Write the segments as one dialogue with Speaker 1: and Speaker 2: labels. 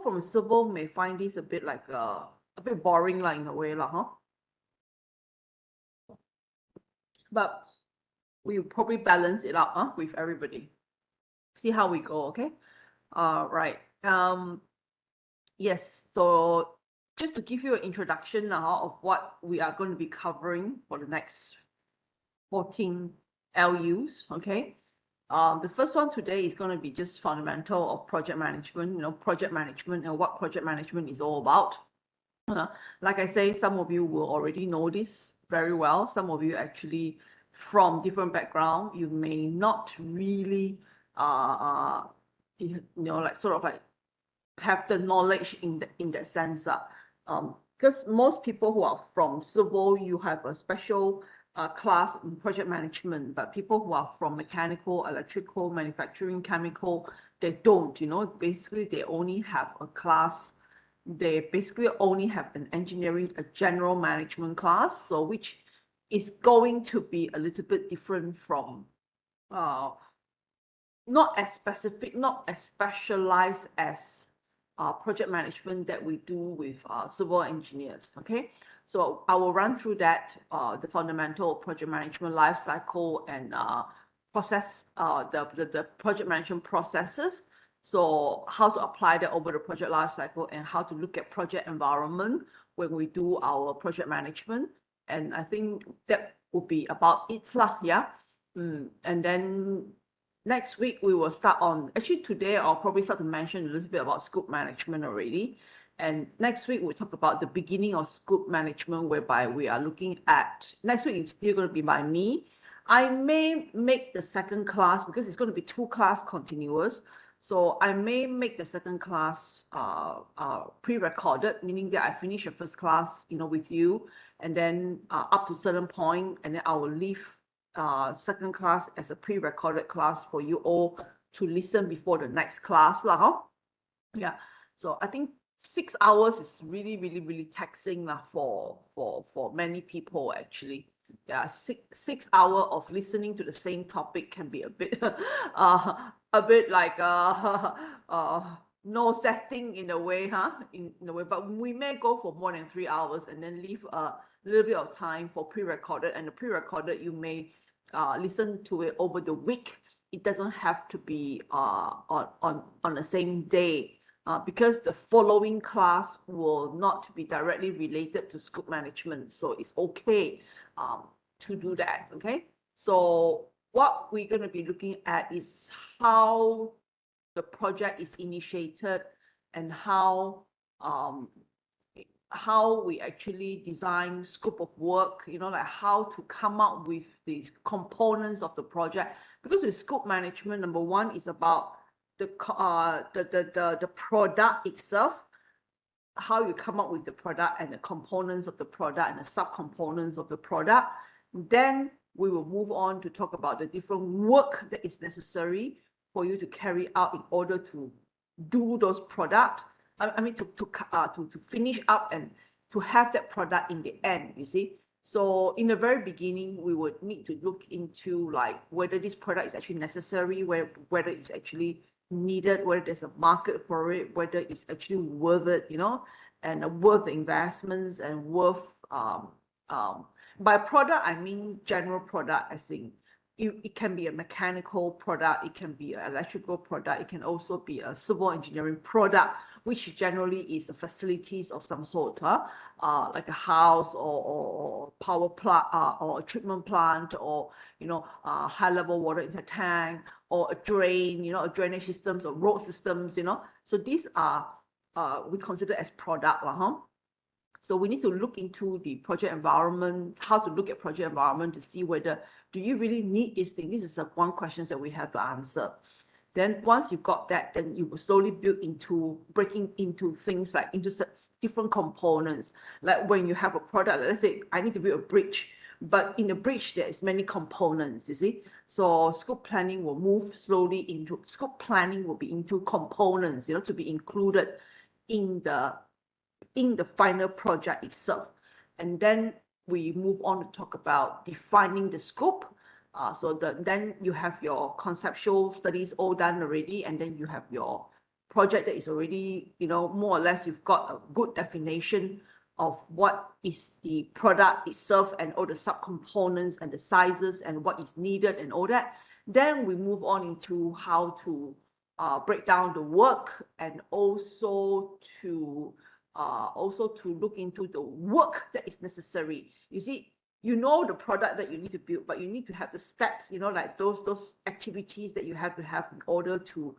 Speaker 1: from civil may find this a bit like a bit boring like in a way, huh? But we probably balance it out with everybody. See how we go, okay? Right. Yes, so just to give you an introduction now of what we are going to be covering for the next 14 LUs, okay? The first one today is going to be just fundamental of project management, project management and what project management is all about. Like I say, some of you will already know this very well. Some of you actually from different background, you may not really, like sort of like have the knowledge in that sense. Because most people who are from civil, you have a special class in project management, but people who are from mechanical, electrical, manufacturing, chemical, they don't, basically they only have a class. They basically only have an engineering, a general management class, so which is going to be a little bit different from not as specific, not as specialized as project management that we do with civil engineers. Okay, so I will run through that, the fundamental project management life cycle and process, the project management processes. So how to apply that over the project life cycle and how to look at project environment when we do our project management. And I think that would be about it lah, yeah. And then next week we will start on, actually today I'll probably start to mention a little bit about scope management already. And next week we'll talk about the beginning of scope management, whereby we are looking at, next week it's still going to be by me. I may make the second class, because it's going to be 2 class continuous. So I may make the second class pre-recorded, meaning that I finish the first class, with you, and then up to a certain point, and then I will leave second class as a pre-recorded class for you all to listen before the next class lah, huh? Yeah. So I think 6 hours is really, really, really taxing lah for many people actually. Yeah, six hours of listening to the same topic can be a bit like no setting in a way, huh? In a way, but we may go for more than 3 hours and then leave a little bit of time for pre-recorded, and the pre-recorded you may listen to it over the week. It doesn't have to be on the same day. Because the following class will not be directly related to scope management, so it's okay to do that. Okay, so what we're going to be looking at is how the project is initiated and how we actually design scope of work, like how to come up with these components of the project. Because with scope management, number one is about the product itself, how you come up with the product and the components of the product and the subcomponents of the product. Then we will move on to talk about the different work that is necessary for you to carry out in order to do those products. I mean, to finish up and to have that product in the end, you see. So in the very beginning, we would need to look into like whether this product is actually necessary, whether it's actually needed, whether there's a market for it, whether it's actually worth it, and worth the investments and worth by product I mean general product, as in it can be a mechanical product, it can be an electrical product, it can also be a civil engineering product, which generally is a facilities of some sort, like a house or power plant or a treatment plant, or high level water in the tank, or a drain, a drainage systems or road systems, so these are we consider as product, huh? So we need to look into the project environment, how to look at project environment to see whether do you really need this thing. This is one question that we have to answer. Then once you've got that, then you will slowly build into breaking into things like into different components. Like when you have a product, let's say I need to build a bridge, but in the bridge there is many components, you see. So scope planning will move slowly into scope planning will be into components, to be included in the final project itself. And then we move on to talk about defining the scope. Then you have your conceptual studies all done already, and then you have your project that is already, more or less you've got a good definition of what is the product itself and all the subcomponents and the sizes and what is needed and all that, then we move on into how to break down the work and also to look into the work that is necessary. You see, the product that you need to build, but you need to have the steps, like those activities that you have to have in order to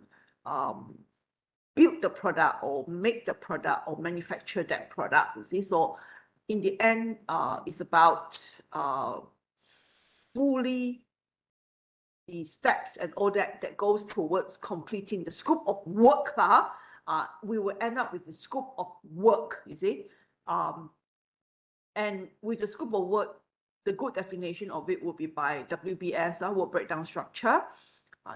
Speaker 1: build the product or make the product or manufacture that product. You see, so in the end, it's about fully the steps and all that goes towards completing the scope of work. We will end up with the scope of work, you see. And with the scope of work, the good definition of it will be by WBS, work breakdown structure.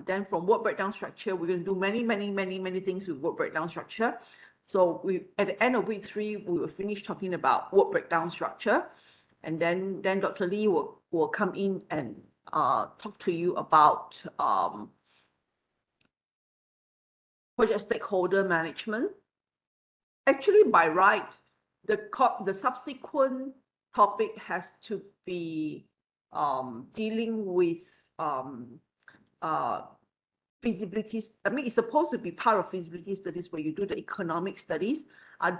Speaker 1: Then from work breakdown structure, we're going to do many things with work breakdown structure. So at the end of week 3, we will finish talking about work breakdown structure. And then Dr. Lee will come in and talk to you about project stakeholder management. Actually, by right, the subsequent topic has to be dealing with feasibility. I mean, it's supposed to be part of feasibility studies where you do the economic studies.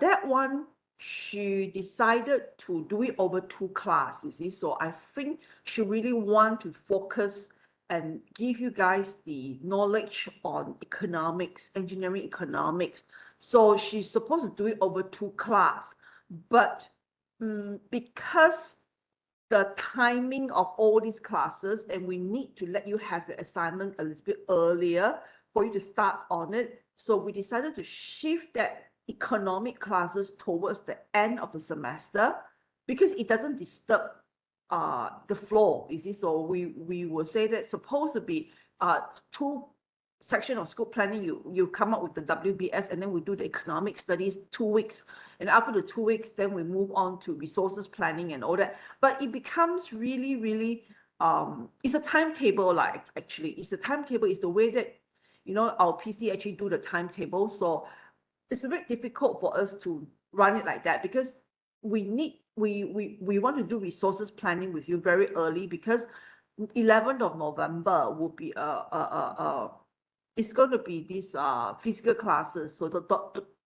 Speaker 1: That one, she decided to do it over 2 classes, you see. So I think she really want to focus and give you guys the knowledge on economics, engineering economics. So she's supposed to do it over 2 classes. But because the timing of all these classes, and we need to let you have the assignment a little bit earlier for you to start on it. So we decided to shift that economic classes towards the end of the semester because it doesn't disturb the flow, you see. So we will say that supposed to be 2 section of scope planning, you come up with the WBS, and then we do the economic studies 2 weeks, and after the 2 weeks, then we move on to resources planning and all that. But it becomes really it's a timetable, like actually it's a timetable. It's the way that our PC actually do the timetable. So it's a bit difficult for us to run it like that because we want to do resources planning with you very early, because 11th of November will be it's going to be these physical classes. So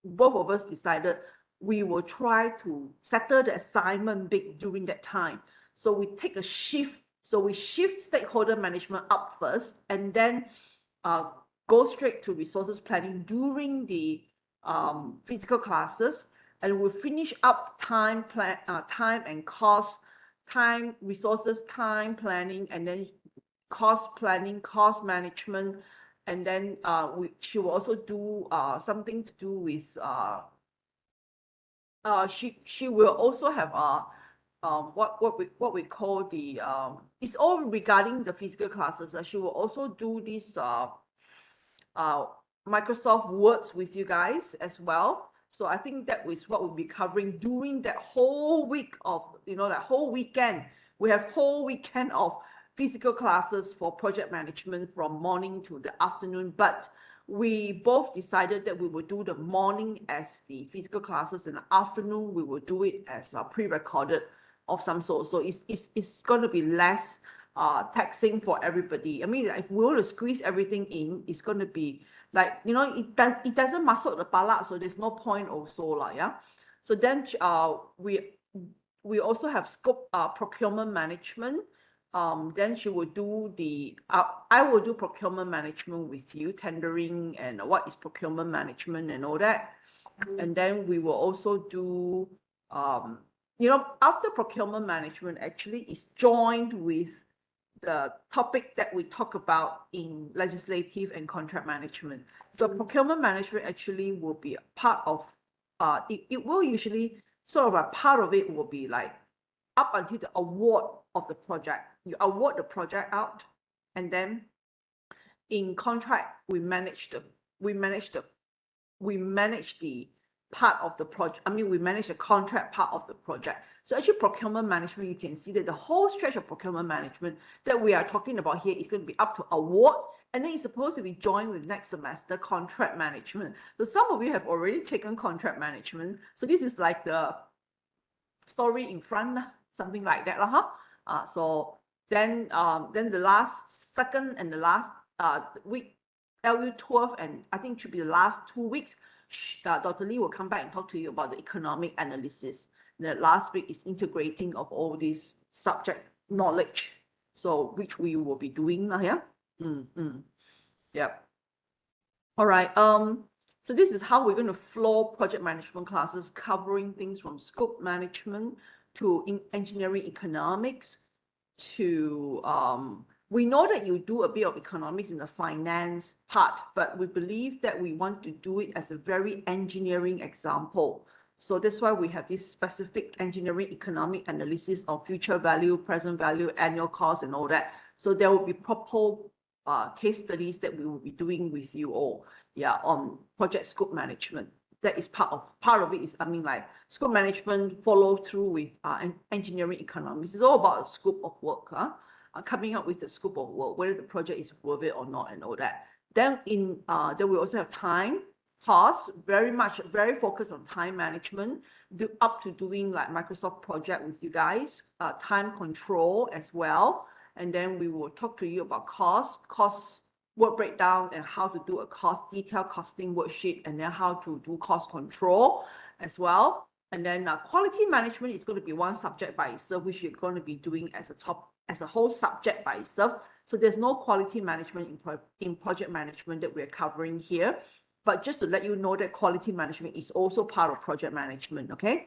Speaker 1: both of us decided we will try to settle the assignment big during that time. So we take a shift. So we shift stakeholder management up first, and then go straight to resources planning during the physical classes, and we'll finish up time and cost, time, resources, time planning, and then cost planning, cost management. And then she will also do something to do with she will also have what we call the it's all regarding the physical classes. She will also do this Microsoft Words with you guys as well. So I think that is what we'll be covering during that whole week of, that whole weekend. We have whole weekend of physical classes for project management from morning to the afternoon. But we both decided that we would do the morning as the physical classes, and the afternoon we will do it as pre-recorded of some sort. So it's going to be less taxing for everybody. I mean, if we want to squeeze everything in, it's going to be like, it doesn't muscle the palate, so there's no point also, yeah. So then we also have scope procurement management. Then she will do I will do procurement management with you, tendering and what is procurement management and all that. And then we will also do, after procurement management actually is joined with the topic that we talk about in legislative and contract management. So procurement management actually will be a part of, it will usually sort of a part of it will be like up until the award of the project. You award the project out, and then in contract we manage the part of the project. I mean, we manage the contract part of the project. So actually procurement management, you can see that the whole stretch of procurement management that we are talking about here is going to be up to award, And then it's supposed to be joined with next semester contract management. So some of you have already taken contract management. So this is like the story in front, something like that, so then the second and the last week, LU12, and I think it should be the last 2 weeks, Dr. Lee will come back and talk to you about the economic analysis. The last week is integrating of all these subject knowledge, so which we will be doing here. Yeah. All right. So this is how we're going to flow project management classes, covering things from scope management to engineering economics to we know that you do a bit of economics in the finance part, but we believe that we want to do it as a very engineering example. So that's why we have this specific engineering economic analysis of future value, present value, annual cost, and all that. So there will be proper case studies that we will be doing with you all, on project scope management. That is part of it is, I mean, like scope management follow through with engineering economics. It's all about the scope of work, coming up with the scope of work, whether the project is worth it or not, and all that. Then then we also have time, cost, very focused on time management, up to doing like Microsoft project with you guys, time control as well. And then we will talk to you about cost work breakdown, and how to do a detailed costing worksheet, and then how to do cost control as well. And then quality management is going to be one subject by itself, which you're going to be doing as a whole subject by itself. So there's no quality management in project management that we're covering here. But just to let you know that quality management is also part of project management, okay?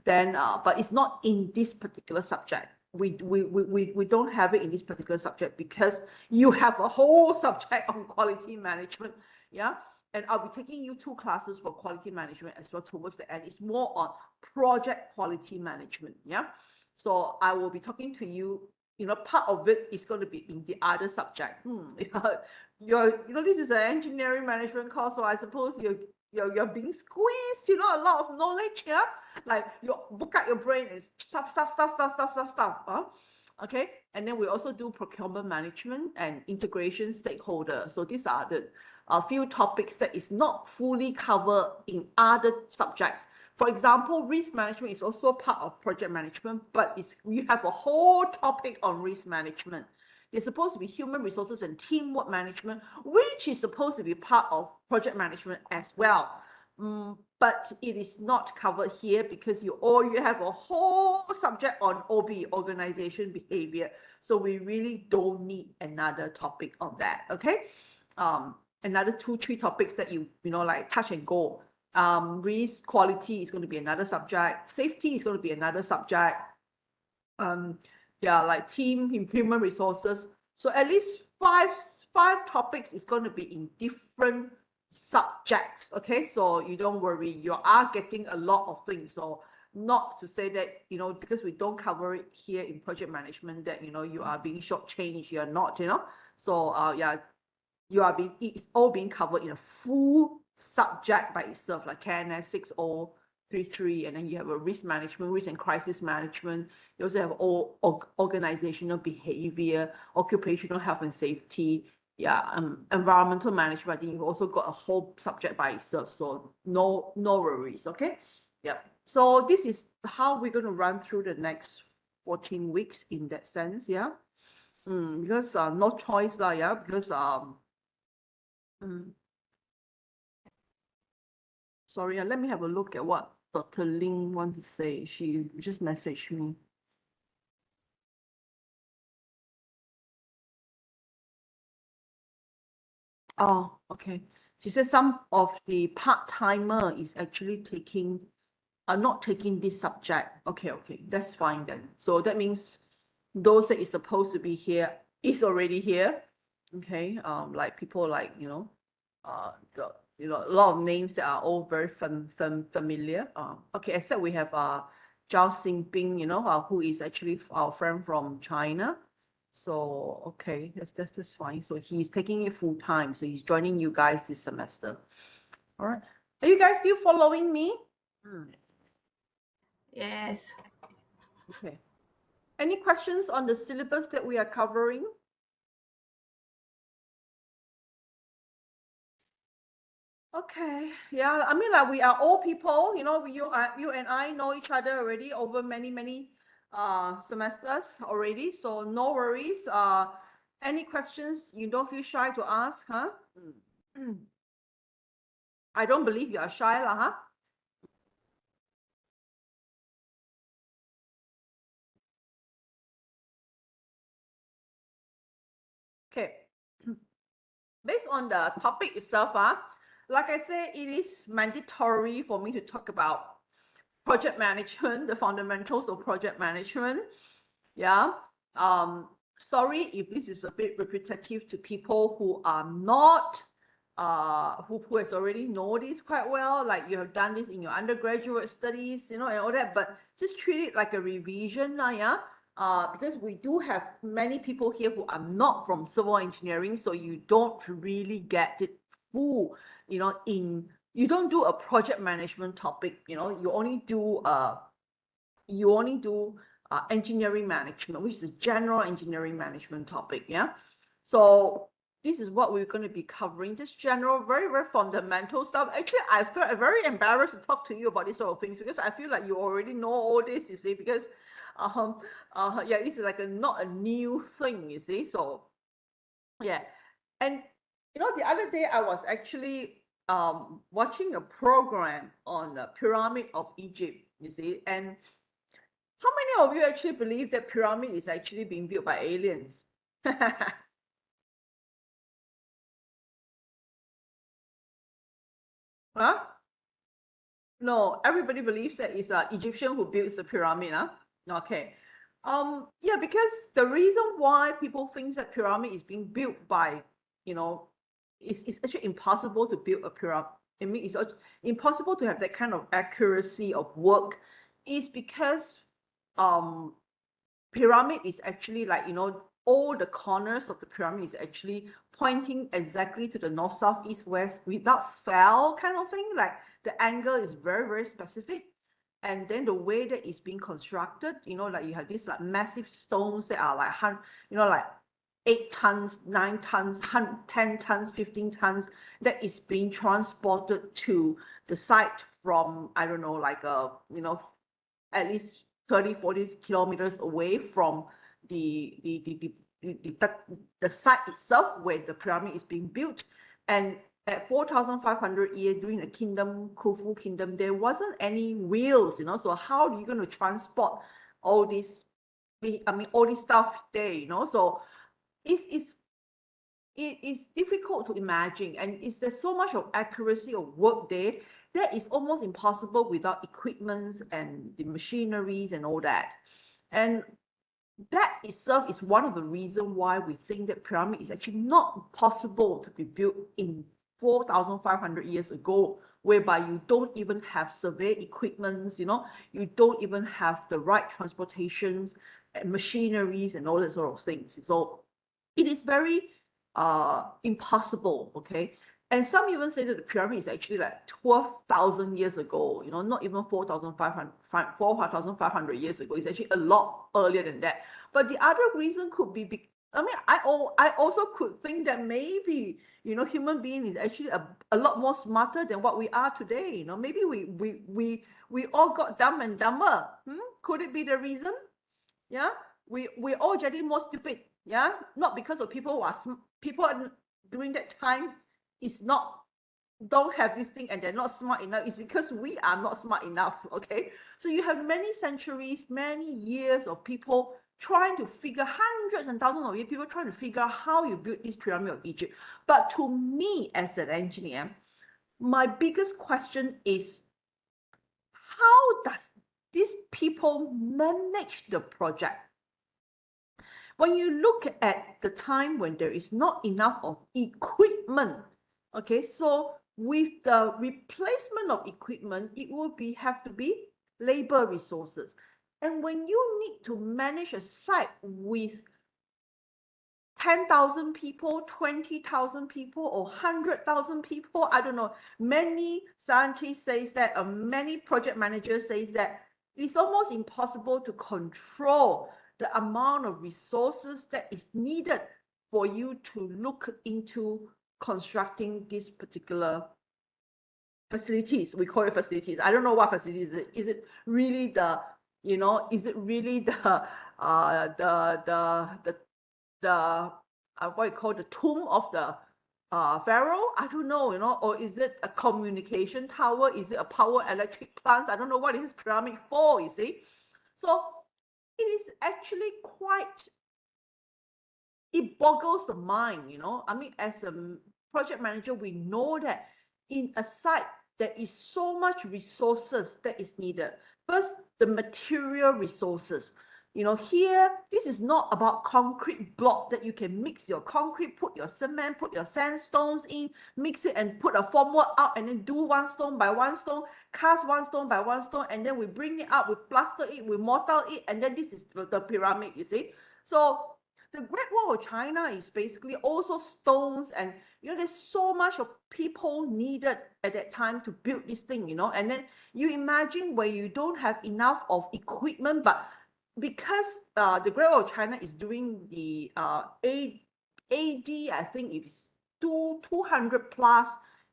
Speaker 1: Then, but it's not in this particular subject. We don't have it in this particular subject because you have a whole subject on quality management, and I'll be taking you 2 classes for quality management as well towards the end. It's more on project quality management, so I will be talking to you, part of it is going to be in the other subject. This is an engineering management course, so I suppose you're being squeezed, a lot of knowledge here. Like you book out your brain and stuff. Okay, and then we also do procurement management and integration stakeholder. So these are the few topics that is not fully covered in other subjects. For example, risk management is also part of project management, but we have a whole topic on risk management. There's supposed to be human resources and teamwork management, which is supposed to be part of project management as well. But it is not covered here because you have a whole subject on OB, organization behavior. So we really don't need another topic on that, okay? Another 2-3 topics that like touch and go. Risk, quality is going to be another subject. Safety is going to be another subject. Like team, human resources. So at least five topics is going to be in different subjects, okay? So you don't worry, you are getting a lot of things. So not to say that, because we don't cover it here in project management that, you are being shortchanged. You're not, So it's all being covered in a full subject by itself, like KNS 6033, and then you have a risk management, risk and crisis management. You also have all organizational behavior, occupational health and safety, environmental management. I think you've also got a whole subject by itself, so no worries, okay? So this is how we're going to run through the next 14 weeks in that sense, because no choice lah, because sorry, let me have a look at what Dr. Ling wants to say. She just messaged me. Oh, okay. She said some of the part-timer is actually not taking this subject. Okay, that's fine then. So that means those that is supposed to be here is already here. Okay, like people like, a lot of names that are all very familiar. Okay, except we have Zhao Xinping, who is actually our friend from China. So okay, that's fine. So he's taking it full time. So he's joining you guys this semester. All right. Are you guys still following me?
Speaker 2: Yes.
Speaker 1: Okay. Any questions on the syllabus that we are covering? Okay, yeah, I mean, like we are old people, you know, you and I know each other already over many semesters already, so no worries. Any questions you don't feel shy to ask, huh? Mm. I don't believe you are shy, lah, huh? Okay. Based on the topic itself, like I said, it is mandatory for me to talk about project management, the fundamentals of project management. Yeah. Sorry if this is a bit repetitive to people who are not, who has already know this quite well, like you have done this in your undergraduate studies, you know, and all that, but just treat it like a revision now, yeah. Because we do have many people here who are not from civil engineering, so you don't really get it full, you know, you don't do a project management topic, you know, you only do engineering management, which is a general engineering management topic. Yeah. So this is what we're going to be covering, just general, very fundamental stuff. Actually, I felt very embarrassed to talk to you about these sort of things because I feel like you already know all this, you see, because um yeah, this is like not a new thing, you see. So yeah. And you know, the other day I was actually watching a program on the pyramid of Egypt, you see. And how many of you actually believe that pyramid is actually being built by aliens? Huh? No, everybody believes that it's an Egyptian who builds the pyramid. Huh? Okay. Yeah, because the reason why people think that pyramid is being built by, you know, it's actually impossible to build a pyramid. I mean, it's impossible to have that kind of accuracy of work, is because um pyramid is actually, like, you know, all the corners of the pyramid is actually pointing exactly to the north, south, east, west without fail, kind of thing. Like the angle is very specific. And then the way that it's being constructed, you know, like you have these like massive stones that are like, you know, like 8 tons, 9 tons, 10 tons, 15 tons, that is being transported to the site from, I don't know, like you know, at least 30, 40 kilometers away from the site itself where the pyramid is being built. And at 4,500 years during the kingdom, Khufu kingdom, there wasn't any wheels, you know. So how are you going to transport all this? I mean, all this stuff there, you know. So it's it is difficult to imagine, and is there's so much of accuracy of work there that is almost impossible without equipments and the machineries and all that. And that itself is one of the reasons why we think that pyramid is actually not possible to be built in 4,500 years ago, whereby you don't even have survey equipments, you know, you don't even have the right transportations and machineries and all that sort of things. So it is very impossible, okay? And some even say that the pyramid is actually like 12,000 years ago, you know, not even 4,500 years ago. It's actually a lot earlier than that. But the other reason could be, I mean, I also could think that maybe, you know, human being is actually a lot more smarter than what we are today. You know, maybe we all got dumb and dumber. Could it be the reason? Yeah, we all getting more stupid. Yeah, not because of people who are people during that time is not, don't have this thing and they're not smart enough. It's because we are not smart enough. Okay, so you have many centuries, many years of people trying to figure, hundreds and thousands of years, people trying to figure out how you build this pyramid of Egypt. But to me as an engineer, my biggest question is, how does these people manage the project? When you look at the time when there is not enough of equipment, okay, so with the replacement of equipment, it will have to be labor resources. And when you need to manage a site with 10,000 people, 20,000 people, or 100,000 people, I don't know, many scientists say that, many project managers say that it's almost impossible to control the amount of resources that is needed for you to look into constructing this particular facilities. We call it facilities. I don't know what facilities is it. Is it really the, is it really the what you call the tomb of the pharaoh? I don't know, or is it a communication tower? Is it a power electric plant? I don't know what is this pyramid for, you see. So it is actually it boggles the mind, I mean, as a project manager, we know that in a site, there is so much resources that is needed. First, the material resources. Here, this is not about concrete block that you can mix your concrete, put your cement, put your sandstones in, mix it and put a formwork out, and then do one stone by one stone, cast one stone by one stone, and then we bring it up, we plaster it, we mortar it, and then this is the pyramid, you see. So the Great Wall of China is basically also stones, and there's so much of people needed at that time to build this thing, and then you imagine where you don't have enough of equipment, but because the Great Wall of China is during the AD, I think it's 200 plus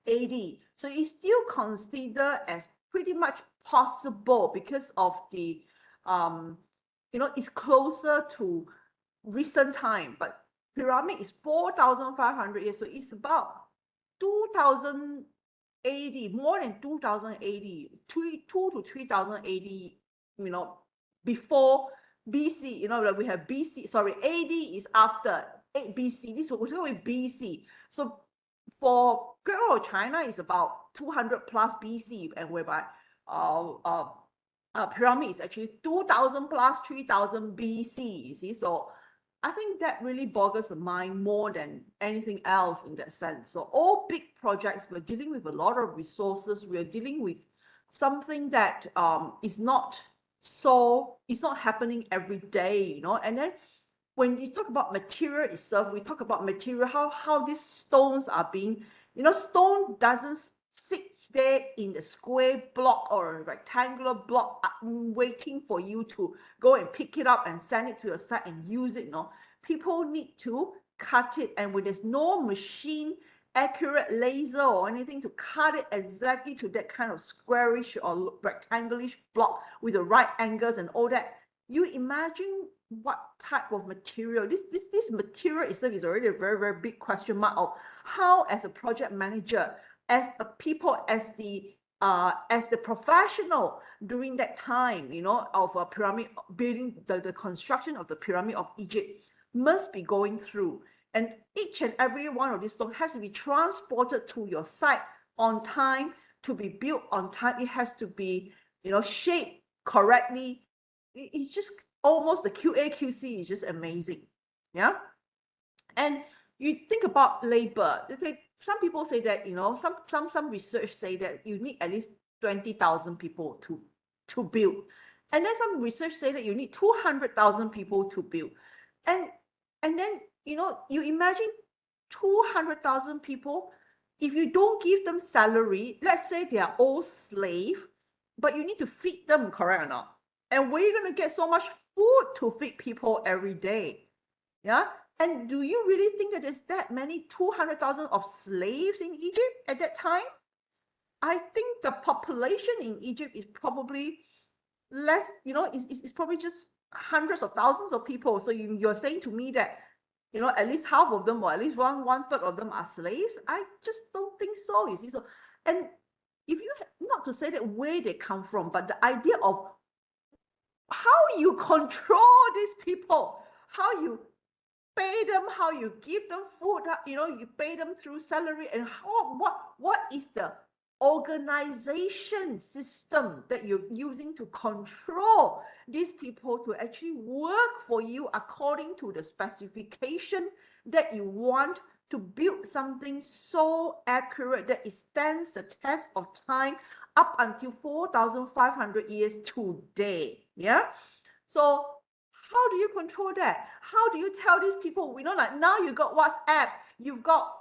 Speaker 1: AD, so it's still considered as pretty much possible because of the it's closer to recent time. But pyramid is 4,500 years, so it's about 2,000 AD, more than 2,000 AD, 2 to 3,000 AD, before BC, like we have BC, sorry, AD is after BC, this will be BC. So for Great Wall of China is about 200 plus BC, and whereby pyramid is actually 2,000 plus 3,000 BC, you see. So I think that really boggles the mind more than anything else in that sense. So all big projects, we're dealing with a lot of resources. We're dealing with something that is not happening every day, And then when you talk about material itself, we talk about material, how these stones are being, stone doesn't sit there in the square block or a rectangular block waiting for you to go and pick it up and send it to your site and use it. People need to cut it, and when there's no machine accurate laser or anything to cut it exactly to that kind of squarish or rectangular block with the right angles and all that, you imagine what type of material this material itself is already a very, very big question mark of how, as a project manager, as a people, as the professional during that time, of a pyramid building, the construction of the pyramid of Egypt must be going through. And each and every one of these stones has to be transported to your site on time, to be built on time. It has to be, shaped correctly. It's just almost the QA QC is just amazing. Yeah. And you think about labor. Some people say that, some research say that you need at least 20,000 people to build. And then some research say that you need 200,000 people to build. And then, you imagine 200,000 people, if you don't give them salary, let's say they are all slave, but you need to feed them, correct or not? And where are you going to get so much food to feed people every day? Yeah. And do you really think that there's that many 200,000 of slaves in Egypt at that time? I think the population in Egypt is probably less, it's probably just hundreds of thousands of people. So you're saying to me that, at least half of them, or at least one third of them are slaves? I just don't think so, you see. So, and if you, not to say that where they come from, but the idea of how you control these people, how you pay them, how you give them food, you pay them through salary, and what is the organization system that you're using to control these people to actually work for you according to the specification that you want to build something so accurate that it stands the test of time up until 4,500 years today. Yeah. So how do you control that? How do you tell these people, like now you got WhatsApp, you've got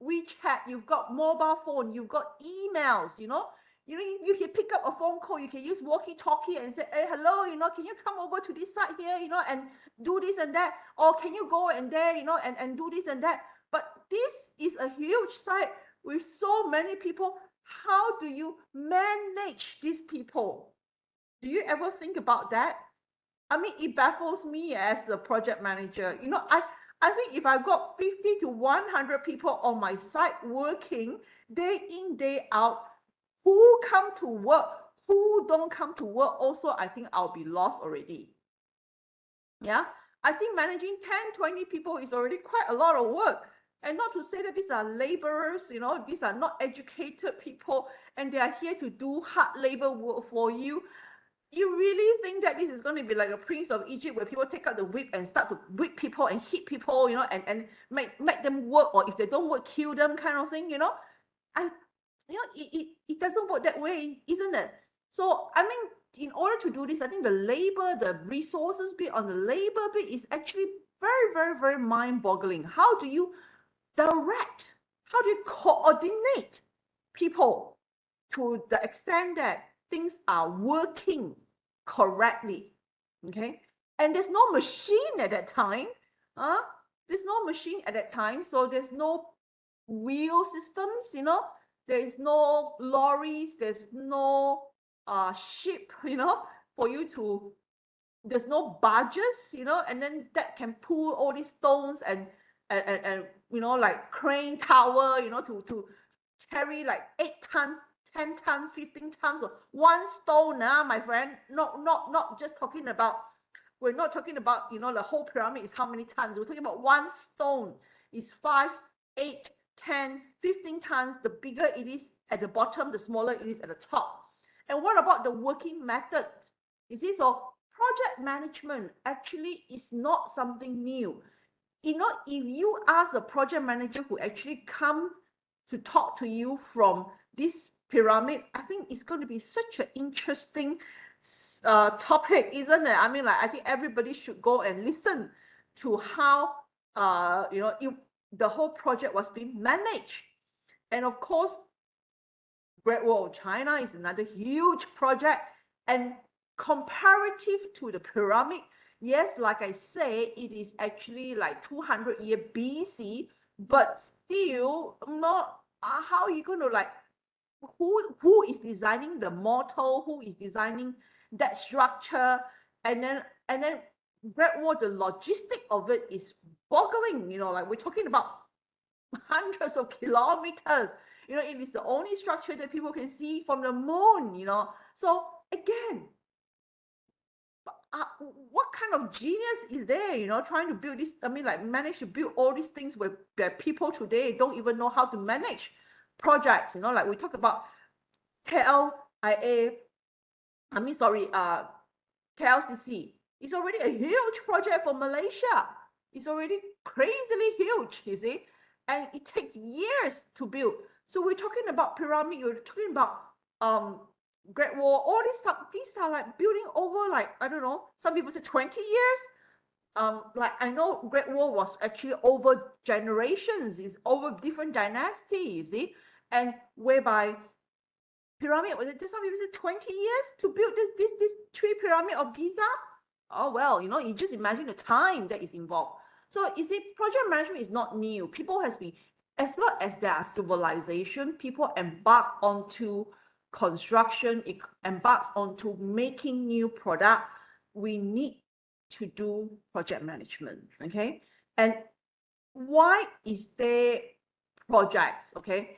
Speaker 1: WeChat, you've got mobile phone, you've got emails, you can pick up a phone call, you can use walkie-talkie and say, hey, hello, can you come over to this site here, and do this and that, or can you go and there, and do this and that. But this is a huge site with so many people. how do you manage these people? Do you ever think about that? I mean, it baffles me as a project manager. I think if I've got 50 to 100 people on my site working day in, day out, who come to work, who don't come to work, also, I think I'll be lost already. Yeah. I think managing 10, 20 people is already quite a lot of work. And not to say that these are laborers, these are not educated people, and they are here to do hard labor work for you. You really think that this is going to be like a Prince of Egypt where people take out the whip and start to whip people and hit people, and make them work, or if they don't work, kill them, kind of thing, I, it doesn't work that way, isn't it? So, I mean, in order to do this, I think the labor, the resources bit on the labor bit is actually very, very, very mind-boggling. How do you direct? How do you coordinate people to the extent that things are working correctly? Okay, and there's no machine at that time. There's no machine at that time, so there's no wheel systems. There is no lorries. There's no ship. For you to. There's no barges. And then that can pull all these stones and like crane tower. To carry like 8 tons, 10 tons, 15 tons of one stone, my friend. Not just talking about, we're not talking about, the whole pyramid is how many tons. We're talking about one stone is 5, 8, 10, 15 tons. The bigger it is at the bottom, the smaller it is at the top. And what about the working method? You see, so project management actually is not something new. If you ask a project manager who actually come to talk to you from this pyramid, I think it's going to be such an interesting topic, isn't it? I mean, like, I think everybody should go and listen to how the whole project was being managed. And of course, Great Wall of China is another huge project, and comparative to the pyramid, yes, like I say, it is actually like 200 year BC, but still not. How are you going to, like, who is designing the mortal? Who is designing that structure? And then Great Wall, the logistic of it is boggling. Like, we're talking about hundreds of kilometers. It is the only structure that people can see from the moon. So again, what kind of genius is there, trying to build this? I mean, like, manage to build all these things where people today don't even know how to manage projects. Like, we talk about KLIA, KLCC. It's already a huge project for Malaysia. It's already crazily huge, you see, and it takes years to build. So we're talking about pyramid. You're talking about Great Wall. All this stuff. These are like building over, like, I don't know. Some people say 20 years. Like, I know Great Wall was actually over generations. It's over different dynasties, you see, and whereby pyramid, some people say 20 years to build this three pyramid of Giza. Oh, well, you just imagine the time that is involved. So you see, project management is not new. People has been, as long as there are civilization, people embark onto construction, embarks onto making new product. We need to do project management, okay? And why is there projects, okay?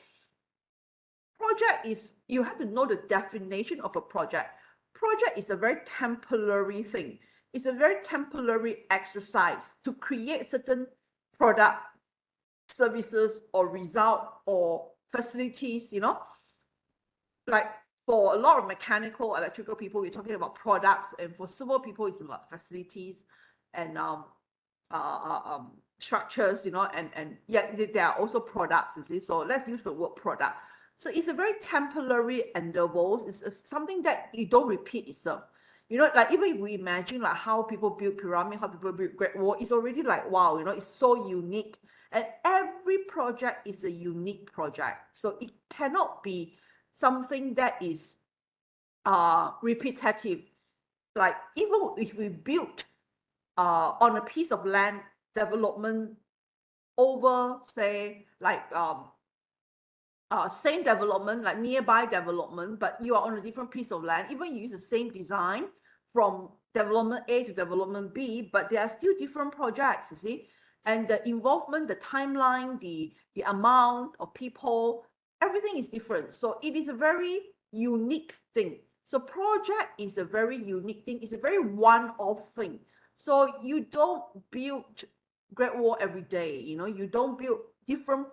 Speaker 1: Project is, you have to know the definition of a project. Project is a very temporary thing. It's a very temporary exercise to create certain product, services, or result, or facilities, like, for a lot of mechanical, electrical people, we're talking about products, and for civil people, it's about facilities and structures, and yeah, there are also products, you see. So let's use the word product. So it's a very temporary endeavors. It's something that you don't repeat itself. Like, even if we imagine like how people build pyramid, how people build Great Wall, it's already like, wow, it's so unique. And every project is a unique project. So it cannot be something that is repetitive. Like, even if we build on a piece of land development over, say, like same development, like nearby development, but you are on a different piece of land. Even you use the same design from development A to development B, but there are still different projects, you see. And the involvement, the timeline, the amount of people, everything is different. So it is a very unique thing. So project is a very unique thing. It's a very one-off thing. So you don't build Great Wall every day. You know, you don't build different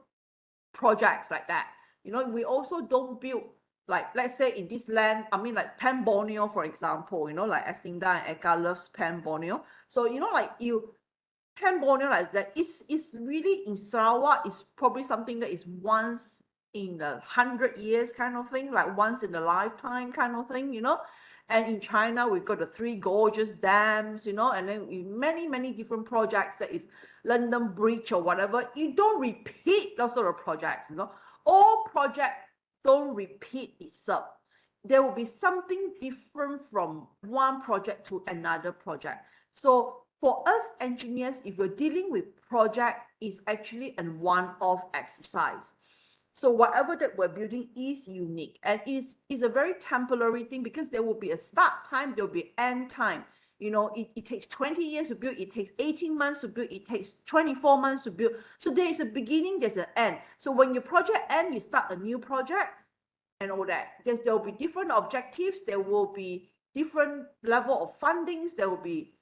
Speaker 1: projects like that. You know, we also don't build, like, let's say in this land, I mean, like Pan Borneo, for example, you know, like Estinda and Eka loves Pan Borneo. So, you know, like Pan Borneo like that, it's really in Sarawak, it's probably something that is once in 100 years kind of thing, like once in a lifetime kind of thing, you know. And in China, we've got the Three Gorges dams, you know, and then many different projects that is London Bridge or whatever. You don't repeat those sort of projects, you know. All projects don't repeat itself. There will be something different from one project to another project. So for us engineers, if we're dealing with project, it's actually a one-off exercise. So whatever that we're building is unique, and is a very temporary thing, because there will be a start time, there will be end time. You know, it takes 20 years to build, it takes 18 months to build, it takes 24 months to build. So there is a beginning, there's an end. So when your project ends, you start a new project and all that. There will be different objectives, there will be different level of fundings, there will be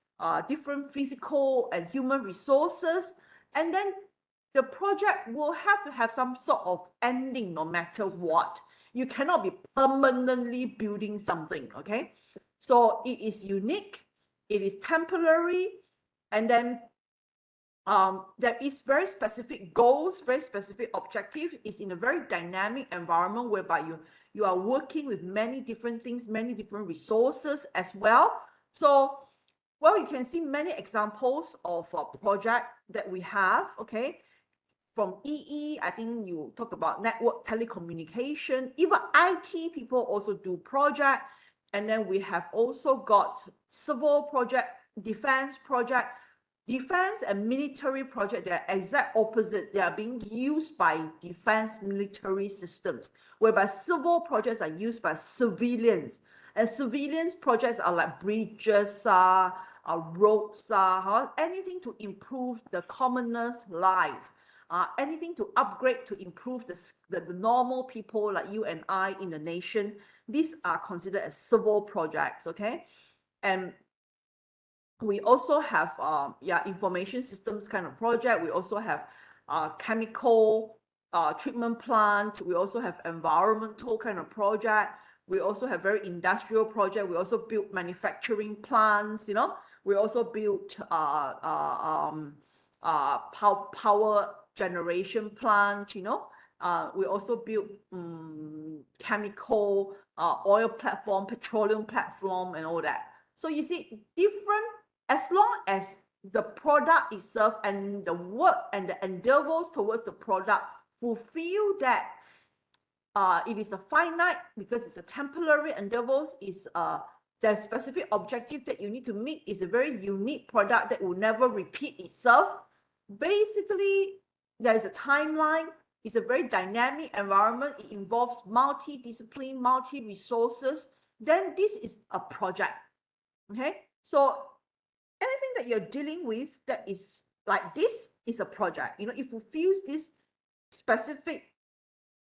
Speaker 1: different physical and human resources, and then the project will have to have some sort of ending no matter what. You cannot be permanently building something, okay? So it is unique, it is temporary, and then there is very specific goals, very specific objectives. It's in a very dynamic environment whereby you are working with many different things, many different resources as well. So, well, you can see many examples of a project that we have, okay? From EE, I think you talk about network telecommunication, even IT people also do project. And then we have also got civil project, defense and military project. They're exact opposite. They are being used by defense military systems, whereby civil projects are used by civilians. And civilians projects are like bridges, roads, anything to improve the commoner's life. Anything to upgrade, to improve the normal people like you and I in the nation. These are considered as civil projects, okay? And we also have information systems kind of project. We also have chemical treatment plant. We also have environmental kind of project. We also have very industrial project. We also build manufacturing plants, you know. We also built power generation plant, you know. We also built chemical, oil platform, petroleum platform, and all that. So you see, different, as long as the product itself and the work and the endeavors towards the product fulfill that, it is a finite, because it's a temporary endeavors, is the specific objective that you need to meet, is a very unique product that will never repeat itself. Basically, there is a timeline. It's a very dynamic environment. It involves multi-discipline, multi-resources. Then this is a project, okay? So anything that you're dealing with that is like this is a project. You know, if you fulfills this specific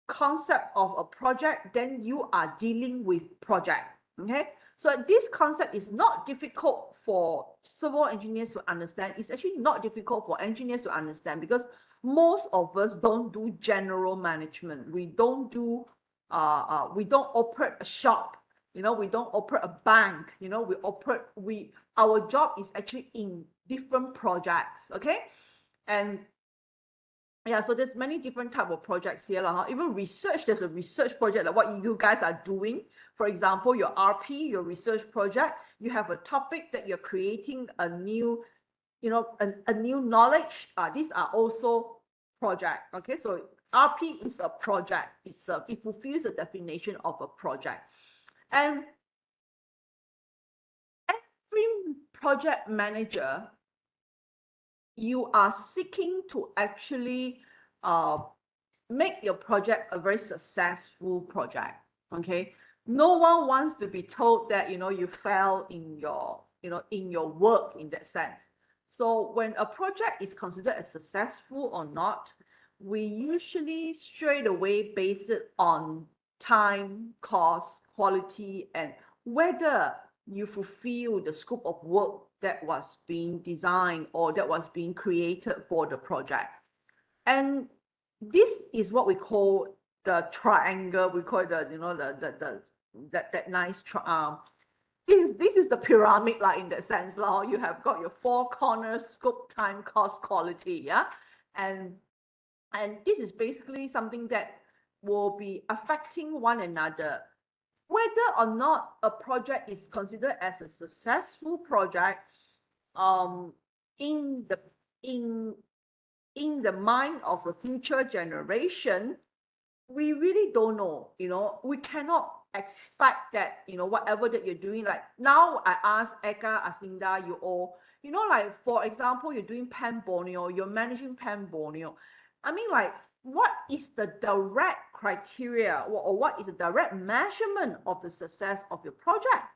Speaker 1: concept of a project, then you are dealing with project, okay? So this concept is not difficult for civil engineers to understand. It's actually not difficult for engineers to understand, because most of us don't do general management. We don't do, we don't operate a shop. You know, we don't operate a bank. You know, our job is actually in different projects, okay? And yeah, so there's many different type of projects here. Even research, there's a research project like what you guys are doing. For example, your RP, your research project, you have a topic that you're creating a new, you know, a new knowledge. These are also project, okay? So RP is a project itself. It fulfills the definition of a project. And every project manager, you are seeking to actually make your project a very successful project. Okay, no one wants to be told that you fail in your in your work in that sense. So when a project is considered as successful or not, we usually straight away base it on time, cost, quality, and whether you fulfill the scope of work that was being designed or that was being created for the project. And this is what we call the triangle. We call it that nice this is the pyramid, like, in that sense. You have got your four corners: scope, time, cost, quality. Yeah. And this is basically something that will be affecting one another. Whether or not a project is considered as a successful project, in the in the mind of a future generation, we really don't know. We cannot expect that, whatever that you're doing. Like now, I ask Eka, Asinda, you all, like, for example, you're doing pen Borneo, you're managing pen Borneo. I mean, like, what is the direct criteria, or what is the direct measurement of the success of your project?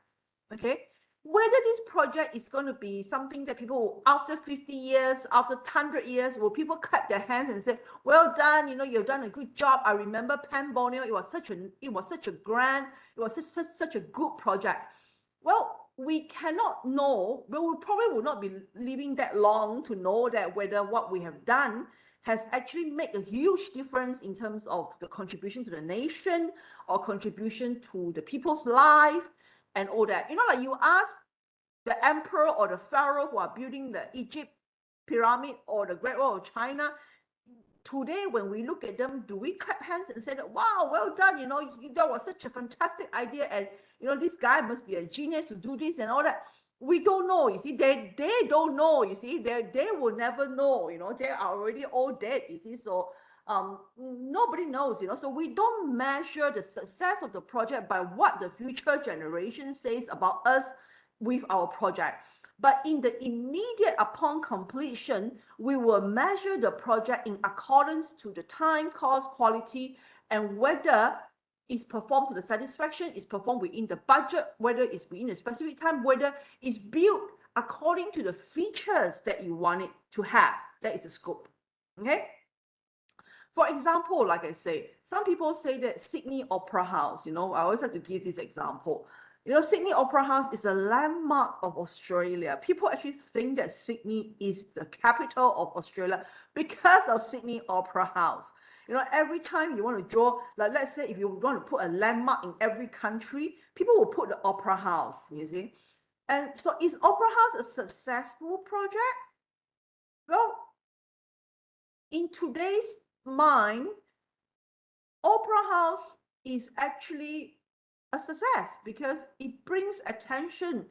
Speaker 1: Okay, whether this project is going to be something that people, after 50 years, after 100 years, will people clap their hands and say, well done, you've done a good job. I remember Pan Borneo, it was such a grand, it was such a good project. Well, we cannot know, but we probably will not be living that long to know that whether what we have done has actually made a huge difference in terms of the contribution to the nation or contribution to the people's life and all that. Like, you ask the emperor or the pharaoh who are building the Egypt pyramid or the Great Wall of China, today when we look at them, do we clap hands and say that, wow, well done, that was such a fantastic idea, and this guy must be a genius to do this and all that? We don't know. You see, they don't know. You see, they will never know. They are already all dead. You see, so nobody knows. So we don't measure the success of the project by what the future generation says about us with our project. But in the immediate upon completion, we will measure the project in accordance to the time, cost, quality, and whether it's performed to the satisfaction, it's performed within the budget, whether it's within a specific time, whether it's built according to the features that you want it to have. That is the scope. Okay? For example, like I say, some people say that Sydney Opera House, I always have to give this example. Sydney Opera House is a landmark of Australia. People actually think that Sydney is the capital of Australia because of Sydney Opera House. Every time you want to draw, like, let's say if you want to put a landmark in every country, people will put the Opera House, you see. And so, is Opera House a successful project? Well, in today's mind, Opera House is actually a success because it brings attention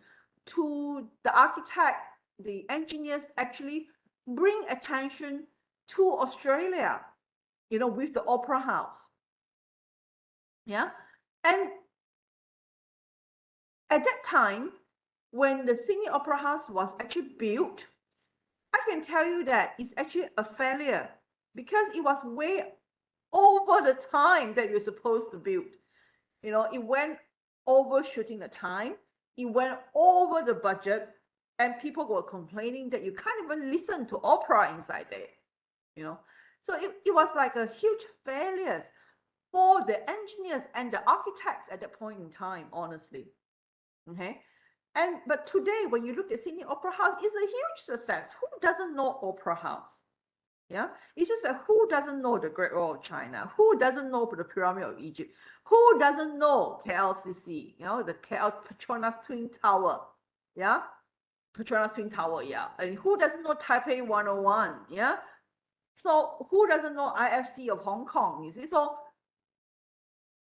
Speaker 1: to the architect, the engineers actually bring attention to Australia, with the Opera House. Yeah. And at that time, when the Sydney Opera House was actually built, I can tell you that it's actually a failure because it was way over the time that you're supposed to build. It went overshooting the time, it went over the budget, and people were complaining that you can't even listen to opera inside there. So it was like a huge failure for the engineers and the architects at that point in time, honestly. Okay. But today, when you look at Sydney Opera House, it's a huge success. Who doesn't know Opera House? Yeah, it's just that who doesn't know the Great Wall of China? Who doesn't know the Pyramid of Egypt? Who doesn't know KLCC? The KL Petronas Twin Tower. Yeah, Petronas Twin Tower. Yeah, and who doesn't know Taipei 101? Yeah, so who doesn't know IFC of Hong Kong? You see, so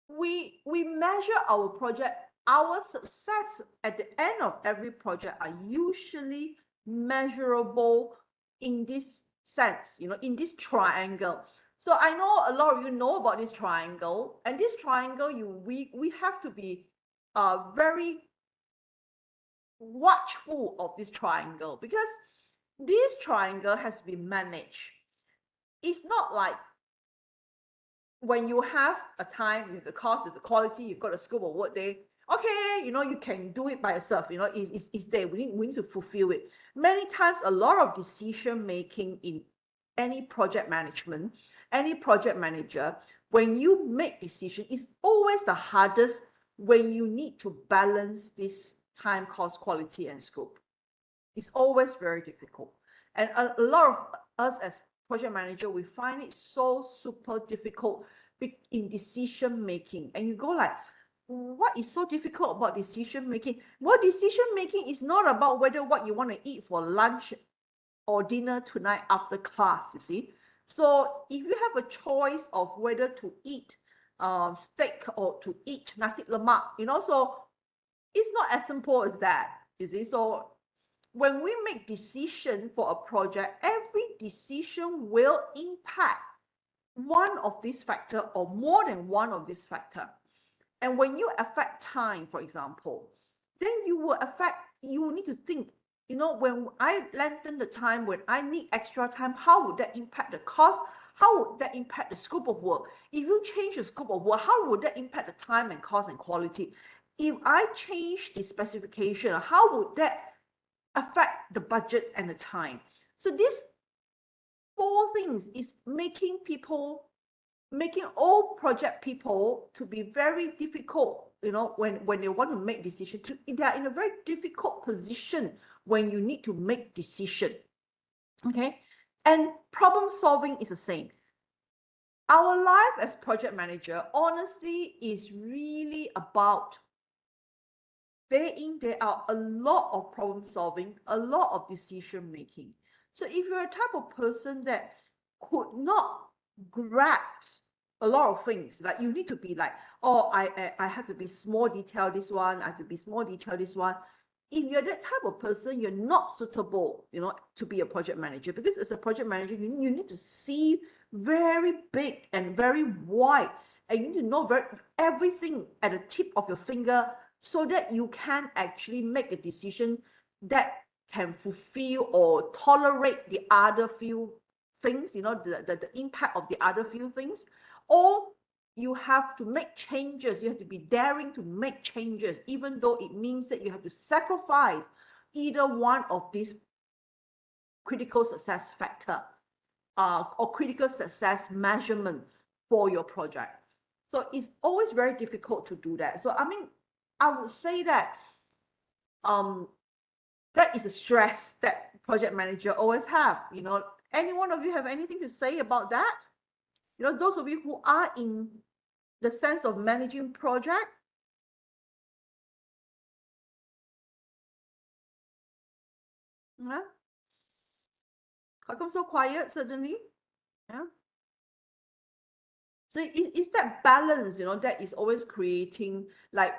Speaker 1: we measure our project. Our success at the end of every project are usually measurable in this sense, in this triangle. So I know a lot of you know about this triangle, and this triangle, we have to be very watchful of this triangle because this triangle has to be managed. It's not like when you have a time with the cost, with the quality, you've got a scope of work there, okay, you can do it by yourself, it's there. We need to fulfill it. Many times, a lot of decision making in any project management, any project manager, when you make decision, it's always the hardest when you need to balance this time, cost, quality, and scope. It's always very difficult. And a lot of us as project manager, we find it so super difficult in decision making. And you go like, what is so difficult about decision making? Well, decision making is not about whether what you want to eat for lunch or dinner tonight after class, you see. So if you have a choice of whether to eat steak or to eat nasi lemak, so it's not as simple as that, you see. So when we make decision for a project, every decision will impact one of these factors or more than one of these factors. And when you affect time, for example, then you will need to think, when I lengthen the time, when I need extra time, how would that impact the cost? How would that impact the scope of work? If you change the scope of work, how would that impact the time and cost and quality? If I change the specification, how would that affect the budget and the time? So these four things is making all project people to be very difficult, when they want to make decisions. They are in a very difficult position when you need to make decision. Okay, and problem solving is the same. Our life as project manager, honestly, is really about day in, day out, a lot of problem solving, a lot of decision making. So if you're a type of person that could not grasp a lot of things, like you need to be like, oh, I have to be small detail this one, I have to be small detail this one. If you're that type of person, you're not suitable, to be a project manager, because as a project manager, you need to see very big and very wide, and you need to know everything at the tip of your finger, so that you can actually make a decision that can fulfill or tolerate the other few things, the impact of the other few things. Or you have to make changes. You have to be daring to make changes, even though it means that you have to sacrifice either one of these critical success factor or critical success measurement for your project. So it's always very difficult to do that. So I would say that that is a stress that project manager always have. Any one of you have anything to say about that? Those of you who are in the sense of managing project. Yeah. How come so quiet suddenly? Yeah. So it's that balance, that is always creating, like,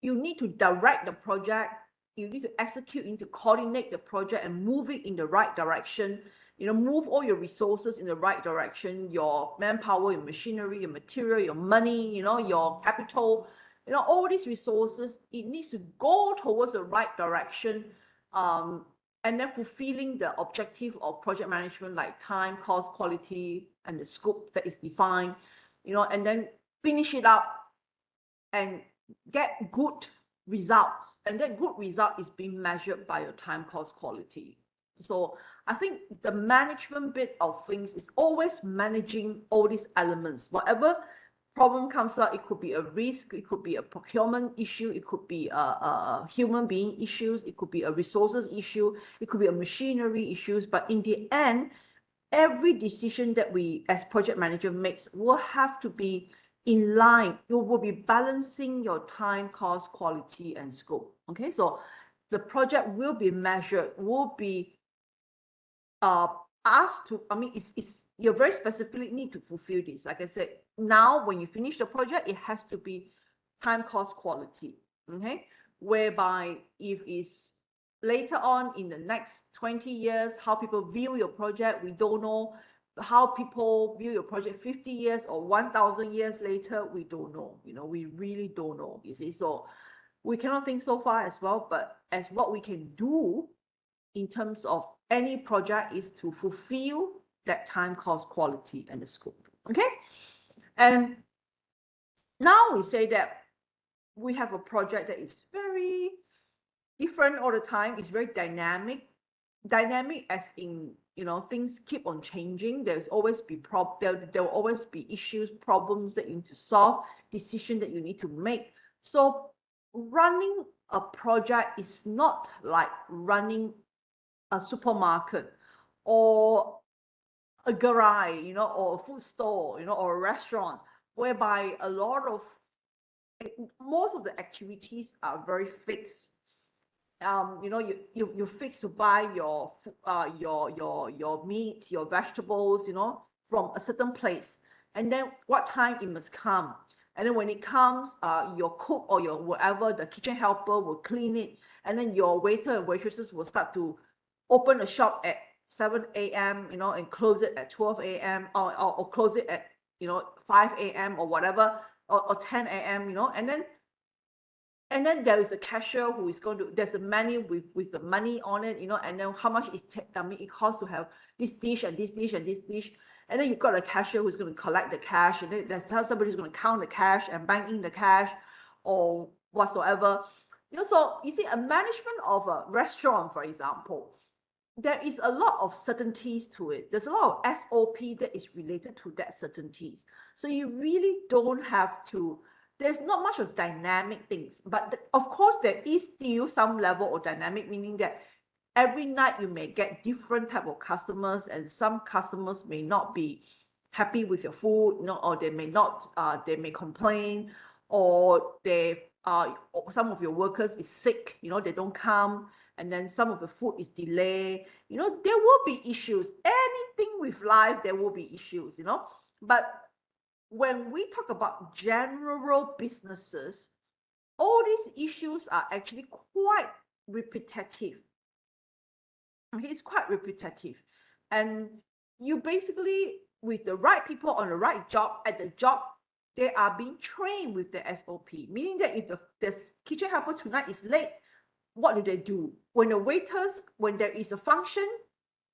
Speaker 1: you need to direct the project, you need to execute, you need to coordinate the project and move it in the right direction, move all your resources in the right direction, your manpower, your machinery, your material, your money, your capital, all these resources, it needs to go towards the right direction, and then fulfilling the objective of project management, like time, cost, quality, and the scope that is defined, and then finish it up and get good results. And that good result is being measured by your time, cost, quality. So I think the management bit of things is always managing all these elements. Whatever problem comes up, it could be a risk, it could be a procurement issue, it could be a human being issues, it could be a resources issue, it could be a machinery issues. But in the end, every decision that we as project manager makes will have to be in line. You will be balancing your time, cost, quality, and scope. Okay, so the project will be measured, will be asked to, you very specifically need to fulfill this. Like I said, now when you finish the project, it has to be time, cost, quality. Okay, whereby if it's later on in the next 20 years, how people view your project, we don't know. How people view your project 50 years or 1,000 years later, we don't know. We really don't know, you see. So we cannot think so far as well, but as what we can do in terms of any project is to fulfill that time, cost, quality, and the scope. Okay. And now we say that we have a project that is very different all the time. It's very dynamic. Dynamic as in, things keep on changing. There's always be there will always be issues, problems that you need to solve, decision that you need to make. So running a project is not like running a supermarket or a garage, or a food store, or a restaurant, whereby most of the activities are very fixed. You fix to buy your meat, your vegetables, from a certain place, and then what time it must come, and then when it comes, your cook or your whatever, the kitchen helper will clean it, and then your waiter and waitresses will start to open the shop at 7 a.m. and close it at 12 a.m. or close it at 5 a.m. or whatever, or 10 a.m. And then there is a cashier who is there's a menu with the money on it, and then how much it costs to have this dish and this dish and this dish. And then you've got a cashier who's going to collect the cash, and then there's somebody who's going to count the cash and bank in the cash or whatsoever. So you see, a management of a restaurant, for example, there is a lot of certainties to it. There's a lot of SOP that is related to that certainties. So you really don't have to. There's not much of dynamic things, but of course there is still some level of dynamic, meaning that every night you may get different type of customers, and some customers may not be happy with your food, or they may not, they may complain, or some of your workers is sick, they don't come, and then some of the food is delayed. There will be issues. Anything with life, there will be issues, but when we talk about general businesses, all these issues are actually quite repetitive. Okay, it's quite repetitive. And you basically, with the right people on the right job, at the job, they are being trained with the SOP, meaning that if the kitchen helper tonight is late, what do they do? When there is a function,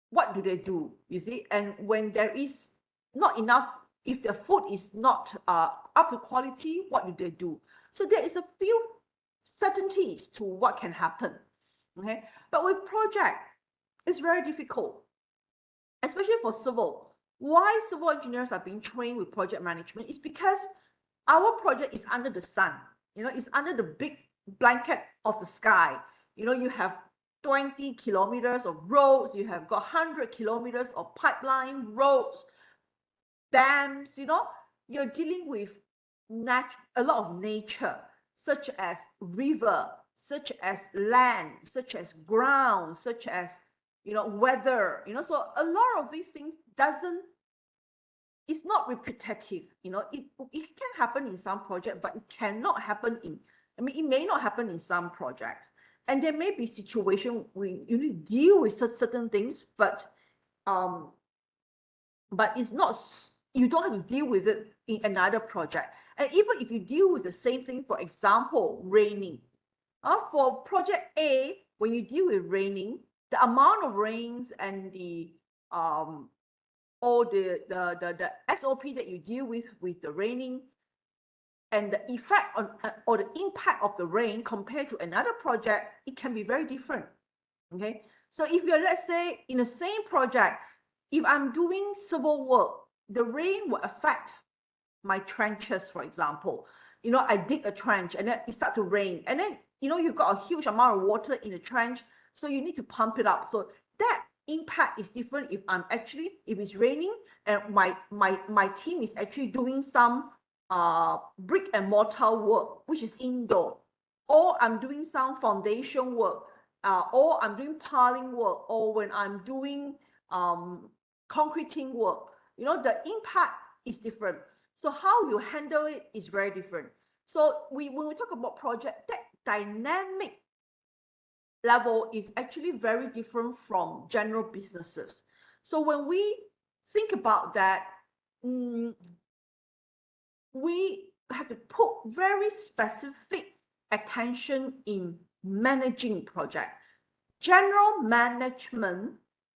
Speaker 1: what do they do? You see, and when there is not enough, if the food is not up to quality, what do they do? So there is a few certainties to what can happen. Okay, but with project, it's very difficult, especially for civil. Why civil engineers are being trained with project management is because our project is under the sun. It's under the big blanket of the sky. You have 20 kilometers of roads, you have got 100 kilometers of pipeline, roads, dams, you're dealing with a lot of nature, such as river, such as land, such as ground, such as, weather, so a lot of these things it's not repetitive, it can happen in some project, but it cannot happen it may not happen in some projects. And there may be situation where you need to deal with certain things, but it's not, you don't have to deal with it in another project. And even if you deal with the same thing, for example, raining. For project A, when you deal with raining, the amount of rains and the SOP that you deal with the raining, and the effect on or the impact of the rain compared to another project, it can be very different. Okay, so if you're, let's say, in the same project, if I'm doing civil work, the rain will affect my trenches, for example. I dig a trench and then it starts to rain, and then you've got a huge amount of water in the trench, so you need to pump it up. So that impact is different if it's raining and my team is actually doing some brick and mortar work, which is indoor, or I'm doing some foundation work, or I'm doing piling work, or when I'm doing concreting work. The impact is different. So how you handle it is very different. So when we talk about project, that dynamic level is actually very different from general businesses. So when we think about that, we have to put very specific attention in managing project. General management,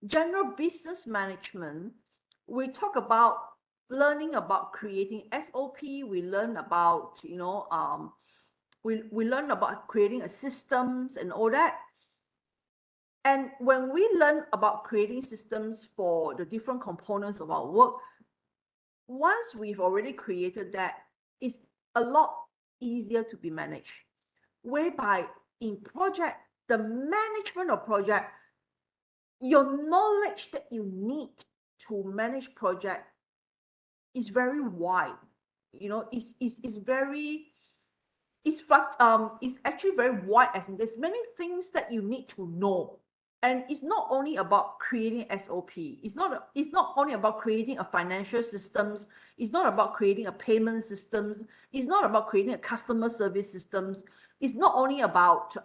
Speaker 1: general business management, we talk about learning about creating SOP. We learn about, we learn about creating a systems and all that. And when we learn about creating systems for the different components of our work, once we've already created that, it's a lot easier to be managed. Whereby in project, the management of project, your knowledge that you need to manage project is very wide. It's very, it's actually very wide, as in there's many things that you need to know. And it's not only about creating SOP. It's not only about creating a financial systems. It's not about creating a payment systems. It's not about creating a customer service systems. It's not only about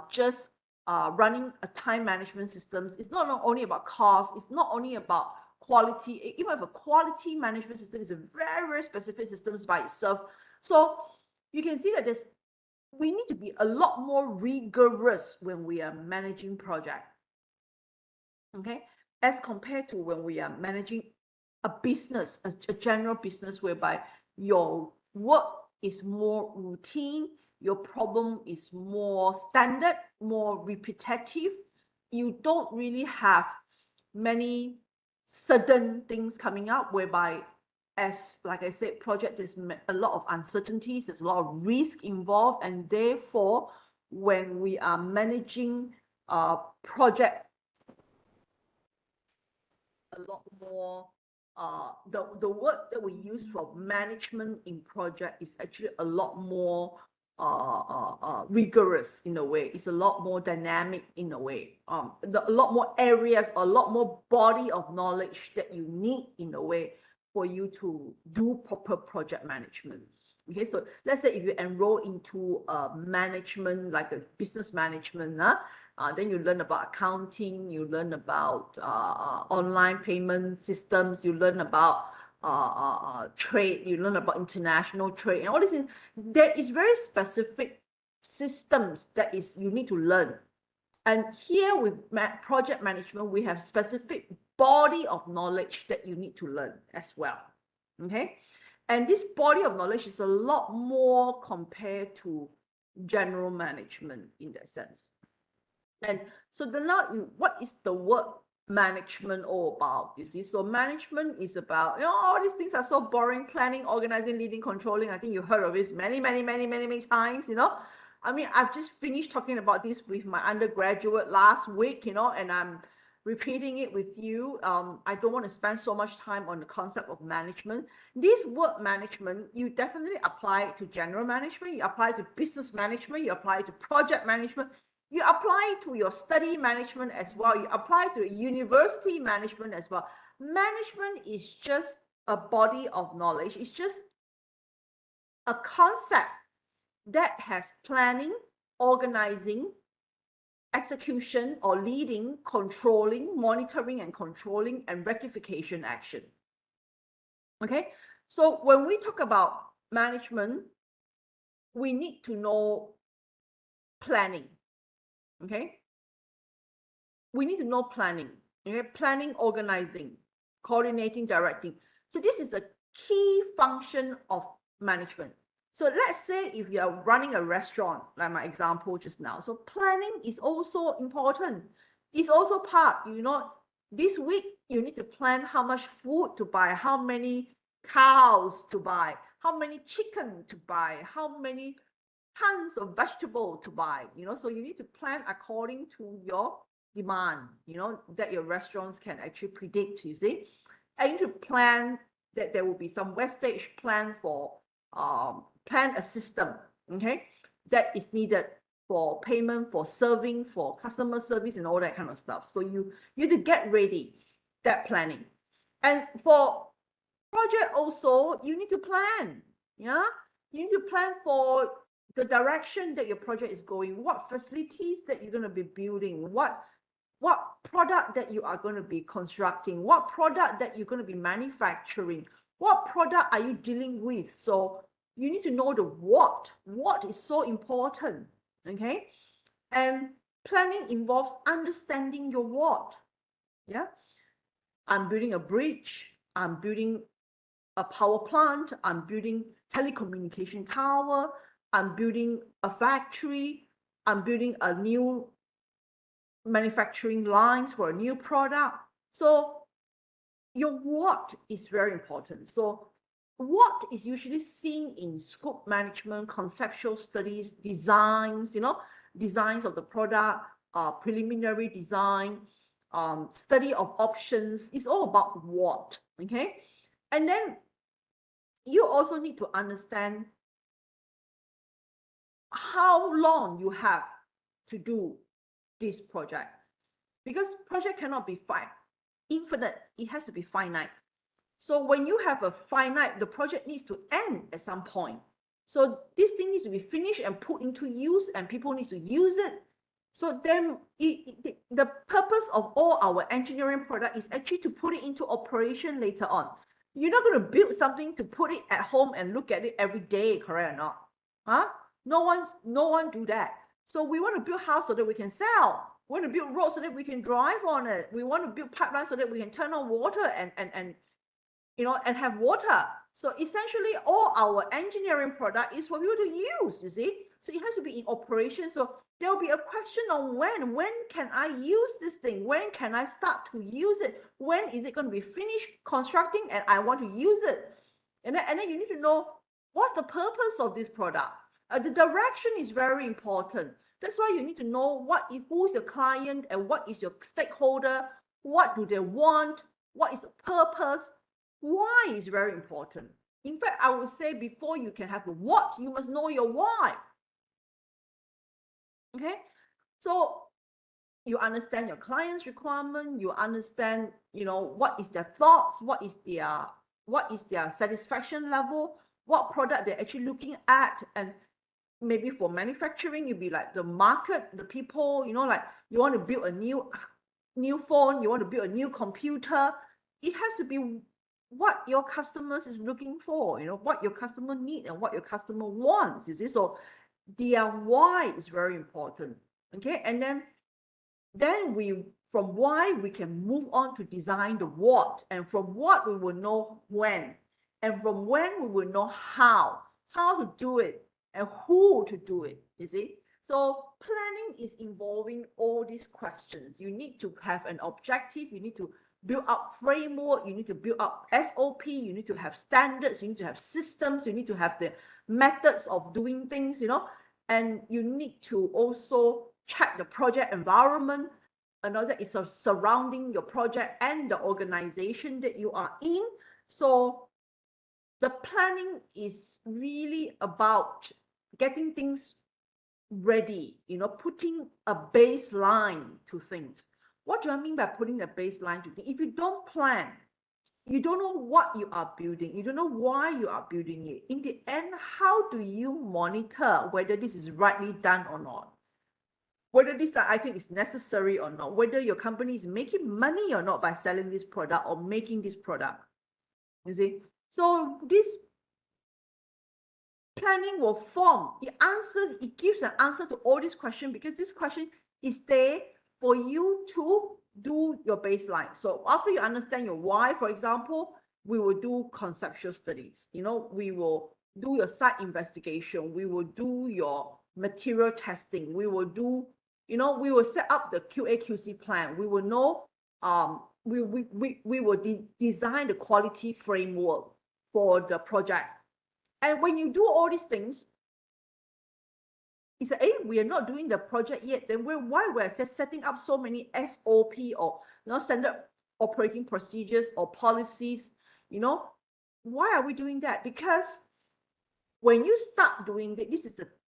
Speaker 1: just running a time management systems. It's not only about cost. It's not only about quality. Even if a quality management system is a very, very specific systems by itself. So you can see that we need to be a lot more rigorous when we are managing project. Okay, as compared to when we are managing a business, a general business, whereby your work is more routine, your problem is more standard, more repetitive. You don't really have many sudden things coming up, whereby, as like I said, project, there's a lot of uncertainties, there's a lot of risk involved, and therefore, when we are managing a project, a lot more, the word that we use for management in project is actually a lot more rigorous in a way. It's a lot more dynamic in a way. A lot more areas, a lot more body of knowledge that you need in a way for you to do proper project management. Okay, so let's say if you enroll into management, like a business management, then you learn about accounting, you learn about online payment systems, you learn about trade, you learn about international trade, and all these things. There is very specific systems that you need to learn. And here with project management, we have specific body of knowledge that you need to learn as well. Okay, and this body of knowledge is a lot more compared to general management in that sense. And so now, what is the word management all about? You see, so management is about, all these things are so boring: planning, organizing, leading, controlling. I think you heard of this many times. I mean, I've just finished talking about this with my undergraduate last week, and I'm repeating it with you. I don't want to spend so much time on the concept of management. This word management, you definitely apply it to general management, you apply it to business management, you apply it to project management, you apply it to your study management as well, you apply it to university management as well. Management is just a body of knowledge. It's just a concept that has planning, organizing, execution or leading, controlling, monitoring and controlling, and rectification action. Okay, so when we talk about management, we need to know planning. Okay, we need to know planning. Okay, planning, organizing, coordinating, directing. So this is a key function of management. So let's say if you are running a restaurant, like my example just now, so planning is also important. It's also part, this week you need to plan how much food to buy, how many cows to buy, how many chicken to buy, how many tons of vegetable to buy, so you need to plan according to your demand, that your restaurants can actually predict, you see. And you need to plan that there will be some wastage plan for plan a system, okay, that is needed for payment, for serving, for customer service, and all that kind of stuff. So you need to get ready that planning. And for project also, you need to plan. You need to plan for the direction that your project is going, what facilities that you're going to be building, what product that you are going to be constructing, what product that you're going to be manufacturing, what product are you dealing with. So you need to know the what is so important. Okay, and planning involves understanding your what. Yeah, I'm building a bridge, I'm building a power plant, I'm building telecommunication tower, I'm building a factory, I'm building a new manufacturing lines for a new product. So your what is very important. So what is usually seen in scope management, conceptual studies, designs, designs of the product, preliminary design, study of options. It's all about what, okay? And then you also need to understand how long you have to do this project, because project cannot be infinite. It has to be finite. So when you have a finite, the project needs to end at some point. So this thing needs to be finished and put into use, and people need to use it. So then the purpose of all our engineering product is actually to put it into operation later on. You're not going to build something to put it at home and look at it every day, correct or not? Huh? No one do that. So we want to build house so that we can sell. We want to build roads so that we can drive on it. We want to build pipelines so that we can turn on water and have water. So essentially, all our engineering product is for people to use, you see. So it has to be in operation. So there will be a question on when can I use this thing? When can I start to use it? When is it going to be finished constructing and I want to use it? And then you need to know what's the purpose of this product. The direction is very important. That's why you need to know who is your client and what is your stakeholder, what do they want, what is the purpose. Why is very important. In fact, I would say before you can have the what, you must know your why. Okay, so you understand your client's requirement, you understand, what is their thoughts, what is their satisfaction level, what product they're actually looking at. And maybe for manufacturing, you'd be like the market, the people, like you want to build a new phone, you want to build a new computer. It has to be what your customers is looking for, what your customer need and what your customer wants, you see. So their why is very important. Okay, and then from why we can move on to design the what, and from what we will know when, and from when we will know how to do it and who to do it, you see. So planning is involving all these questions. You need to have an objective, you need to build up framework, you need to build up SOP, you need to have standards, you need to have systems, you need to have the methods of doing things, and you need to also check the project environment, another is surrounding your project and the organization that you are in. So the planning is really about getting things ready, putting a baseline to things. What do I mean by putting a baseline to things? If you don't plan, you don't know what you are building, you don't know why you are building it. In the end, how do you monitor whether this is rightly done or not? Whether this item is necessary or not, whether your company is making money or not by selling this product or making this product, you see. So this planning will form it gives an answer to all these questions, because this question is there for you to do your baseline. So after you understand your why, for example, we will do conceptual studies, we will do your site investigation, we will do your material testing, we will do, we will set up the QA/QC plan, we will know, we will design the quality framework for the project. And when you do all these things, you say, hey, we are not doing the project yet, then why we're setting up so many SOP or standard operating procedures or policies, why are we doing that? Because when you start doing that,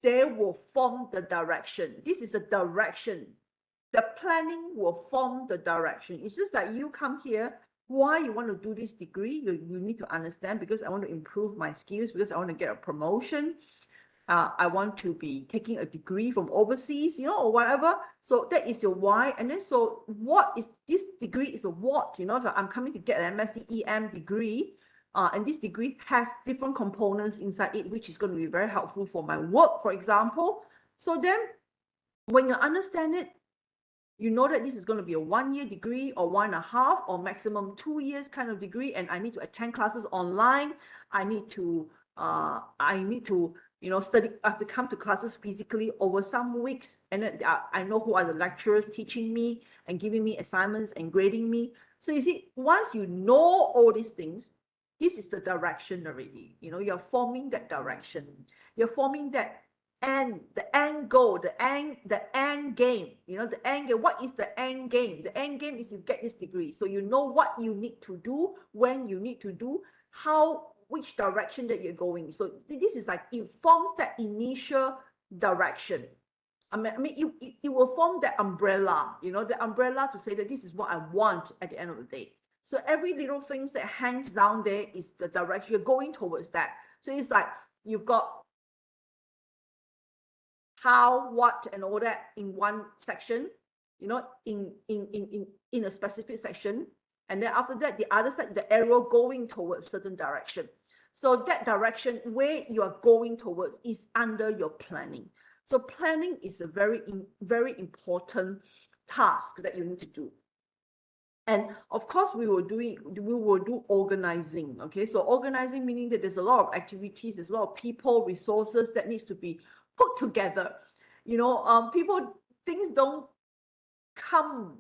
Speaker 1: they will form the direction. This is a direction. The planning will form the direction. It's just like you come here, why you want to do this degree, you need to understand, because I want to improve my skills, because I want to get a promotion. I want to be taking a degree from overseas, or whatever. So that is your why. And then, so what is this degree is a what, so I'm coming to get an MSc EM degree. And this degree has different components inside it, which is going to be very helpful for my work, for example. So then when you understand it, You know that this is going to be a 1-year degree or 1.5 or maximum 2 years kind of degree, and I need to attend classes online. I need to study. I have to come to classes physically over some weeks, and then I know who are the lecturers teaching me and giving me assignments and grading me. So you see, once you know all these things, this is the direction already. You're forming that direction. You're forming that the end goal, the end game. The end game. What is the end game? The end game is you get this degree. So you know what you need to do, when you need to do, which direction that you're going. So this is like, it forms that initial direction. I mean, it will form that umbrella, the umbrella to say that this is what I want at the end of the day. So every little things that hangs down there is the direction you're going towards that. So it's like you've got how, what, and all that in one section, in a specific section. And then after that, the other side, the arrow going towards a certain direction. So that direction where you are going towards is under your planning. So planning is a very, very important task that you need to do. And of course, we will do organizing. Okay, so organizing meaning that there's a lot of activities, there's a lot of people, resources that needs to be put together. Things don't come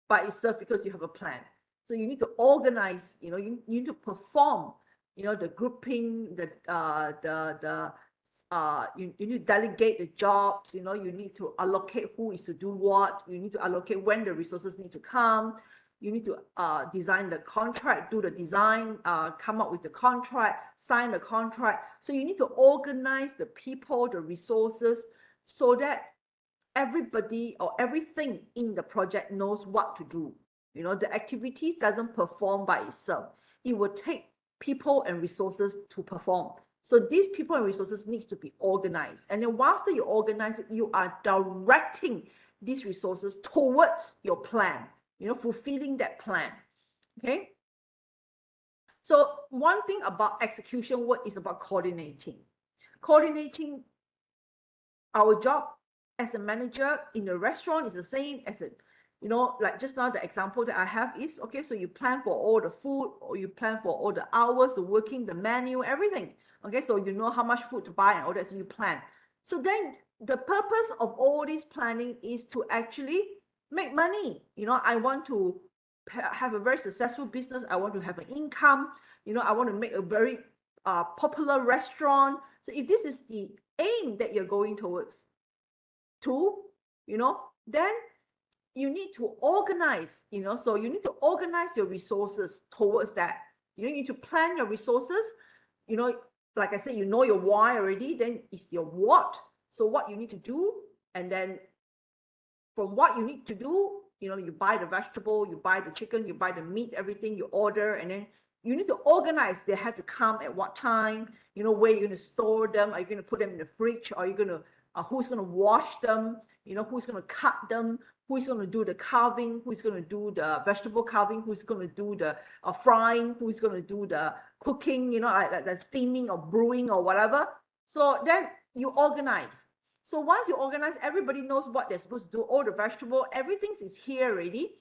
Speaker 1: by itself because you have a plan. So you need to organize. You need to perform. The grouping, you need to delegate the jobs. You need to allocate who is to do what. You need to allocate when the resources need to come. You need to design the contract, do the design, come up with the contract, sign the contract. So you need to organize the people, the resources, so that everybody or everything in the project knows what to do. The activities doesn't perform by itself. It will take people and resources to perform. So these people and resources needs to be organized. And then after you organize it, you are directing these resources towards your plan, fulfilling that plan. Okay. So one thing about execution work is about coordinating. Coordinating, our job as a manager in a restaurant is the same as like just now, the example that I have is, okay, so you plan for all the food, or you plan for all the hours, the working, the menu, everything. Okay, so you know how much food to buy and all that, so you plan. So then the purpose of all this planning is to actually make money. I want to have a very successful business. I want to have an income. I want to make a very popular restaurant. So if this is the aim that you're going towards then you need to organize, so you need to organize your resources towards that. You need to plan your resources, like I said, your why already, then it's your what. So what you need to do, and then from what you need to do, you buy the vegetable, you buy the chicken, you buy the meat, everything, you order, and then you need to organize. They have to come at what time, where you're going to store them. Are you going to put them in the fridge? Are you going to, who's going to wash them? Who's going to cut them? Who's going to do the carving? Who's going to do the vegetable carving? Who's going to do the frying? Who's going to do the cooking? Like the steaming or brewing or whatever. So then you organize. So once you organize, everybody knows what they're supposed to do. All the vegetable, everything is here already.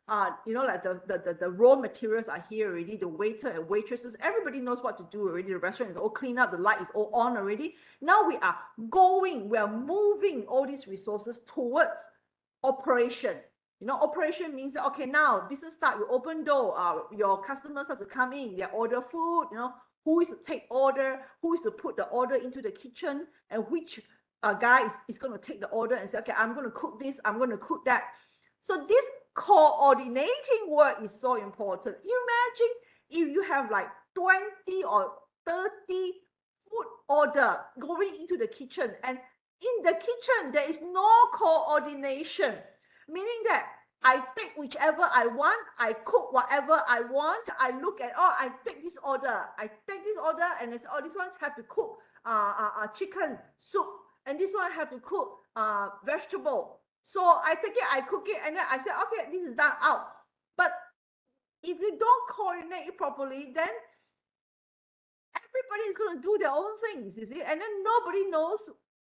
Speaker 1: Like the raw materials are here already. The waiter and waitresses, everybody knows what to do already. The restaurant is all cleaned up. The light is all on already. Now we are moving all these resources towards operation. Operation means that, okay, now business start, you open door, your customers have to come in, they order food, who is to take order, who is to put the order into the kitchen, and which guy is going to take the order and say, okay, I'm going to cook this, I'm going to cook that. So this coordinating work is so important. Imagine if you have like 20 or 30 food order going into the kitchen, and in the kitchen there is no coordination, meaning that I take whichever I want, I cook whatever I want, I look at, I take this order, and it's, this one have to cook chicken soup, and this one have to cook vegetable. So I take it, I cook it, and then I say, okay, this is done out. But if you don't coordinate it properly, then everybody is going to do their own things, you see, and then nobody knows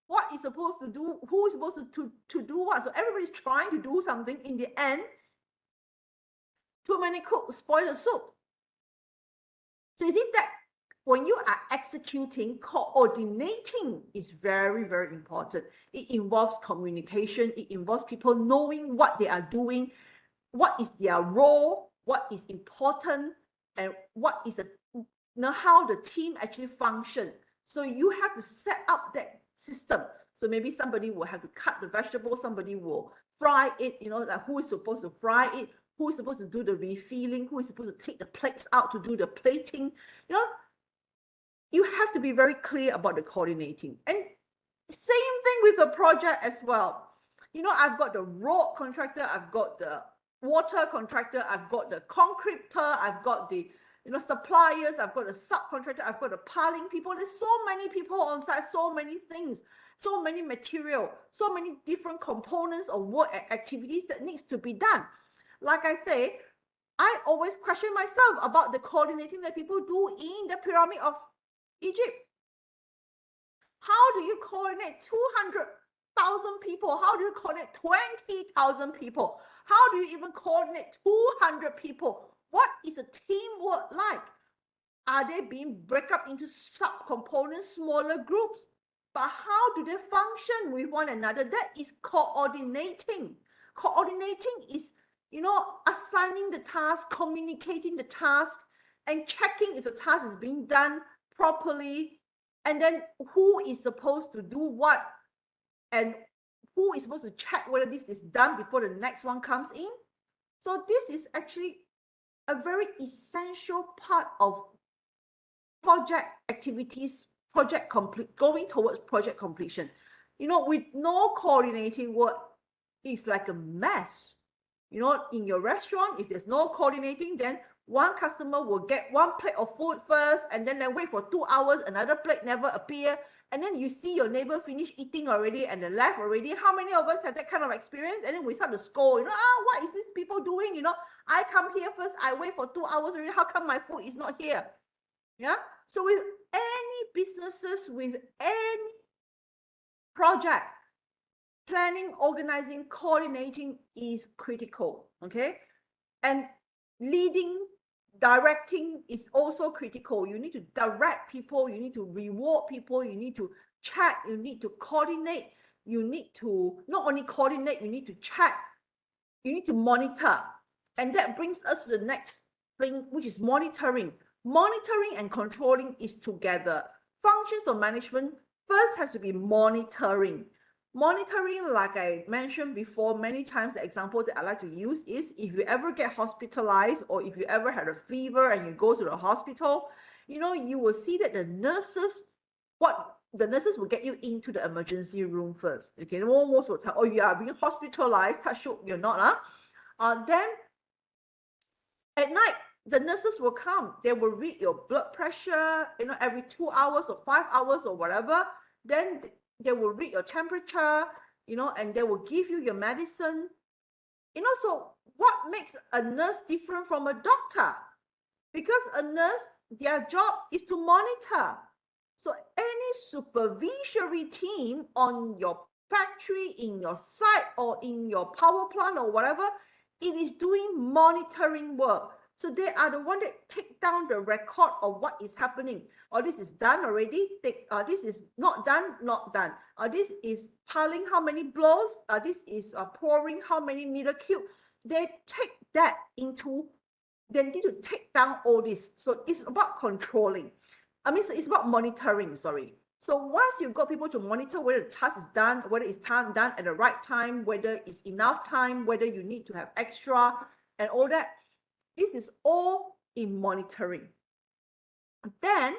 Speaker 1: what is supposed to do, who is supposed to do what. So everybody's trying to do something. In the end, too many cooks spoil the soup. So you see that when you are executing, coordinating is very, very important. It involves communication. It involves people knowing what they are doing, what is their role, what is important, and what is how the team actually function. So you have to set up that system. So maybe somebody will have to cut the vegetables, somebody will fry it, like who is supposed to fry it, who is supposed to do the refilling, who is supposed to take the plates out to do the plating. You have to be very clear about the coordinating. And same thing with the project as well. I've got the road contractor, I've got the water contractor, I've got the concreter, I've got the suppliers, I've got the subcontractor, I've got the piling people. There's so many people on site, so many things, so many material, so many different components of work and activities that needs to be done. Like I say, I always question myself about the coordinating that people do in the Pyramid of Egypt. How do you coordinate 200,000 people? How do you coordinate 20,000 people? How do you even coordinate 200 people? What is a teamwork like? Are they being break up into sub-components, smaller groups? But how do they function with one another? That is coordinating. Coordinating is, assigning the task, communicating the task, and checking if the task is being done properly, and then who is supposed to do what, and who is supposed to check whether this is done before the next one comes in. So this is actually a very essential part of project activities, going towards project completion. With no coordinating work, it's like a mess. In your restaurant, if there's no coordinating, then one customer will get one plate of food first, and then they wait for 2 hours, another plate never appear, and then you see your neighbor finish eating already and they left already. How many of us have that kind of experience? And then we start to scold, what is this people doing? I come here first, I wait for 2 hours already. How come my food is not here? Yeah. So with any businesses, with any project, planning, organizing, coordinating is critical. Okay. And leading, directing is also critical. You need to direct people, you need to reward people, you need to check, you need to coordinate, you need to not only coordinate, you need to check, you need to monitor. And that brings us to the next thing, which is monitoring. Monitoring and controlling is together. Functions of management first has to be monitoring. Monitoring, like I mentioned before many times, the example that I like to use is if you ever get hospitalized or if you ever had a fever and you go to the hospital, you will see that the nurses will get you into the emergency room first. Okay, most of the time, you are being hospitalized, touch wood, you're not. Then at night, the nurses will come. They will read your blood pressure, every 2 hours or 5 hours or whatever. Then they will read your temperature, and they will give you your medicine. So what makes a nurse different from a doctor? Because a nurse, their job is to monitor. So any supervisory team on your factory, in your site, or in your power plant or whatever, it is doing monitoring work. So they are the one that take down the record of what is happening. Or this is done already. This is not done, not done. This is piling how many blows. This is pouring how many meter cube. They take that into. They need to take down all this. So it's about controlling. So it's about monitoring. Sorry. So once you've got people to monitor whether the task is done, whether it's done at the right time, whether it's enough time, whether you need to have extra, and all that. This is all in monitoring. Then,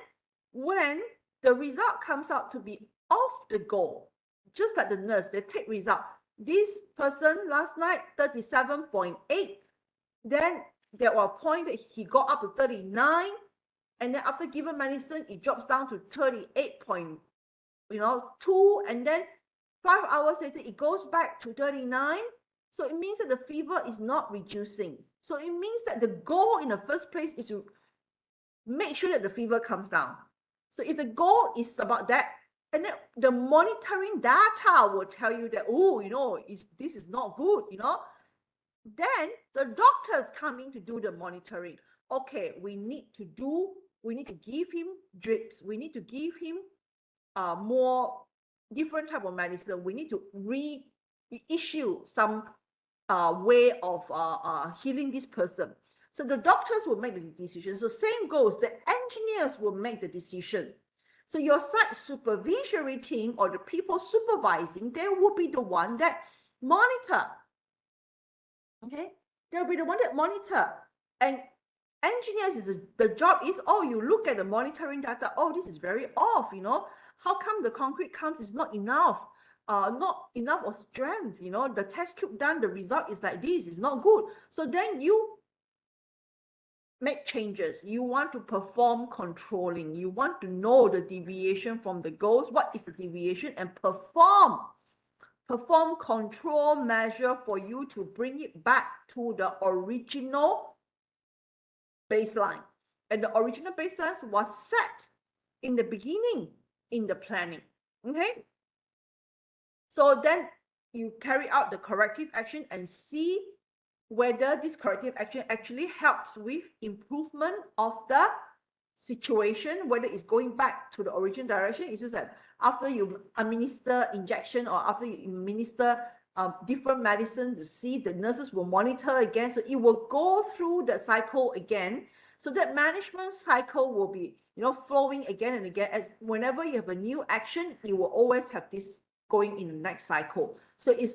Speaker 1: when the result comes out to be off the goal, just like the nurse, they take result. This person last night, 37.8. Then there was a point that he got up to 39. And then after given medicine, it drops down to 38.2. And then 5 hours later, it goes back to 39. So it means that the fever is not reducing. So it means that the goal in the first place is to make sure that the fever comes down. So if the goal is about that, And then the monitoring data will tell you that, oh, this is not good, Then the doctors come in to do the monitoring. Okay, we need to give him drips. We need to give him more different type of medicine. We need to reissue some way of healing this person. So the doctors will make the decision. So same goes, the engineers will make the decision. So your site supervisory team or the people supervising, they will be the one that monitor. Okay, they'll be the one that monitor. And engineers the job is, oh, you look at the monitoring data, oh, this is very off, how come the concrete comes is not enough? Not enough of strength, the test tube done, the result is like this, is not good. So then you make changes. You want to perform controlling. You want to know the deviation from the goals. What is the deviation? And perform control measure for you to bring it back to the original baseline. And the original baseline was set in the beginning in the planning. Okay. So then you carry out the corrective action and see whether this corrective action actually helps with improvement of the situation, whether it's going back to the original direction. It's just that after you administer injection or after you administer different medicine, to see the nurses will monitor again. So it will go through the cycle again. So that management cycle will be, flowing again and again. As whenever you have a new action, you will always have this going in the next cycle. So its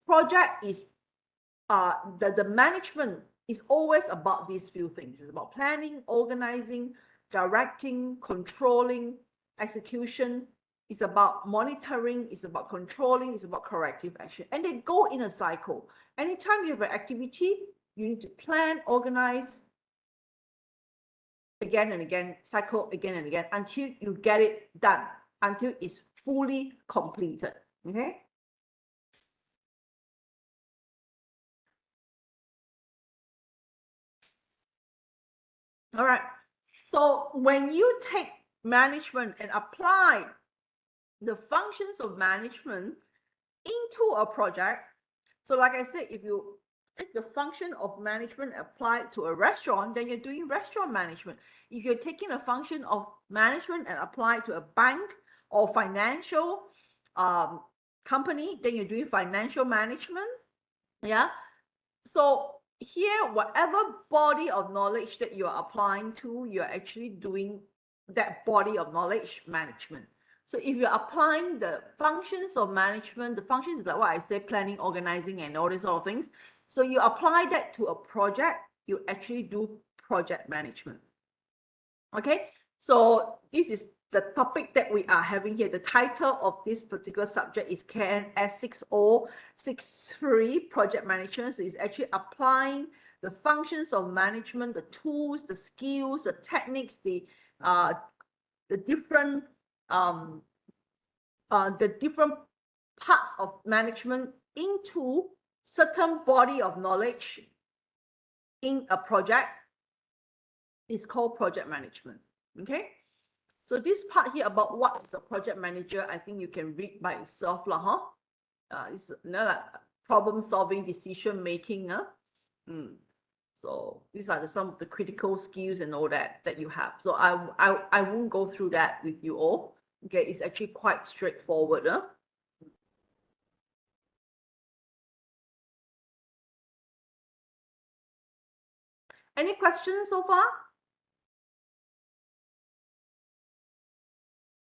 Speaker 1: project is the management is always about these few things. It's about planning, organizing, directing, controlling, execution. It's about monitoring, it's about controlling, it's about corrective action. And they go in a cycle. Anytime you have an activity, you need to plan, organize again and again, cycle again and again until you get it done, until it's fully completed. Okay? All right. So when you take management and apply the functions of management into a project, so like I said, if you take the function of management applied to a restaurant, then you're doing restaurant management. If you're taking a function of management and apply to a bank or financial company, then you're doing financial management. Yeah. So here, whatever body of knowledge that you are applying to, you're actually doing that body of knowledge management. So if you're applying the functions of management, the functions is like what I say, planning, organizing, and all these sort of things. So you apply that to a project, you actually do project management. Okay, so this is the topic that we are having here. The title of this particular subject is KNS 6063 project management. So it's actually applying the functions of management, the tools, the skills, the techniques, the different parts of management into certain body of knowledge in a project. Is called project management. Okay, so this part here about what is a project manager, I think you can read by yourself lah, it's like problem solving, decision making. So these are some of the critical skills and all that you have. So I won't go through that with you all. Okay, it's actually quite straightforward. Any questions so far?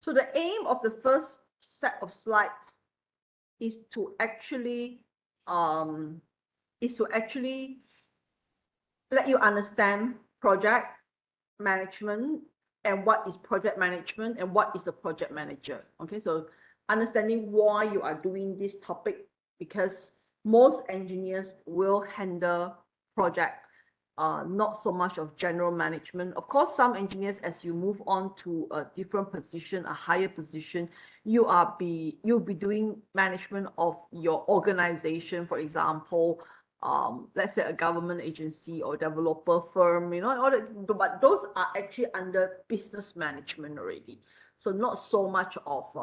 Speaker 1: So the aim of the first set of slides is to actually let you understand project management and what is project management and what is a project manager. Okay, so understanding why you are doing this topic, because most engineers will handle project, not so much of general management. Of course, some engineers, as you move on to a different position, a higher position, you'll be doing management of your organization, for example, let's say a government agency or developer firm, all that, but those are actually under business management already. So not so much of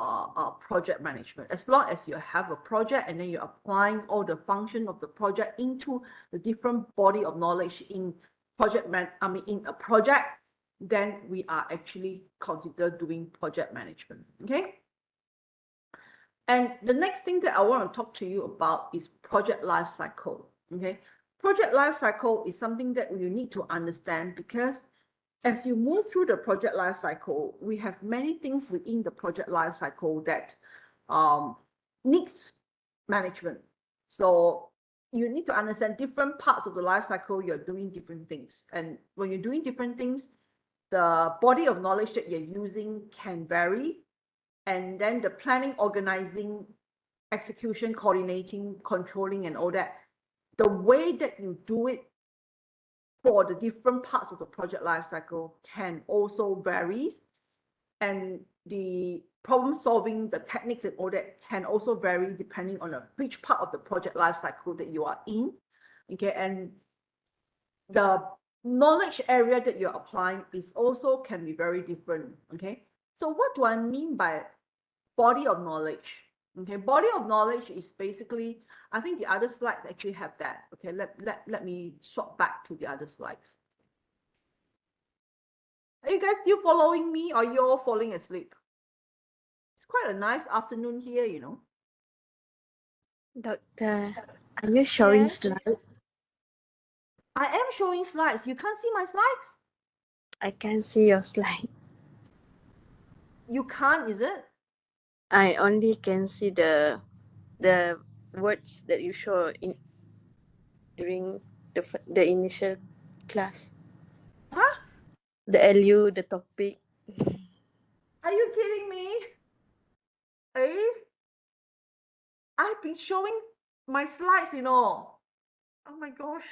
Speaker 1: project management. As long as you have a project and then you're applying all the function of the project into the different body of knowledge in in a project, then we are actually considered doing project management. Okay. And the next thing that I want to talk to you about is project life cycle. Okay. Project life cycle is something that you need to understand, because as you move through the project life cycle, we have many things within the project life cycle that needs management. So you need to understand different parts of the life cycle, you're doing different things. And when you're doing different things, the body of knowledge that you're using can vary. And then the planning, organizing, execution, coordinating, controlling, and all that, the way that you do it for the different parts of the project life cycle can also varies, and the problem solving, the techniques and all that can also vary depending on which part of the project life cycle that you are in. Okay, and the knowledge area that you're applying is also can be very different. Okay, so what do I mean by body of knowledge? Okay, body of knowledge is basically, I think the other slides actually have that. Okay, let me swap back to the other slides. Are you guys still following me, or you're all falling asleep? It's quite a nice afternoon here, you know.
Speaker 2: Doctor, are you showing slides?
Speaker 1: I am showing slides. You can't see my slides?
Speaker 2: I can see your slide.
Speaker 1: You can't, is it?
Speaker 2: I only can see the words that you show in during the initial class.
Speaker 1: Huh?
Speaker 2: The LU, the topic.
Speaker 1: Are you kidding me? Eh? I've been showing my slides, you know. Oh my gosh.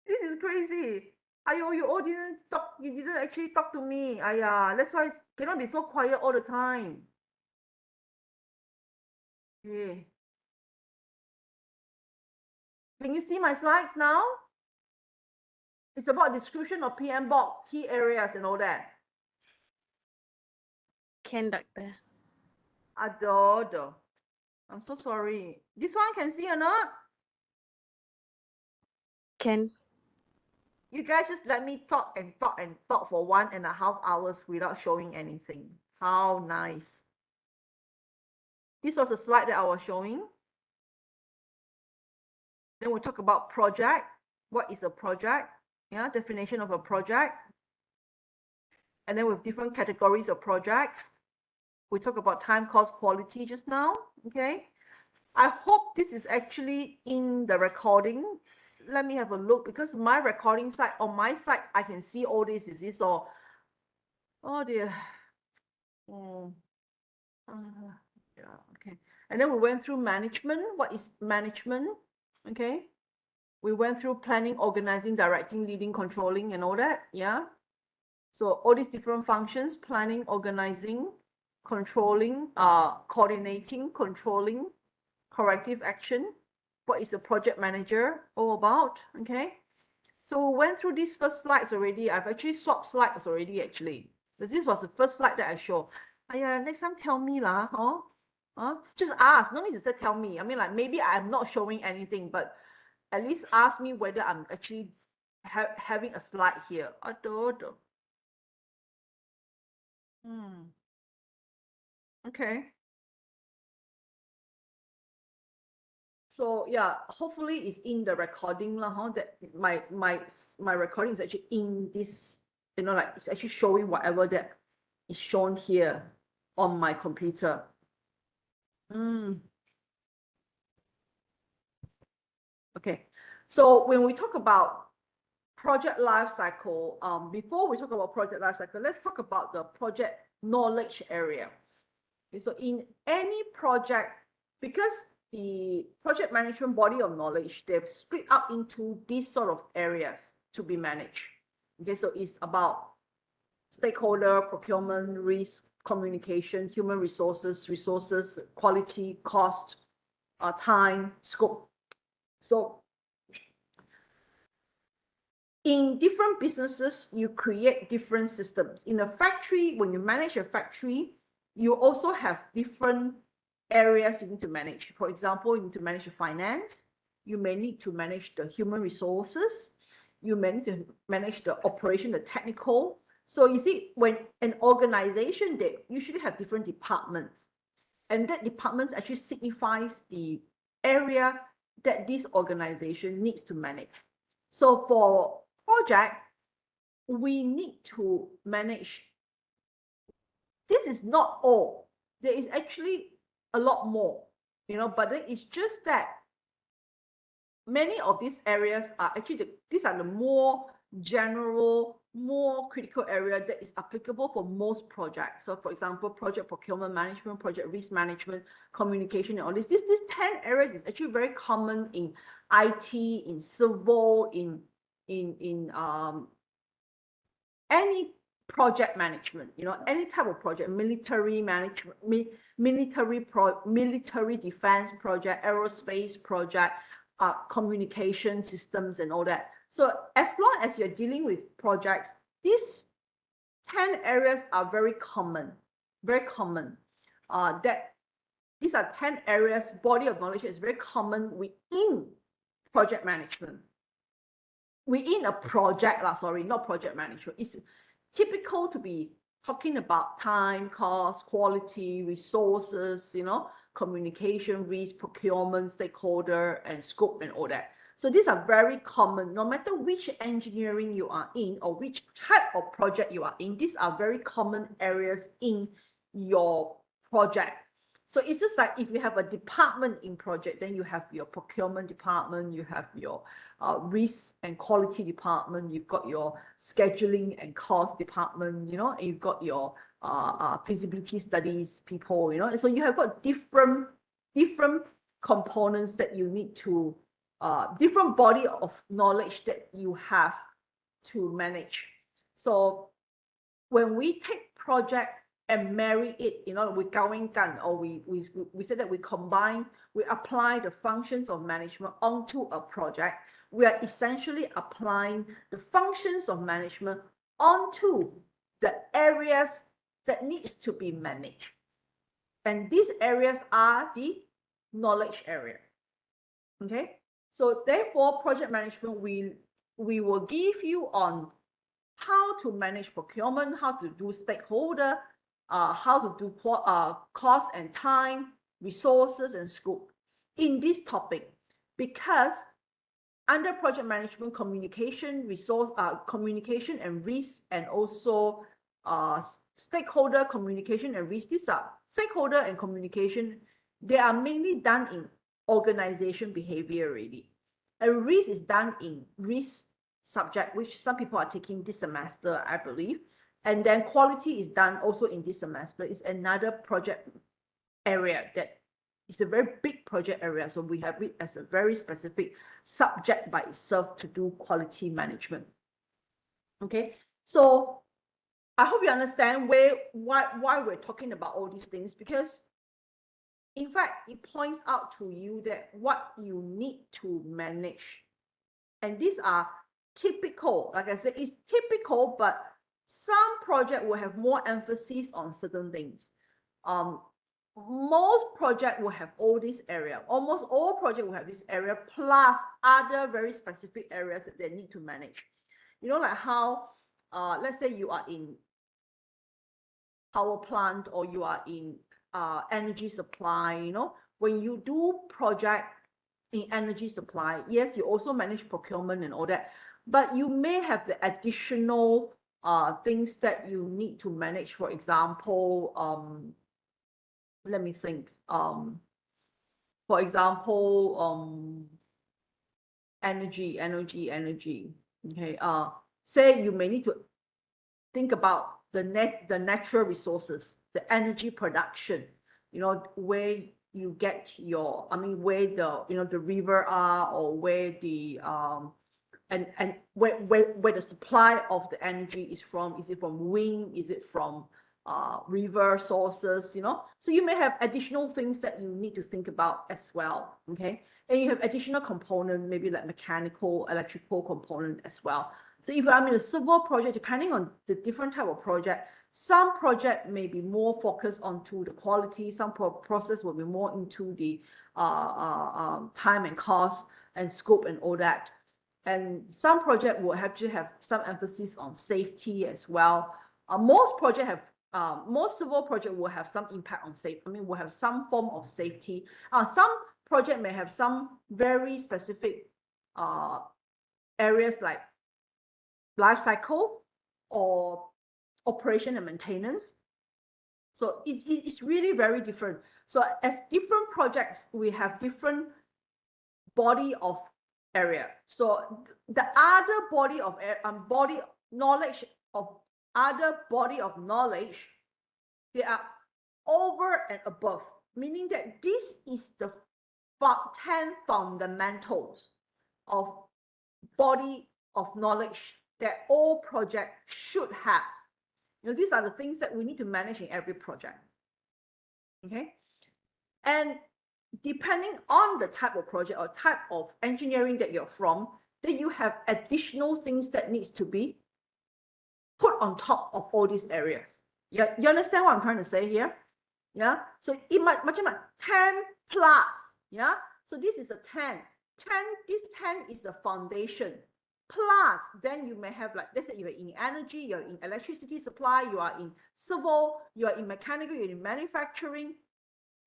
Speaker 1: This is crazy. Ayo, you all didn't talk, you didn't actually talk to me. Aya, that's why it cannot be so quiet all the time. Yeah. Can you see my slides now? It's about description of PM block, key areas and all that.
Speaker 2: Can, doctor?
Speaker 1: Adodo. I'm so sorry. This one can see or not?
Speaker 2: Can.
Speaker 1: You guys just let me talk and talk and talk for 1.5 hours without showing anything. How nice. This was a slide that I was showing. Then we talk about project. What is a project? Yeah, definition of a project. And then with different categories of projects. We talk about time, cost, quality just now. Okay. I hope this is actually in the recording. Let me have a look, because my recording side, on my side, I can see all this. Is this all? Oh dear. Yeah, okay. And then we went through management. What is management? Okay. We went through planning, organizing, directing, leading, controlling, and all that. Yeah. So all these different functions: planning, organizing, controlling, coordinating, controlling, corrective action. What is a project manager all about? Okay. So we went through these first slides already. I've actually swapped slides already, actually. This was the first slide that I showed. Next time tell me lah, just ask. No need to say tell me. I mean, like, maybe I'm not showing anything, but at least ask me whether I'm actually having a slide here. Okay. So yeah, hopefully it's in the recording lah, huh? That my recording is actually in this, you know, like it's actually showing whatever that is shown here on my computer. Okay. So when we talk about project life cycle, before we talk about project life cycle, let's talk about the project knowledge area. Okay, so in any project, because the project management body of knowledge, they've split up into these sort of areas to be managed. Okay, so it's about stakeholder, procurement, risk, communication, human resources, quality, cost, time, scope. So in different businesses, you create different systems. In a factory, when you manage a factory, you also have different areas you need to manage. For example, you need to manage the finance, you may need to manage the human resources, you may need to manage the operation, the technical. So you see, when an organization, they usually have different departments, and that department actually signifies the area that this organization needs to manage. So for project, we need to manage. This is not all. There is actually a lot more, but it's just that many of these areas are actually these are the more general, more critical area that is applicable for most projects. So for example, project procurement management, project risk management, communication, and all this. These 10 areas is actually very common in IT, in civil, in any project management, any type of project, military management, military defense project, aerospace project, communication systems and all that. So as long as you're dealing with projects, these 10 areas are very common, that these are 10 areas, body of knowledge is very common within project management. Within a project, not project management. It's typical to be talking about time, cost, quality, resources, communication, risk, procurement, stakeholder, and scope, and all that. So these are very common, no matter which engineering you are in or which type of project you are in. These are very common areas in your project. So it's just like if you have a department in project, then you have your procurement department, you have your risk and quality department, you've got your scheduling and cost department, and you've got your feasibility studies people, and so you have got different components that you need to, different body of knowledge that you have to manage. So when we take project and marry it, with going gun, or we said that we combine, we apply the functions of management onto a project. We are essentially applying the functions of management onto the areas that needs to be managed. And these areas are the knowledge area. Okay, so therefore project management, we will give you on how to manage procurement, how to do stakeholder, how to do cost and time, resources and scope in this topic, because under project management, communication, communication and risk, and also stakeholder communication and risk. These are stakeholder and communication. They are mainly done in organization behavior already. And risk is done in risk subject, which some people are taking this semester, I believe. And then quality is done also in this semester. It's another project area that is a very big project area. So we have it as a very specific subject by itself to do quality management. Okay, so I hope you understand why we're talking about all these things, because in fact, it points out to you that what you need to manage. And these are typical, like I said, it's typical, but some project will have more emphasis on certain things. Most project will have all this area. Almost all project will have this area, plus other very specific areas that they need to manage. Like how, let's say you are in power plant, or you are in energy supply. When you do project in energy supply, yes, you also manage procurement and all that, but you may have the additional things that you need to manage. For example, let me think. For example, energy. Okay. Say you may need to think about the natural resources, the energy production. Where you get your, where the river are, or where the and where the supply of the energy is from. Is it from wind? Is it from river sources? So you may have additional things that you need to think about as well. Okay, and you have additional component, maybe like mechanical, electrical component as well. So if I'm in a civil project, depending on the different type of project, some project may be more focused onto the quality, some process will be more into the time and cost and scope and all that. And some project will actually have some emphasis on safety as well. Most civil project will have some impact on safety. I mean, will have some form of safety. Some project may have some very specific areas like life cycle or operation and maintenance. So it's really very different. So as different projects, we have different body of area. So the other body of knowledge of other body of knowledge, they are over and above, meaning that this is the 10 fundamentals of body of knowledge that all projects should have. These are the things that we need to manage in every project. Okay, and depending on the type of project or type of engineering that you're from, then you have additional things that needs to be put on top of all these areas. Yeah, you understand what I'm trying to say here? Yeah, so it might 10 plus. Yeah, so this is a 10. This 10 is the foundation. Plus, then you may have, like, let's say you're in energy, you're in electricity supply, you are in civil, you are in mechanical, you're in manufacturing.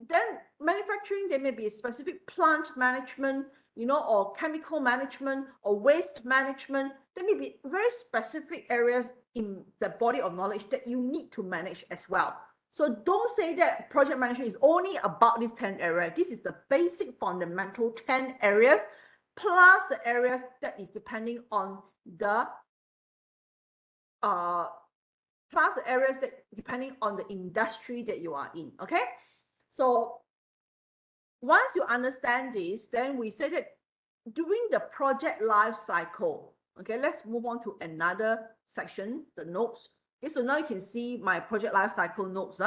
Speaker 1: Then manufacturing, there may be a specific plant management, or chemical management or waste management. There may be very specific areas in the body of knowledge that you need to manage as well. So don't say that project management is only about these 10 areas. This is the basic fundamental 10 areas, plus the areas that is depending on the industry that you are in. Okay, so once you understand this, then we say that during the project life cycle. Okay, let's move on to another section, the notes. Okay, so now you can see my project life cycle notes.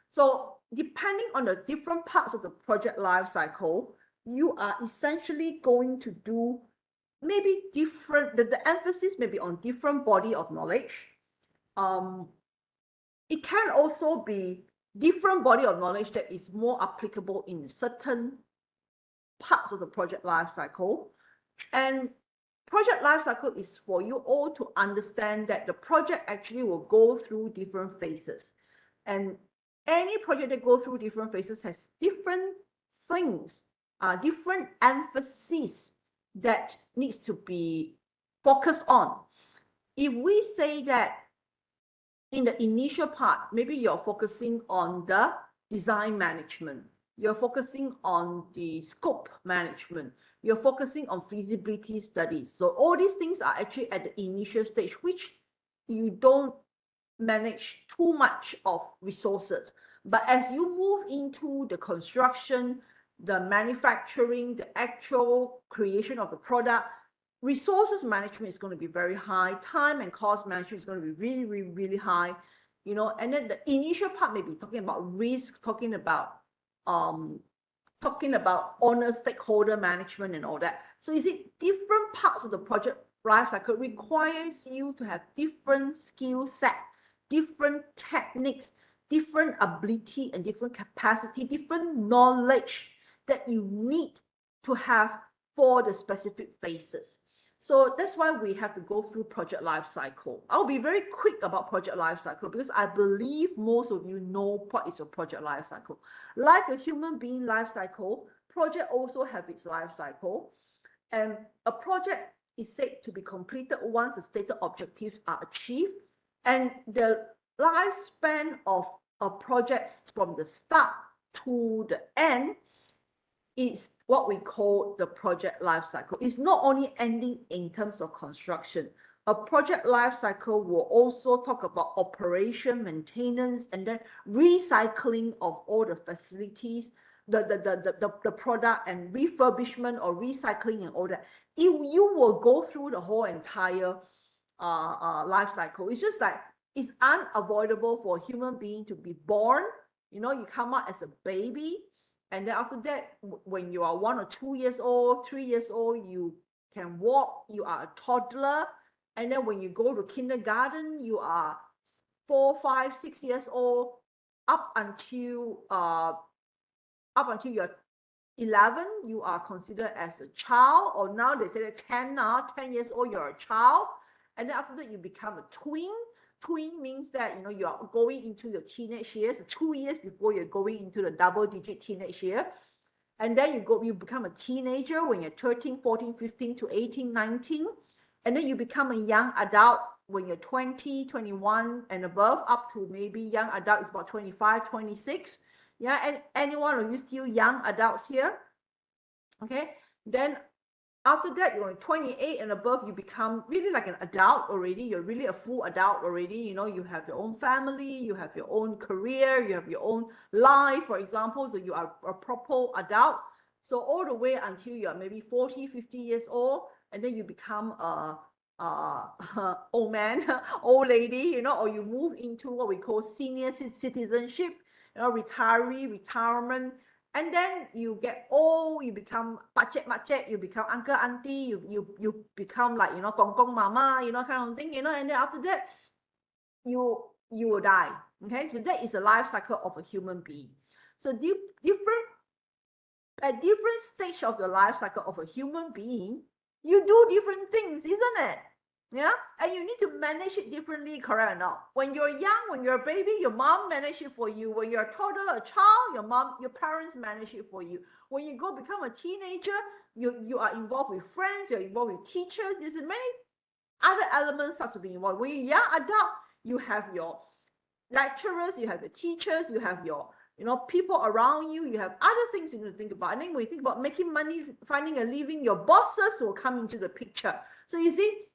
Speaker 1: So depending on the different parts of the project life cycle, you are essentially going to do maybe different, the emphasis may be on different body of knowledge. It can also be different body of knowledge that is more applicable in certain parts of the project life cycle. And project life cycle is for you all to understand that the project actually will go through different phases. And any project that goes through different phases has different things, different emphasis that needs to be focused on. If we say that in the initial part, maybe you're focusing on the design management, you're focusing on the scope management, you're focusing on feasibility studies. So all these things are actually at the initial stage, which you don't manage too much of resources. But as you move into the construction, the manufacturing, the actual creation of the product, resources management is going to be very high. Time and cost management is going to be really, really, really high. And then the initial part may be talking about risk, talking about owner stakeholder management and all that. So you see, different parts of the project life cycle requires you to have different skill set, different techniques, different ability and different capacity, different knowledge that you need to have for the specific phases. So that's why we have to go through project life cycle. I'll be very quick about project life cycle because I believe most of you know what is a project life cycle. Like a human being life cycle, project also have its life cycle. And a project is said to be completed once the stated objectives are achieved. And the lifespan of a project from the start to the end is what we call the project life cycle. It's not only ending in terms of construction. A project life cycle will also talk about operation, maintenance, and then recycling of all the facilities, the product, and refurbishment or recycling and all that. You will go through the whole entire life cycle. It's just like it's unavoidable for a human being to be born. You come out as a baby. And then after that, when you are 1 or 2 years old, 3 years old, you can walk, you are a toddler, And then when you go to kindergarten, you are 4, 5, 6 years old, up until you're 11, you are considered as a child, or now they say that 10 now, 10 years old, you're a child. And then after that, you become a twin. Twin means that, you know, you are going into your teenage years, 2 years before you're going into the double-digit teenage year. And then you become a teenager when you're 13, 14, 15 to 18, 19. And then you become a young adult when you're 20, 21 and above, up to maybe young adult is about 25, 26. Yeah, and anyone of you still young adults here? Okay, then after that, you're 28 and above, you become really like an adult already. You're really a full adult already. You know, you have your own family, you have your own career, you have your own life, for example. So you are a proper adult. So all the way until you're maybe 40, 50 years old, and then you become a old man, old lady, you know, or you move into what we call senior citizenship, you know, retirement. And then you get old, you become macet, you become uncle, auntie, you become like, you know, gong gong mama, you know, kind of thing, you know, and then after that, you will die. Okay, so that is the life cycle of a human being. So at different stage of the life cycle of a human being, you do different things, isn't it? Yeah, and you need to manage it differently, correct or not? When you're young, when you're a baby, your mom manage it for you. When you're a toddler, a child, your parents manage it for you. When you go become a teenager, you are involved with friends, you're involved with teachers. There's many other elements that to be involved. When you're young adult, you have your lecturers, you have your teachers, you have your, you know, people around you, you have other things you need to think about. And then when you think about making money, finding a living, your bosses will come into the picture. So you see,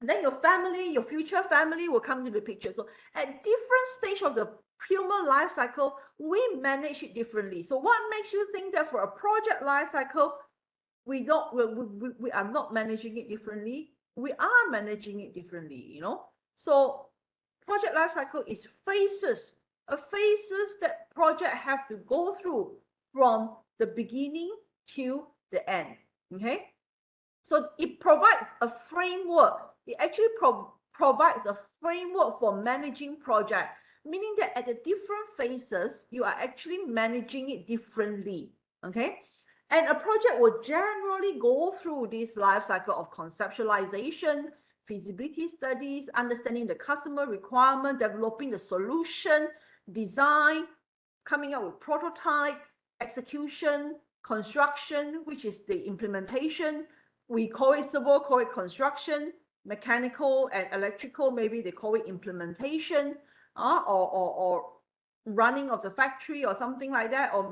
Speaker 1: then your family, your future family will come into the picture. So at different stage of the human life cycle, we manage it differently. So what makes you think that for a project life cycle, we are not managing it differently? We are managing it differently, you know. So project life cycle is phases that project have to go through from the beginning to the end. Okay, so it provides a framework. It actually provides a framework for managing project, meaning that at the different phases, you are actually managing it differently. Okay, and a project will generally go through this life cycle of conceptualization, feasibility studies, understanding the customer requirement, developing the solution, design, coming up with prototype, execution, construction, which is the implementation. We call it civil, call it construction, mechanical and electrical, maybe they call it implementation, or running of the factory or something like that, or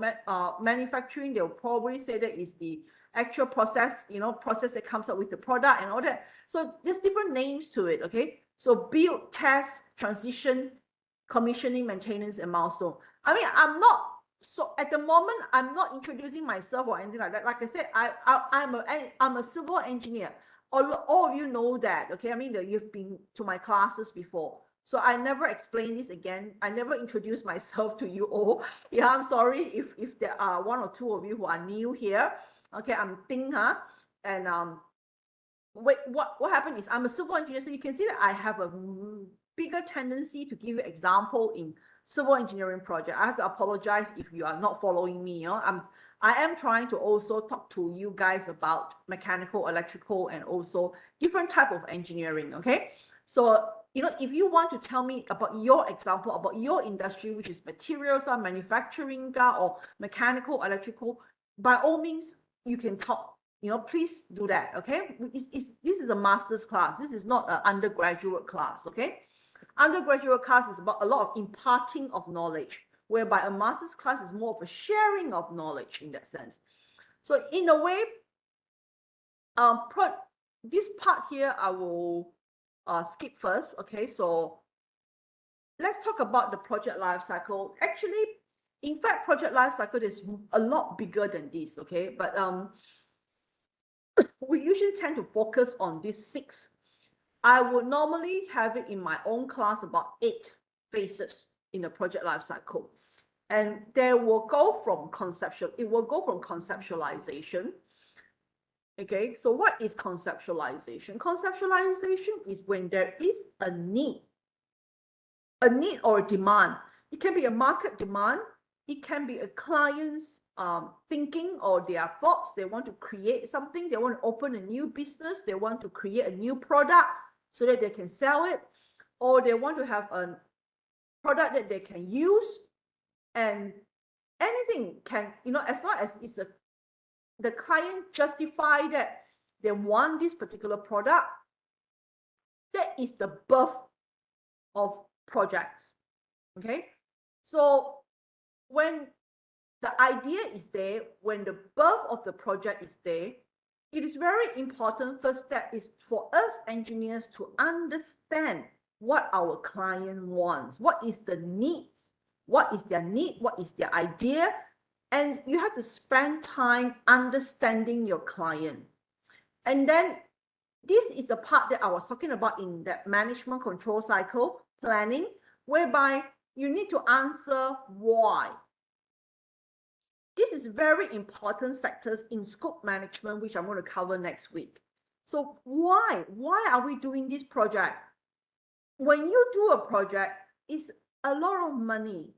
Speaker 1: manufacturing, they'll probably say that is the actual process, you know, process that comes up with the product and all that. So there's different names to it, okay? So build, test, transition, commissioning, maintenance, and milestone. I mean, so at the moment, I'm not introducing myself or anything like that. Like I said, I'm a civil engineer. All of you know that, okay? I mean, you've been to my classes before. So I never explain this again. I never introduce myself to you all. Yeah, I'm sorry if there are one or two of you who are new here. Okay, I'm Ting, huh? And what happened is I'm a civil engineer, so you can see that I have a bigger tendency to give you example in civil engineering project. I have to apologize if you are not following me. You know, I am trying to also talk to you guys about mechanical, electrical, and also different type of engineering. Okay, so you know, if you want to tell me about your example, about your industry, which is materials or manufacturing or mechanical, electrical, by all means, you can talk. You know, please do that. Okay, this is a master's class. This is not an undergraduate class. Okay, undergraduate class is about a lot of imparting of knowledge, whereby a master's class is more of a sharing of knowledge in that sense. So in a way, this part here I will skip first. Okay, so let's talk about the project life cycle. Actually, in fact, project life cycle is a lot bigger than this. Okay, but we usually tend to focus on these 6. I would normally have it in my own class about 8 phases in the project life cycle. And they will go from conceptualization. Okay, so what is conceptualization? Conceptualization is when there is a need or a demand. It can be a market demand. It can be a client's thinking or their thoughts. They want to create something. They want to open a new business. They want to create a new product so that they can sell it, or they want to have a product that they can use, and anything can, as long as the client justify that they want this particular product, that is the birth of projects. Okay, so when the idea is there, when the birth of the project is there, it is very important. First step is for us engineers to understand what our client wants, what is the needs, what is their need, what is their idea, and you have to spend time understanding your client. And then this is the part that I was talking about in that management control cycle planning, whereby you need to answer why. This is very important sectors in scope management, which I'm going to cover next week. So why are we doing this project? When you do a project, it's a lot of money.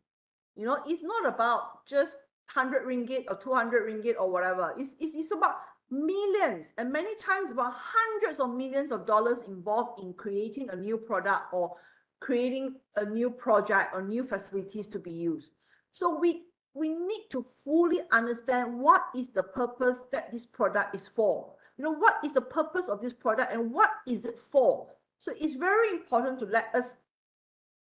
Speaker 1: It's not about just 100 ringgit or 200 ringgit or whatever. It's about millions, and many times about hundreds of millions of dollars involved in creating a new product or creating a new project or new facilities to be used. So we need to fully understand what is the purpose that this product is for. What is the purpose of this product and what is it for? So it's very important to let us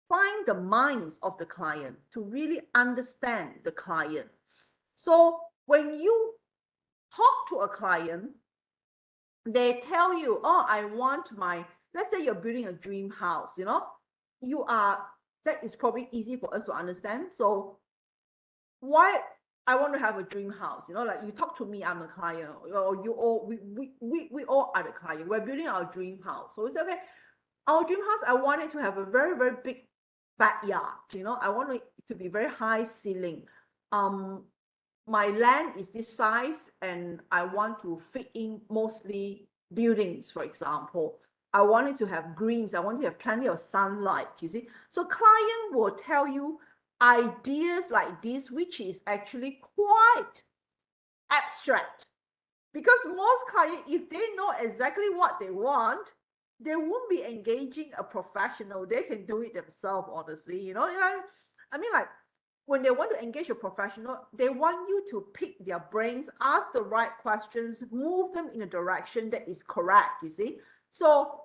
Speaker 1: find the minds of the client, to really understand the client. So when you talk to a client, they tell you, oh, I want let's say you're building a dream house, that is probably easy for us to understand. So why I want to have a dream house, like you talk to me, I'm a client, or we all are the client. We're building our dream house. So it's okay. Our dream house, I want it to have a very, very big backyard. I want it to be very high ceiling. My land is this size, and I want to fit in mostly buildings, for example. I want it to have greens. I want to have plenty of sunlight, you see. So client will tell you ideas like this, which is actually quite abstract. Because most clients, if they know exactly what they want, they won't be engaging a professional. They can do it themselves, honestly. I mean, like, when they want to engage a professional, they want you to pick their brains, ask the right questions, move them in a direction that is correct, you see. So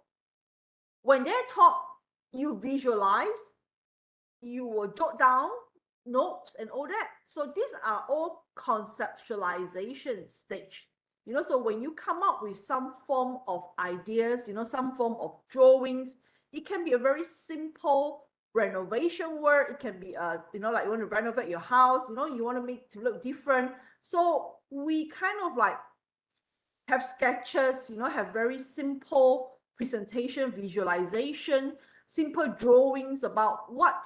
Speaker 1: when they talk, you visualize, you will jot down notes and all that. So these are all conceptualization stage. So when you come up with some form of ideas, some form of drawings, it can be a very simple renovation work. It can be like you want to renovate your house, you want to make it to look different. So we kind of like have sketches, have very simple presentation, visualization, simple drawings about what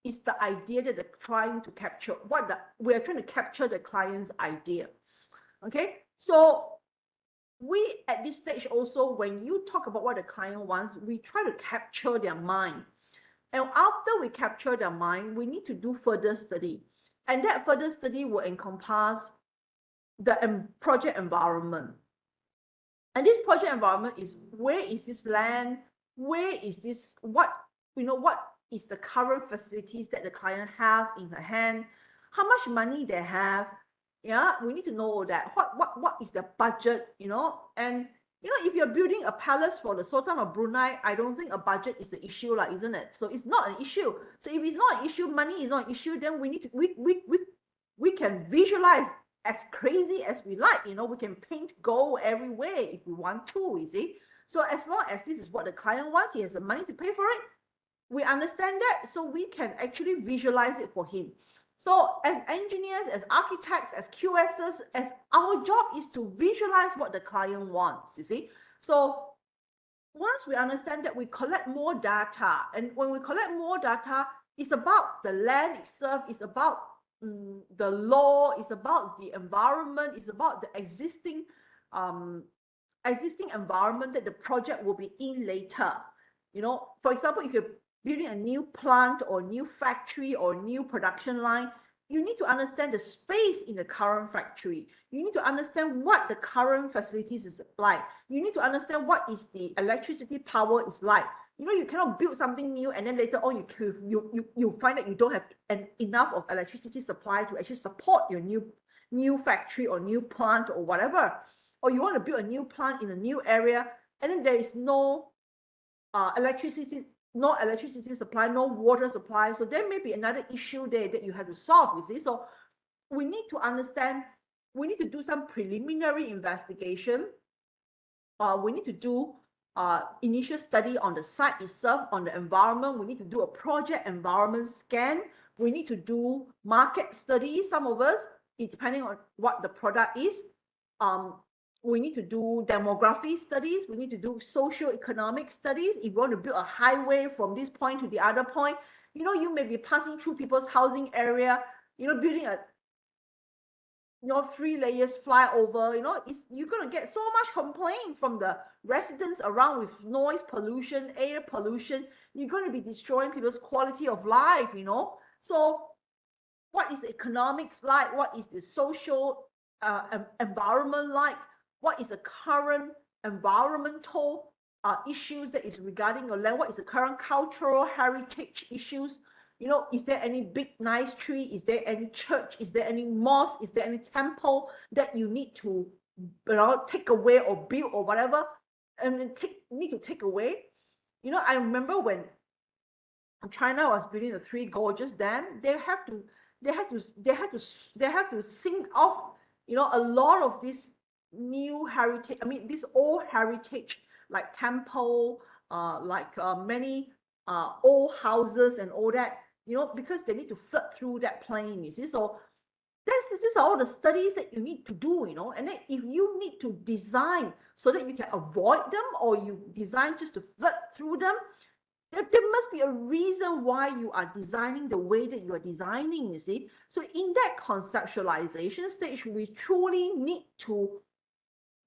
Speaker 1: is the idea that they're trying to capture, we're trying to capture the client's idea. Okay, so we at this stage also, when you talk about what the client wants, we try to capture their mind. And after we capture their mind, we need to do further study. And that further study will encompass the project environment. And this project environment is, where is this land? Where is this, what is the current facilities that the client has in her hand? How much money they have? Yeah, we need to know that. What is the budget? And if you're building a palace for the Sultan of Brunei, I don't think a budget is the issue, isn't it? So it's not an issue. So if it's not an issue, money is not an issue, then we need to we can visualize as crazy as we like. We can paint gold everywhere if we want to, you see. So as long as this is what the client wants, he has the money to pay for it, we understand that, so we can actually visualize it for him. So as engineers, as architects, as QSs, as our job is to visualize what the client wants, you see. So once we understand that, we collect more data. And when we collect more data, it's about the land itself, it's about the law, it's about the environment, it's about the existing existing environment that the project will be in later. You know, for example, if you're building a new plant or new factory or new production line, you need to understand the space in the current factory. You need to understand what the current facilities is like. You need to understand what is the electricity power is like. You know, you cannot build something new and then later on you find that you don't have enough of electricity supply to actually support your new factory or new plant or whatever. Or you want to build a new plant in a new area and then there is no electricity supply, no water supply. So there may be another issue there that you have to solve, you see. So we need to understand, we need to do some preliminary investigation. We need to do initial study on the site itself, on the environment. We need to do a project environment scan. We need to do market studies, some of us, depending on what the product is. We need to do demography studies. We need to do socio-economic studies. If you want to build a highway from this point to the other point, you know, you may be passing through people's housing area, you know, building a 3 layers flyover, you know, you're going to get so much complaint from the residents around with noise pollution, air pollution. You're going to be destroying people's quality of life, you know. So what is economics like? What is the social environment like? What is the current environmental issues that is regarding your land? What is the current cultural heritage issues? You know, is there any big nice tree? Is there any church? Is there any mosque? Is there any temple that you need to, you know, take away or build or whatever, and then need to take away? You know, I remember when China was building the Three Gorges Dam, they have to sink off, you know, a lot of this new heritage. I mean, this old heritage like temple, many old houses and all that, you know, because they need to flood through that plain, you see. So these are all the studies that you need to do, you know. And then if you need to design so that you can avoid them, or you design just to flood through them, there must be a reason why you are designing the way that you are designing, you see. So in that conceptualization stage, we truly need to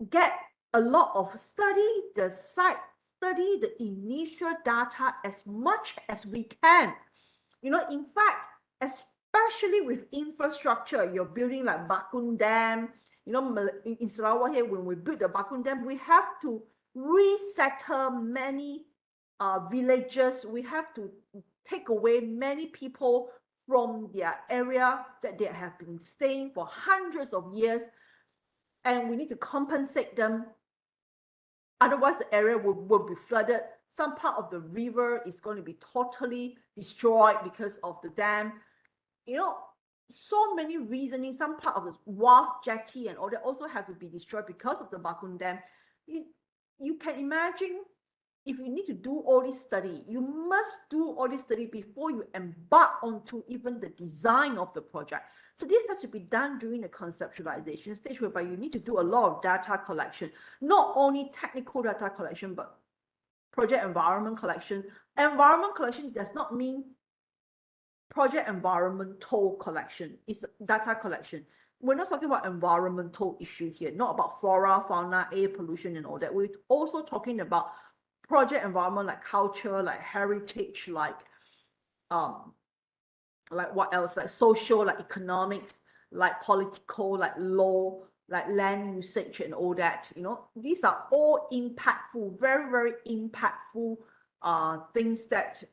Speaker 1: get a lot of study the site, study the initial data as much as we can. You know, in fact, especially with infrastructure, you're building like Bakun Dam, you know, in Sarawak here, when we build the Bakun Dam, we have to resettle many villages. We have to take away many people from their area that they have been staying for hundreds of years, and we need to compensate them. Otherwise, the area will be flooded. Some part of the river is going to be totally destroyed because of the dam. You know, so many reasoning. Some part of the wharf, jetty, and all that also have to be destroyed because of the Bakun Dam. You can imagine, if you need to do all this study, you must do all this study before you embark onto even the design of the project. So this has to be done during the conceptualization stage, whereby you need to do a lot of data collection, not only technical data collection, but project environment collection. Environment collection does not mean project environmental collection. It's data collection. We're not talking about environmental issue here, not about flora, fauna, air pollution and all that. We're also talking about project environment, like culture, like heritage, like what else, like social, like economics, like political, like law, like land usage and all that. You know, these are all impactful, very, very impactful things that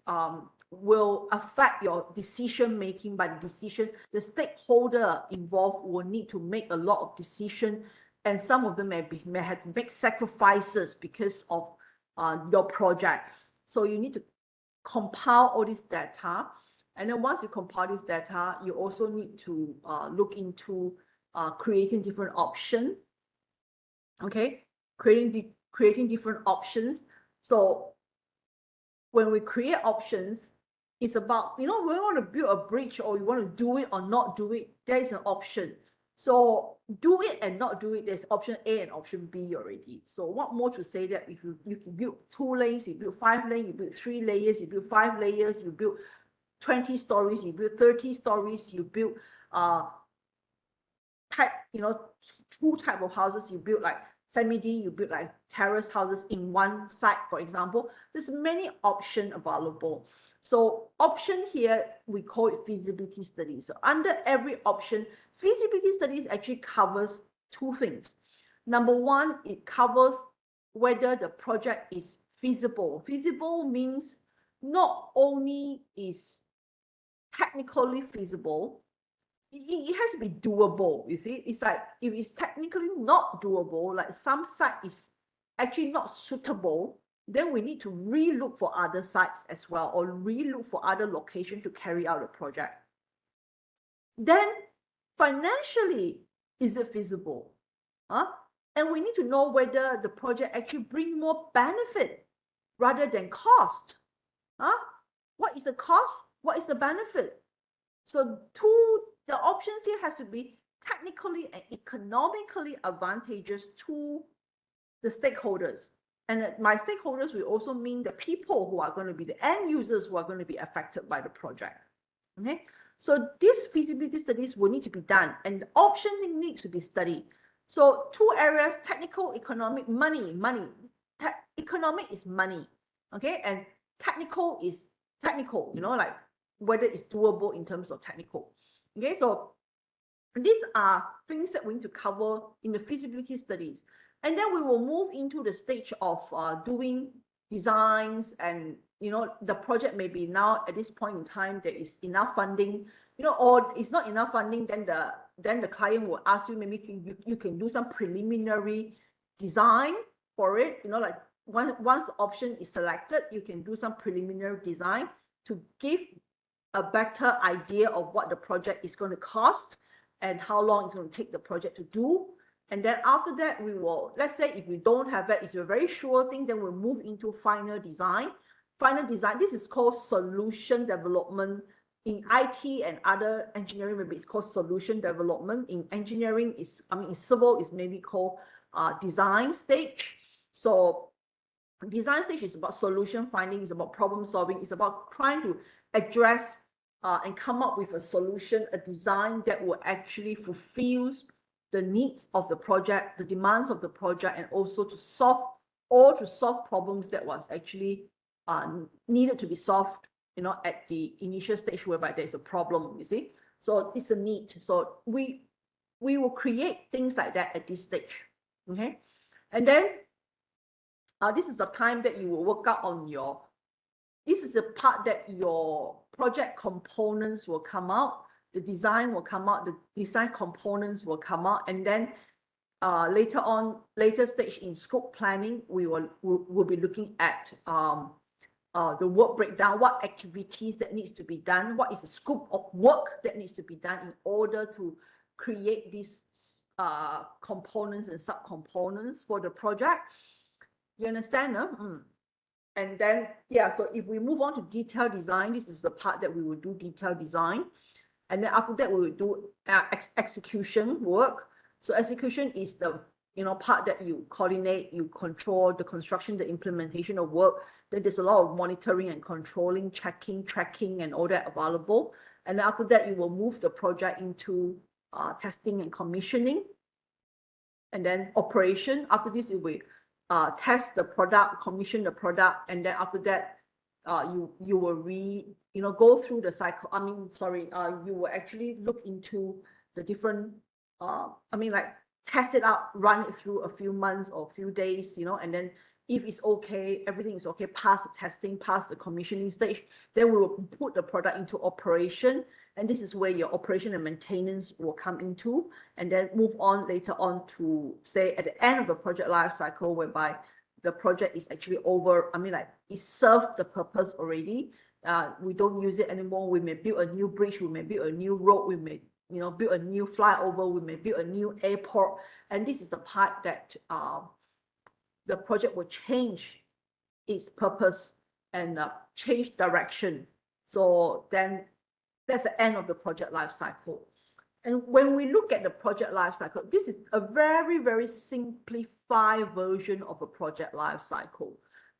Speaker 1: will affect your decision making. By the decision, the stakeholder involved will need to make a lot of decision, and some of them may have to make sacrifices because of your project. So you need to compile all this data, and then once you compile this data, you also need to look into creating different options. Okay, creating different options. So when we create options, it's about, you know, we want to build a bridge, or you want to do it or not do it. There is an option. So do it and not do it, there's option A and option B already. So what more to say that if you can build 2 lanes, you build 5 lanes, you build 3 layers, you build 5 layers, you build 20 stories, you build 30 stories, you build type, you know, 2 type of houses, you build like semi-D, you build like terrace houses in one site, for example. There's many options available. So option here, we call it feasibility study. So under every option, feasibility studies actually covers two things. Number one, it covers whether the project is feasible. Feasible means not only is technically feasible, it has to be doable. You see, it's like if it's technically not doable, like some site is actually not suitable, then we need to re-look for other sites as well, or re-look for other locations to carry out the project. Then financially, is it feasible? And we need to know whether the project actually bring more benefit rather than cost. What is the cost? What is the benefit? So the options here has to be technically and economically advantageous to the stakeholders. And my stakeholders will also mean the people who are going to be the end users who are going to be affected by the project. Okay, so these feasibility studies will need to be done, and the option needs to be studied. So two areas: technical, economic, money. Economic is money, okay, and technical is technical, like whether it's doable in terms of technical. Okay, so these are things that we need to cover in the feasibility studies. And then we will move into the stage of doing designs, and the project may be now at this point in time there is enough funding, or it's not enough funding, then the client will ask you, maybe you can do some preliminary design for it, like once the option is selected, you can do some preliminary design to give a better idea of what the project is going to cost and how long it's going to take the project to do. And then after that, we will, let's say if we don't have that, it's a very sure thing, then we'll move into final design. Final design, this is called solution development. In IT and other engineering, maybe it's called solution development. In engineering, in civil, it's maybe called design stage. So design stage is about solution finding, it's about problem solving, it's about trying to address and come up with a solution, a design that will actually fulfill the needs of the project, the demands of the project, and also to solve problems that was actually needed to be solved, at the initial stage whereby there's a problem, you see. So it's a need. So we will create things like that at this stage, okay? And then this is the time that you will work out on this is the part that your project components will come out, the design will come out, the design components will come out, and then later stage in scope planning, we'll be looking at the work breakdown, what activities that needs to be done, what is the scope of work that needs to be done in order to create these components and subcomponents for the project. You understand? And then, so if we move on to detailed design, this is the part that we will do detailed design. And then after that, we will do execution work. So execution is the part that you coordinate, you control the construction, the implementation of work. Then there's a lot of monitoring and controlling, checking, tracking, and all that available. And then after that, you will move the project into testing and commissioning. And then operation. After this, you will test the product, commission the product, and then after that, you will go through the cycle. You will actually look into the different, test it out, run it through a few months or a few days, and then if it's okay, everything is okay, pass the testing, pass the commissioning stage, then we will put the product into operation. And this is where your operation and maintenance will come into, and then move on later on to, say, at the end of the project life cycle, whereby the project is actually over. It served the purpose already. We don't use it anymore. We may build a new bridge, we may build a new road, we may build a new flyover, we may build a new airport. And this is the part that the project will change its purpose and change direction. So then that's the end of the project life cycle. And when we look at the project life cycle, this is a very, very simplified version of a project life cycle,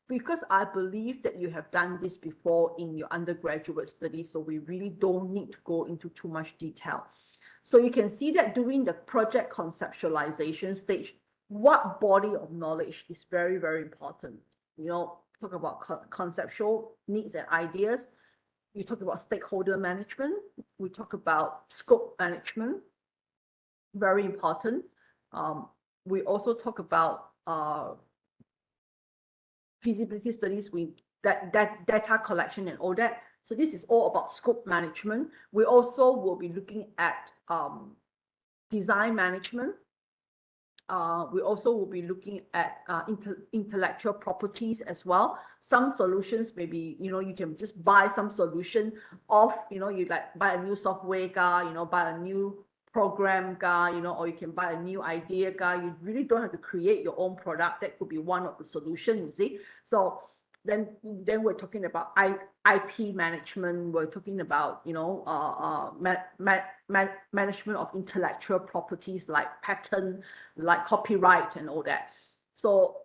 Speaker 1: because I believe that you have done this before in your undergraduate studies, so we really don't need to go into too much detail. So you can see that during the project conceptualization stage, what body of knowledge is very, very important. You know, talk about conceptual needs and ideas. We talk about stakeholder management. We talk about scope management, very important. We also talk about feasibility studies, that data collection and all that. So this is all about scope management. We also will be looking at design management. We also will be looking at intellectual properties as well. Some solutions, maybe, you know, you can just buy some solution off, you know, you like buy a new software guy, you know, buy a new program guy, you know, or you can buy a new idea guy. You really don't have to create your own product. That could be one of the solutions, you see. So then we're talking about IP management. We're talking about, you know, management of intellectual properties like patent, like copyright and all that. So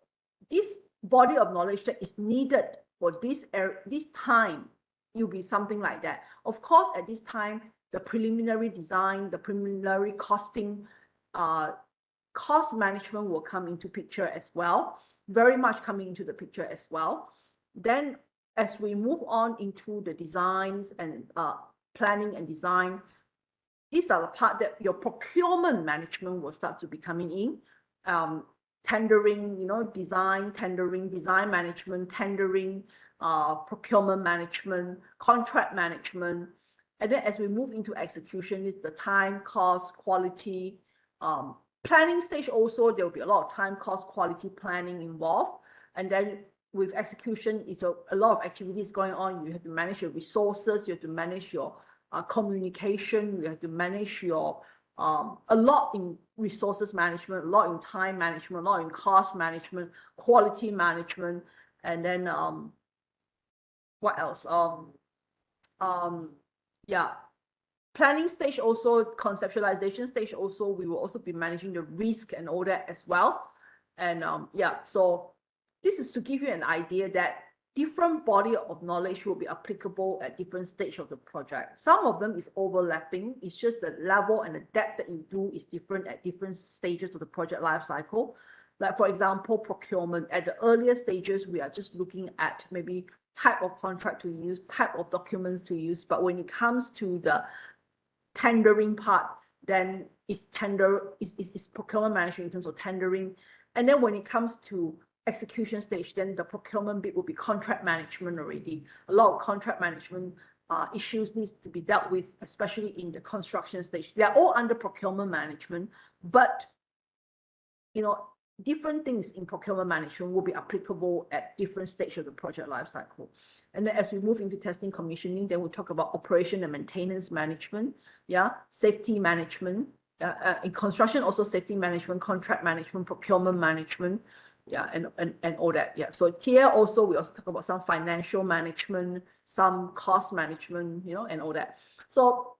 Speaker 1: this body of knowledge that is needed for this time, it will be something like that. Of course, at this time, the preliminary design, the preliminary costing, cost management will come into picture as well, very much coming into the picture as well. Then as we move on into the designs and planning and design, these are the part that your procurement management will start to be coming in. Tendering, you know, design, tendering, design management, tendering, procurement management, contract management. And then as we move into execution, it's the time, cost, quality. Planning stage also, there will be a lot of time, cost, quality planning involved. And then with execution, it's a lot of activities going on. You have to manage your resources, you have to manage your communication, you have to manage your a lot in resources management, a lot in time management, a lot in cost management, quality management, and then what else? Yeah, planning stage also, conceptualization stage also, we will also be managing the risk and all that as well. And yeah, so this is to give you an idea that different body of knowledge will be applicable at different stage of the project. Some of them is overlapping. It's just the level and the depth that you do is different at different stages of the project life cycle. Like for example, procurement. At the earlier stages, we are just looking at maybe type of contract to use, type of documents to use. But when it comes to the tendering part, then it's procurement management in terms of tendering. And then when it comes to execution stage, then the procurement bit will be contract management already. A lot of contract management issues needs to be dealt with, especially in the construction stage. They are all under procurement management, but you know, different things in procurement management will be applicable at different stages of the project life cycle. And then as we move into testing commissioning, then we'll talk about operation and maintenance management, yeah, safety management. In construction, also safety management, contract management, procurement management, yeah, and all that, yeah. So here also we also talk about some financial management, some cost management, you know, and all that. So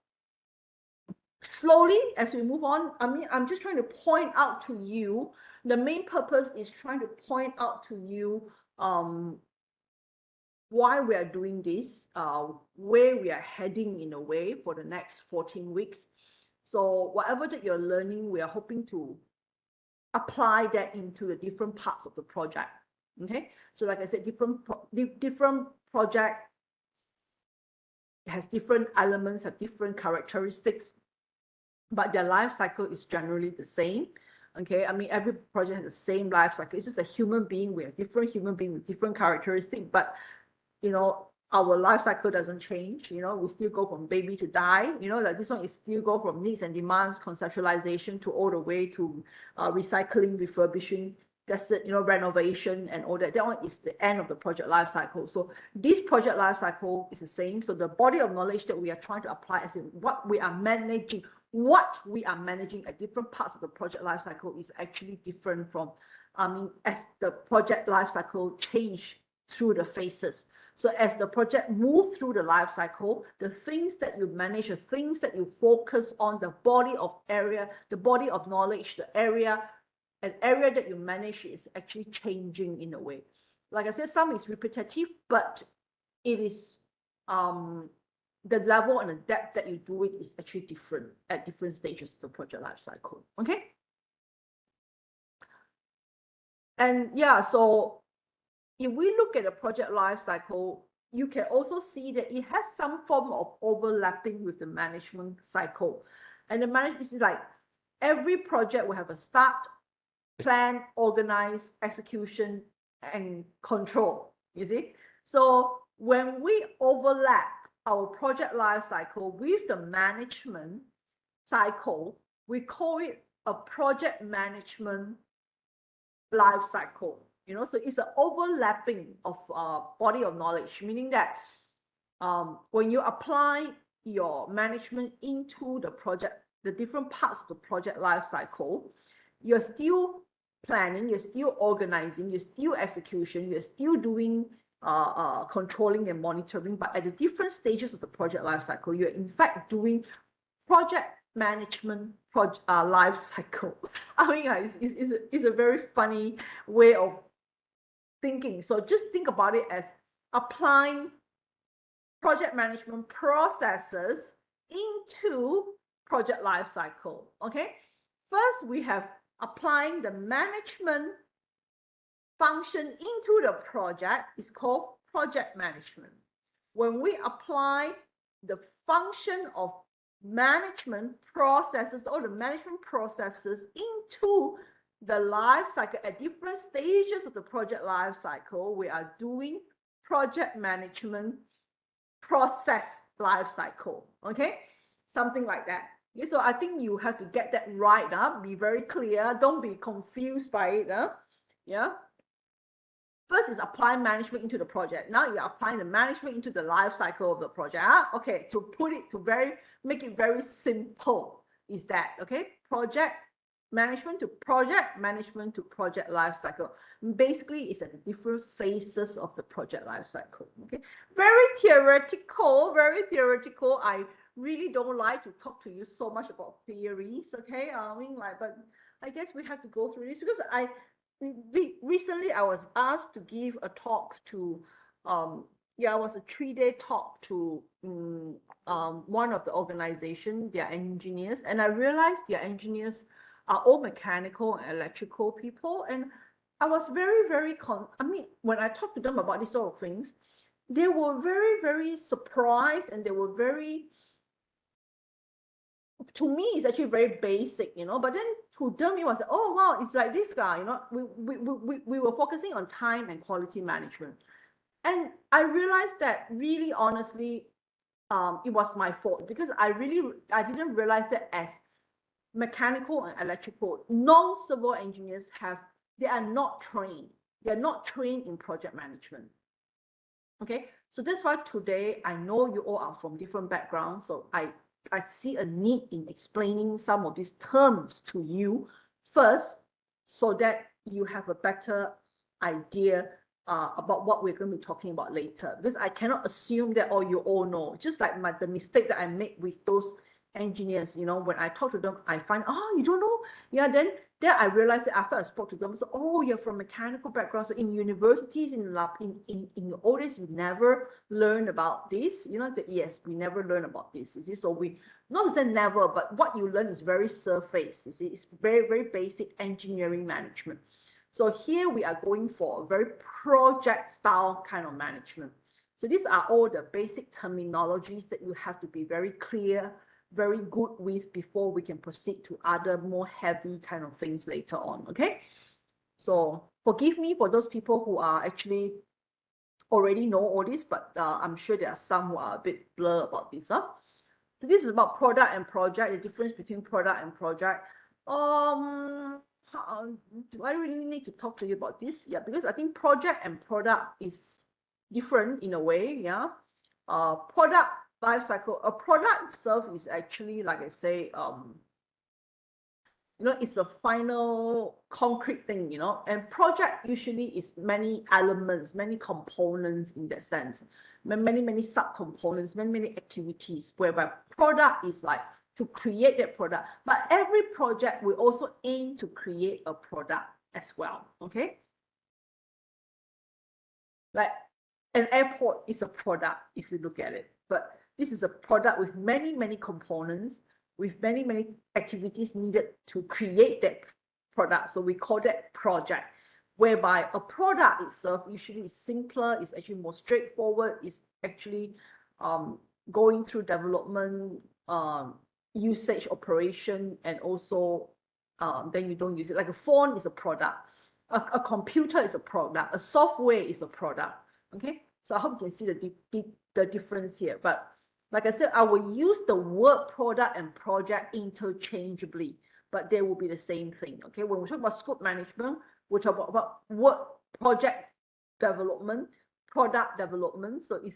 Speaker 1: slowly as we move on, I mean, I'm just trying to point out to you, the main purpose is trying to point out to you why we are doing this, where we are heading in a way for the next 14 weeks. So whatever that you're learning, we are hoping to apply that into the different parts of the project. Okay, so like I said, different project has different elements, have different characteristics, but their life cycle is generally the same. Okay, I mean, every project has the same life cycle. It's just a human being. We have different human beings with different characteristics, but you know, our life cycle doesn't change. You know, we still go from baby to die. You know, like this one is still go from needs and demands, conceptualization to all the way to recycling, refurbishing. That's it. You know, renovation and all that. That one is the end of the project life cycle. So this project life cycle is the same. So the body of knowledge that we are trying to apply as in what we are managing at different parts of the project life cycle is actually different from, I mean, as the project life cycle change through the phases. So as the project moves through the life cycle, the things that you manage, the things that you focus on, the body of area, the body of knowledge, the area, an area that you manage is actually changing in a way. Like I said, some is repetitive, but it is the level and the depth that you do it is actually different at different stages of the project life cycle. Okay. And yeah, so if we look at the project life cycle, you can also see that it has some form of overlapping with the management cycle. And the management is like every project will have a start, plan, organize, execution, and control. You see? So when we overlap our project life cycle with the management cycle, we call it a project management life cycle. You know, so it's an overlapping of body of knowledge, meaning that when you apply your management into the project, the different parts of the project life cycle, you're still planning, you're still organizing, you're still execution, you're still doing controlling and monitoring, but at the different stages of the project life cycle, you're in fact doing project management life cycle. I mean, it's a very funny way of thinking. So just think about it as applying project management processes into project life cycle. Okay, first we have applying the management function into the project is called project management. When we apply the function of management processes or the management processes into the life cycle at different stages of the project life cycle, we are doing project management process life cycle. Okay, something like that. Okay, so I think you have to get that right. Be very clear. Don't be confused by it. Yeah. First is apply management into the project. Now you're applying the management into the life cycle of the project. Okay, to put it make it very simple is that, okay, project management to project life cycle. Basically, it's at the different phases of the project life cycle. Okay, very theoretical. I really don't like to talk to you so much about theories. Okay, I mean, like, but I guess we have to go through this because recently I was asked to give a talk to it was a 3-day talk to one of the organization, their engineers, and I realized their engineers are all mechanical and electrical people, and I was very I mean, when I talked to them about these sort of things, they were very surprised, and they were very, to me, it's actually very basic, you know, but then to them it was, oh wow, it's like this guy, you know, we were focusing on time and quality management. And I realized that really honestly, it was my fault because I didn't realize that as mechanical and electrical non-civil engineers they are not trained in project management. Okay, so that's why today I know you all are from different backgrounds, so I see a need in explaining some of these terms to you first, so that you have a better idea about what we're going to be talking about later. Because I cannot assume that you all know. Just like the mistake that I made with those engineers, you know, when I talk to them, I find, you don't know? Yeah, then I realized that after I spoke to them, so, you're from mechanical background. So in universities, in the old days, you never learn about this. You know, that yes, we never learn about this. You see, so we, not to say never, but what you learn is very surface. You see, it's very basic engineering management. So here we are going for a very project style kind of management. So these are all the basic terminologies that you have to be very clear, very good with before we can proceed to other more heavy kind of things later on. Okay, so forgive me for those people who are actually already know all this, but I'm sure there are some who are a bit blur about this. So this is about product and project, the difference between product and project. Do I really need to talk to you about this? Yeah, because I think project and product is different in a way. Yeah, product life cycle, a product itself is actually, like I say, you know, it's a final concrete thing, you know, and project usually is many elements, many components in that sense, many sub-components, many activities, whereby product is like to create that product. But every project will also aim to create a product as well, okay? Like an airport is a product if you look at it, but this is a product with many components, with many activities needed to create that product. So we call that project. whereby a product itself usually is simpler, it's actually more straightforward, it's actually going through development, usage, operation, and also then you don't use it. Like a phone is a product, a computer is a product, a software is a product. Okay, so I hope you can see the difference here. But like I said, I will use the word product and project interchangeably, but they will be the same thing. Okay, when we talk about scope management, we talk about work project development, product development. So it's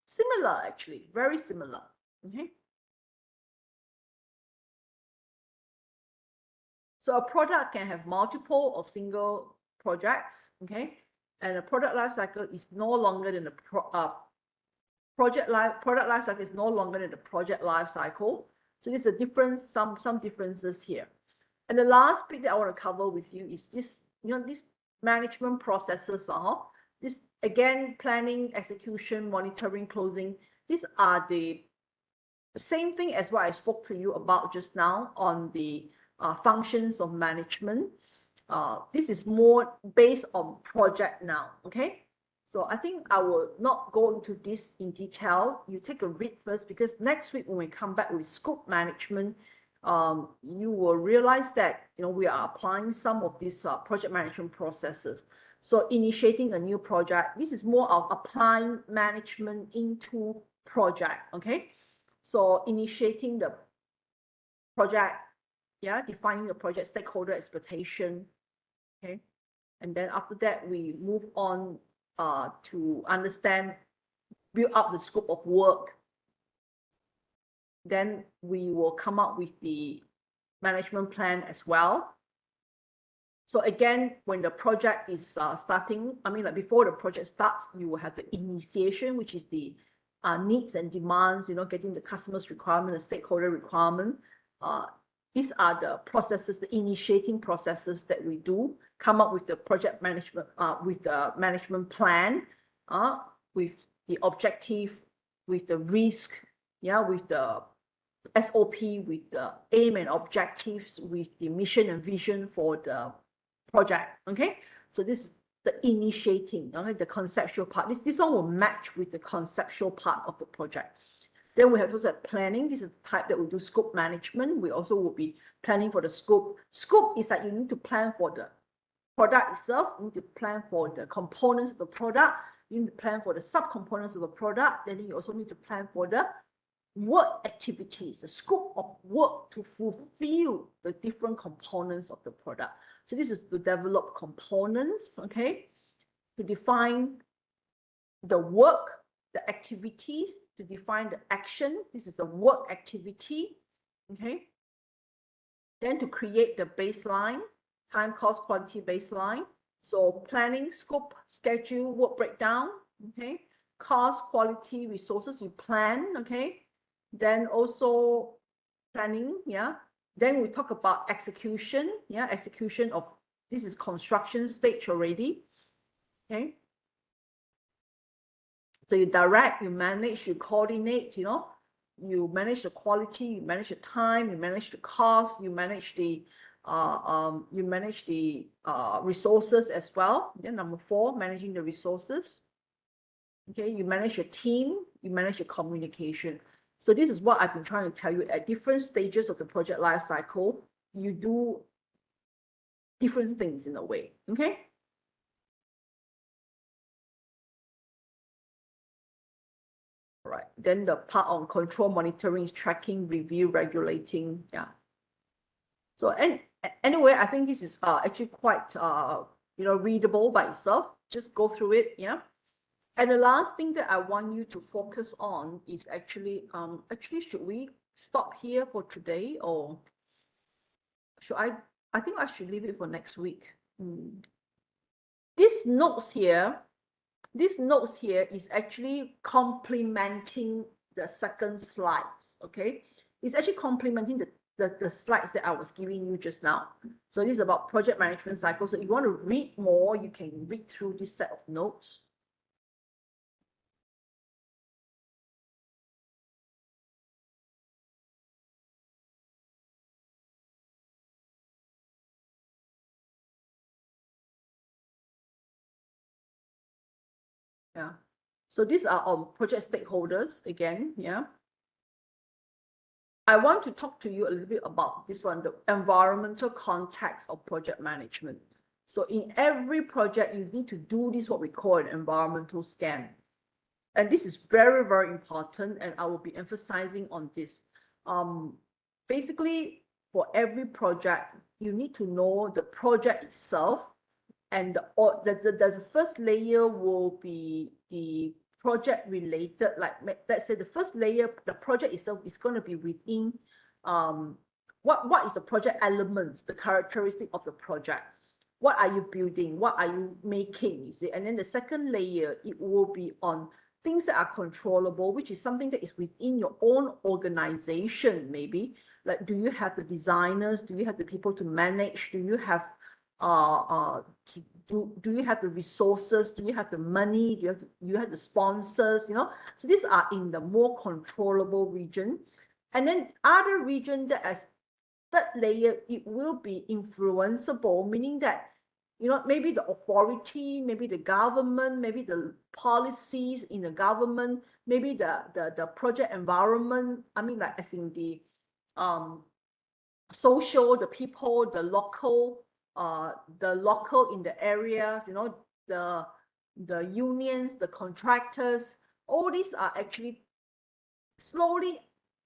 Speaker 1: similar, actually, very similar. Okay. So a product can have multiple or single projects. Okay, and a product life cycle is no longer than the product life cycle is no longer than the project life cycle. So there's a difference, some differences here. And the last bit that I want to cover with you is this, these management processes are this, again, planning, execution, monitoring, closing. These are the same thing as what I spoke to you about just now on the functions of management. This is more based on project now. Okay, so I think I will not go into this in detail. You take a read first, because next week when we come back with scope management, you will realize that we are applying some of these project management processes. So initiating a new project, this is more of applying management into project. Okay, so initiating the project, defining the project stakeholder expectation. Okay, and then after that we move on to understand, build up the scope of work. Then we will come up with the management plan as well. So again, when the project is starting, like before the project starts, you will have the initiation, which is the needs and demands, getting the customer's requirement, the stakeholder requirement. These are the processes, the initiating processes that we do, come up with the project management, with the management plan, with the objective, with the risk, with the SOP, with the aim and objectives, with the mission and vision for the project. Okay, so this is the initiating, the conceptual part. This one will match with the conceptual part of the project. Then we have also planning. This is the type that we do scope management. We also will be planning for the scope. Scope is that you need to plan for the product itself. You need to plan for the components of the product. You need to plan for the subcomponents of the product. Then you also need to plan for the work activities, the scope of work to fulfill the different components of the product. So this is to develop components, okay, to define the work, the activities, to define the action. This is the work activity, okay. Then to create the baseline, time, cost, quality baseline. So planning, scope, schedule, work breakdown, okay. Cost, quality, resources, you plan, okay. Then also planning, Then we talk about execution, execution of, this is construction stage already, okay. So you direct, you manage, you coordinate, you manage the quality, you manage the time, you manage the cost, you manage the resources as well. Then number 4, managing the resources. Okay, you manage your team, you manage your communication. So this is what I've been trying to tell you. At different stages of the project life cycle, you do different things in a way. Okay. All right. Then the part on control, monitoring, tracking, review, regulating. Yeah. So anyway, I think this is actually quite readable by itself. Just go through it. Yeah. And the last thing that I want you to focus on is actually should we stop here for today, or should I think I should leave it for next week. These notes here is actually complementing the second slides. Okay, it's actually complementing the slides that I was giving you just now. So this is about project management cycle. So if you want to read more, you can read through this set of notes. Yeah. So these are project stakeholders again. Yeah. I want to talk to you a little bit about this one, the environmental context of project management. So in every project, you need to do this, what we call an environmental scan. And this is very, very important, and I will be emphasizing on this. Basically, for every project, you need to know the project itself, and the first layer will be the project related, like let's say the first layer, the project itself is going to be within what is the project elements, the characteristic of the project. What are you building? What are you making? You see, and then the second layer, it will be on things that are controllable, which is something that is within your own organization, maybe. Like, do you have the designers? Do you have the people to manage? Do you have do you have the resources? Do you have the money? Do you have the sponsors? You know, so these are in the more controllable region, and then other region that as third layer, it will be influenceable, meaning that, you know, maybe the authority, maybe the government, maybe the policies in the government, maybe the project environment. I mean, like as in the social, the people, the local in the areas, you know, the unions, the contractors, all these are actually slowly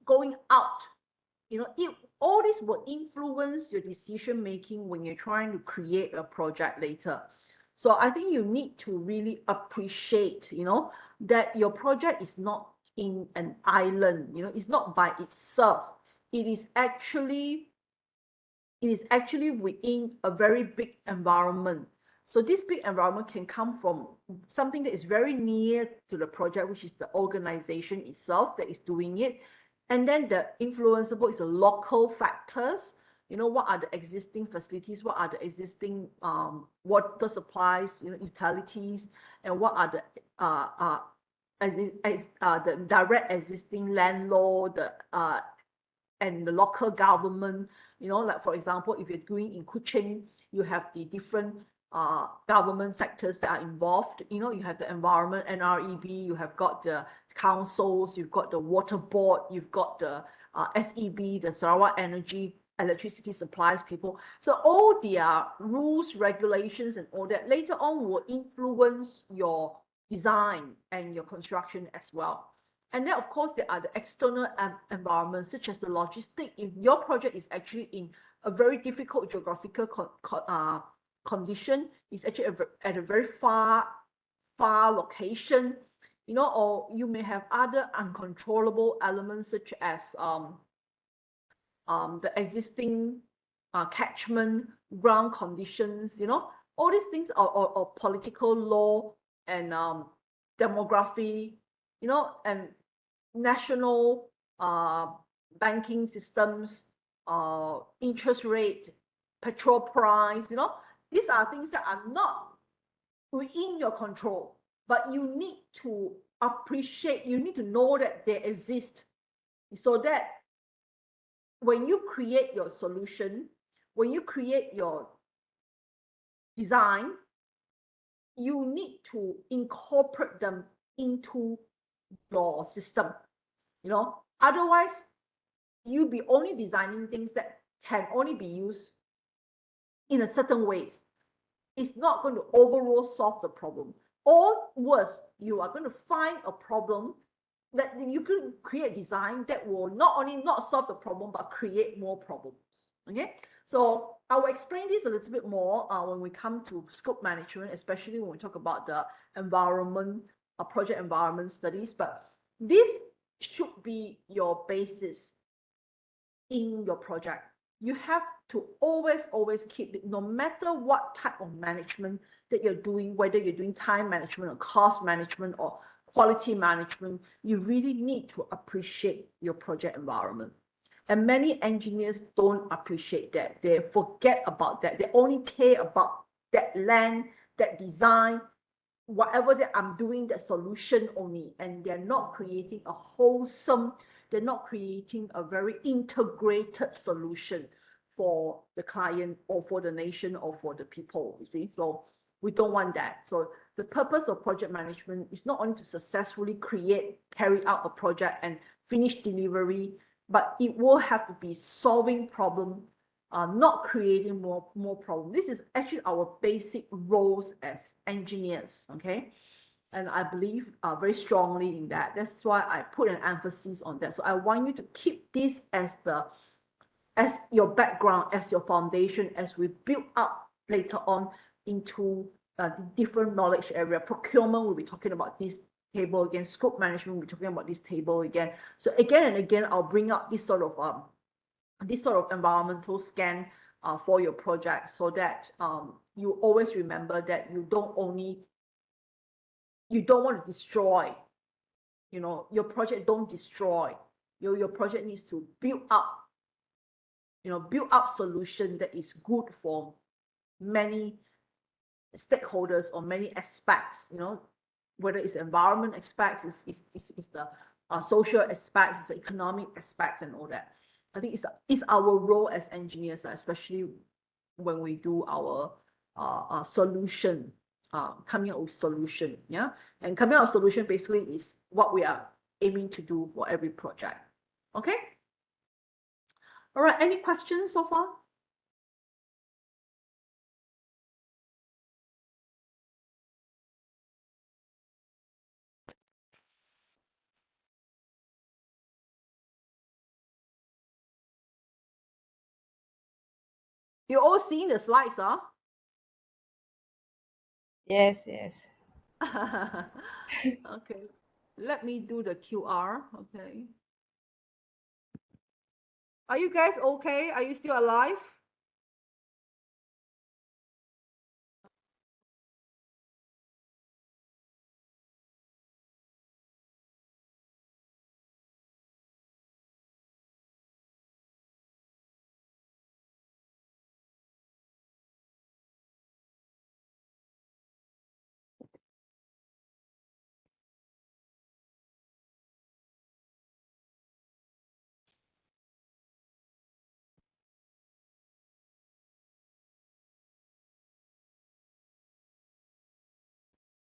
Speaker 1: going out. You know, all this will influence your decision making when you're trying to create a project later. So I think you need to really appreciate, you know, that your project is not in an island, you know, it's not by itself. It is actually within a very big environment. So this big environment can come from something that is very near to the project, which is the organization itself that is doing it. And then the influenceable is the local factors. You know, what are the existing facilities? What are the existing water supplies, you know, utilities, and what are the direct existing landlord, and the local government. You know, like for example, if you're doing in Kuching, you have the different government sectors that are involved. You know, you have the environment, NREB, you have got the councils, you've got the water board, you've got the SEB, the Sarawak Energy electricity supplies people. So all their rules, regulations, and all that later on will influence your design and your construction as well. And then, of course, there are the external environments, such as the logistic. If your project is actually in a very difficult geographical condition, it's actually at a very far location, you know, or you may have other uncontrollable elements, such as the existing catchment, ground conditions, you know, all these things, or political law and demography, you know, and national banking systems, interest rate, petrol price, you know, these are things that are not within your control, but you need to appreciate, you need to know that they exist, so that when you create your solution, when you create your design, you need to incorporate them into your system, you know. Otherwise, you'll be only designing things that can only be used in a certain ways. It's not going to overall solve the problem. Or worse, you are going to find a problem that you can create design that will not only not solve the problem, but create more problems. Okay, so I will explain this a little bit more when we come to scope management, especially when we talk about the environment, project environment studies. But this should be your basis in your project. You have to always keep it, no matter what type of management that you're doing, whether you're doing time management or cost management or quality management, you really need to appreciate your project environment. And many engineers don't appreciate that. They forget about that. They only care about that land, that design, whatever that I'm doing, that solution only. And they're not creating a wholesome, they're not creating a very integrated solution for the client or for the nation or for the people, you see. So We don't want that. So the purpose of project management is not only to successfully carry out a project and finish delivery, but it will have to be solving problem, not creating more problem. This is actually our basic roles as engineers, okay? And I believe very strongly in that. That's why I put an emphasis on that. So I want you to keep this as your background, as your foundation, as we build up later on into the different knowledge area. Procurement, we'll be talking about this table again. Scope management, we'll be talking about this table again. So again and again, I'll bring up this sort of environmental scan for your project, so that you always remember that you don't want to destroy, your project. Don't destroy your project. Needs to build up solution that is good for many stakeholders or many aspects, whether it's environment aspects, it's the social aspects, it's the economic aspects, and all that. I think it's our role as engineers, especially when we do our solution, coming up with solution, yeah. And coming up with solution basically is what we are aiming to do for every project. Okay. All right. Any questions so far? You're all seeing the slides, huh?
Speaker 3: Yes, yes.
Speaker 1: Okay. Let me do the QR. Okay. Are you guys okay? Are you still alive?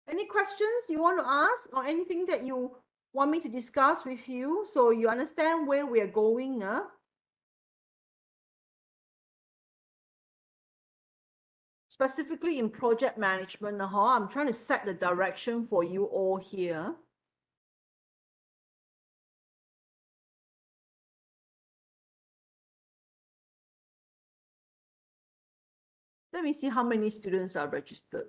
Speaker 1: Any questions you want to ask, or anything that you want me to discuss with you, so you understand where we are going, huh? Specifically in project management, I'm trying to set the direction for you all here. Let me see how many students are registered.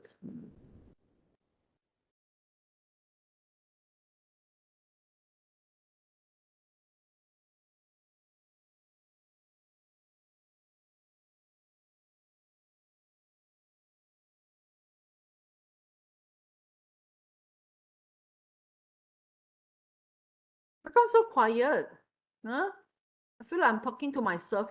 Speaker 1: How come so quiet? Huh? I feel like I'm talking to myself,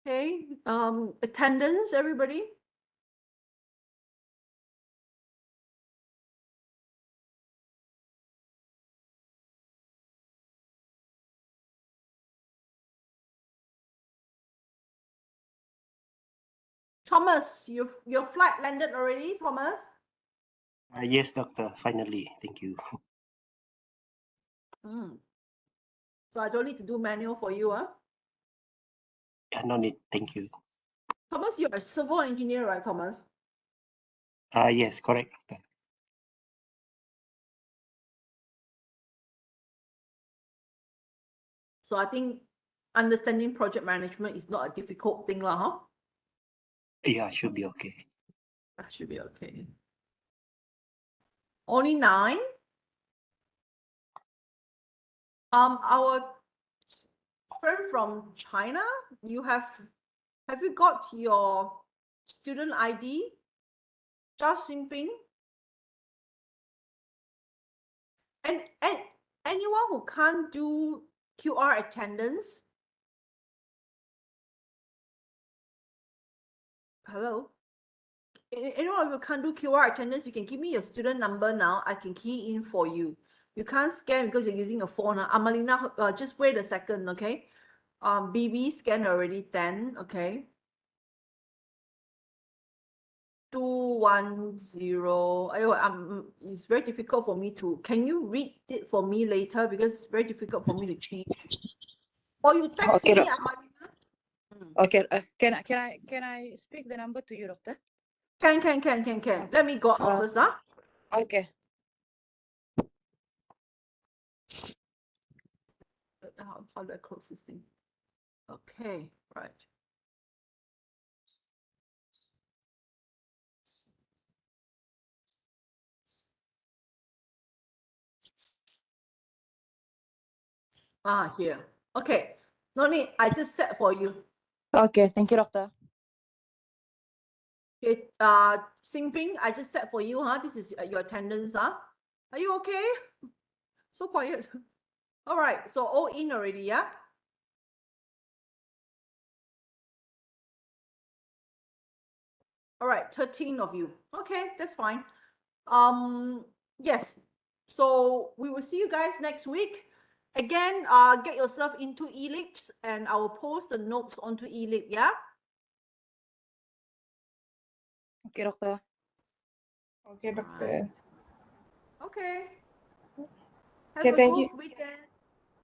Speaker 1: Okay, attendance, everybody. Thomas, your flight landed already, Thomas?
Speaker 4: Yes, doctor. Finally, thank you.
Speaker 1: So I don't need to do manual for you, huh?
Speaker 4: No need. Thank you.
Speaker 1: Thomas, you're a civil engineer, right, Thomas?
Speaker 4: Yes, correct, doctor.
Speaker 1: So I think understanding project management is not a difficult thing, huh?
Speaker 4: Yeah, should be okay.
Speaker 1: That should be okay. Only 9. Our friend from China, have you got your student ID? Zhao Xinping? And anyone who can't do QR attendance, Hello? You know, if you can't do QR attendance, you can give me your student number now. I can key in for you. You can't scan because you're using a phone. Amalina, just wait a second, okay? BB scan already 10, okay? 210. It's very difficult for me to. Can you read it for me later because it's very difficult for me to change. Or you text
Speaker 3: Okay,
Speaker 1: me, Amalina.
Speaker 3: Okay, can I speak the number to you, doctor?
Speaker 1: Can. Let me go out first, huh?
Speaker 3: Okay.
Speaker 1: How do I close this thing? Okay, right. Here. Okay. No need. I just set for you.
Speaker 3: Okay, thank you, doctor.
Speaker 1: Okay. Xing Ping, I just set for you, huh? This is your attendance, huh? Are you okay? So quiet. All right. So all in already, yeah? All right. 13 of you. Okay, that's fine. Yes. So we will see you guys next week. Again, get yourself into eLeaks and I will post the notes onto eLeak, yeah?
Speaker 3: Okay, doctor.
Speaker 5: Okay, doctor.
Speaker 1: Okay. Have
Speaker 5: Okay,
Speaker 1: a
Speaker 5: thank
Speaker 1: good
Speaker 5: you.
Speaker 1: weekend.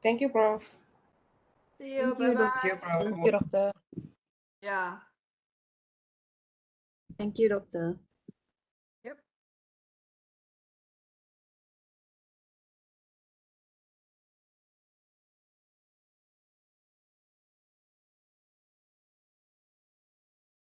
Speaker 5: Thank you, Prof.
Speaker 1: See you.
Speaker 5: Thank you,
Speaker 1: Bye-bye.
Speaker 3: Thank you, doctor.
Speaker 1: Yeah.
Speaker 2: Thank you, doctor.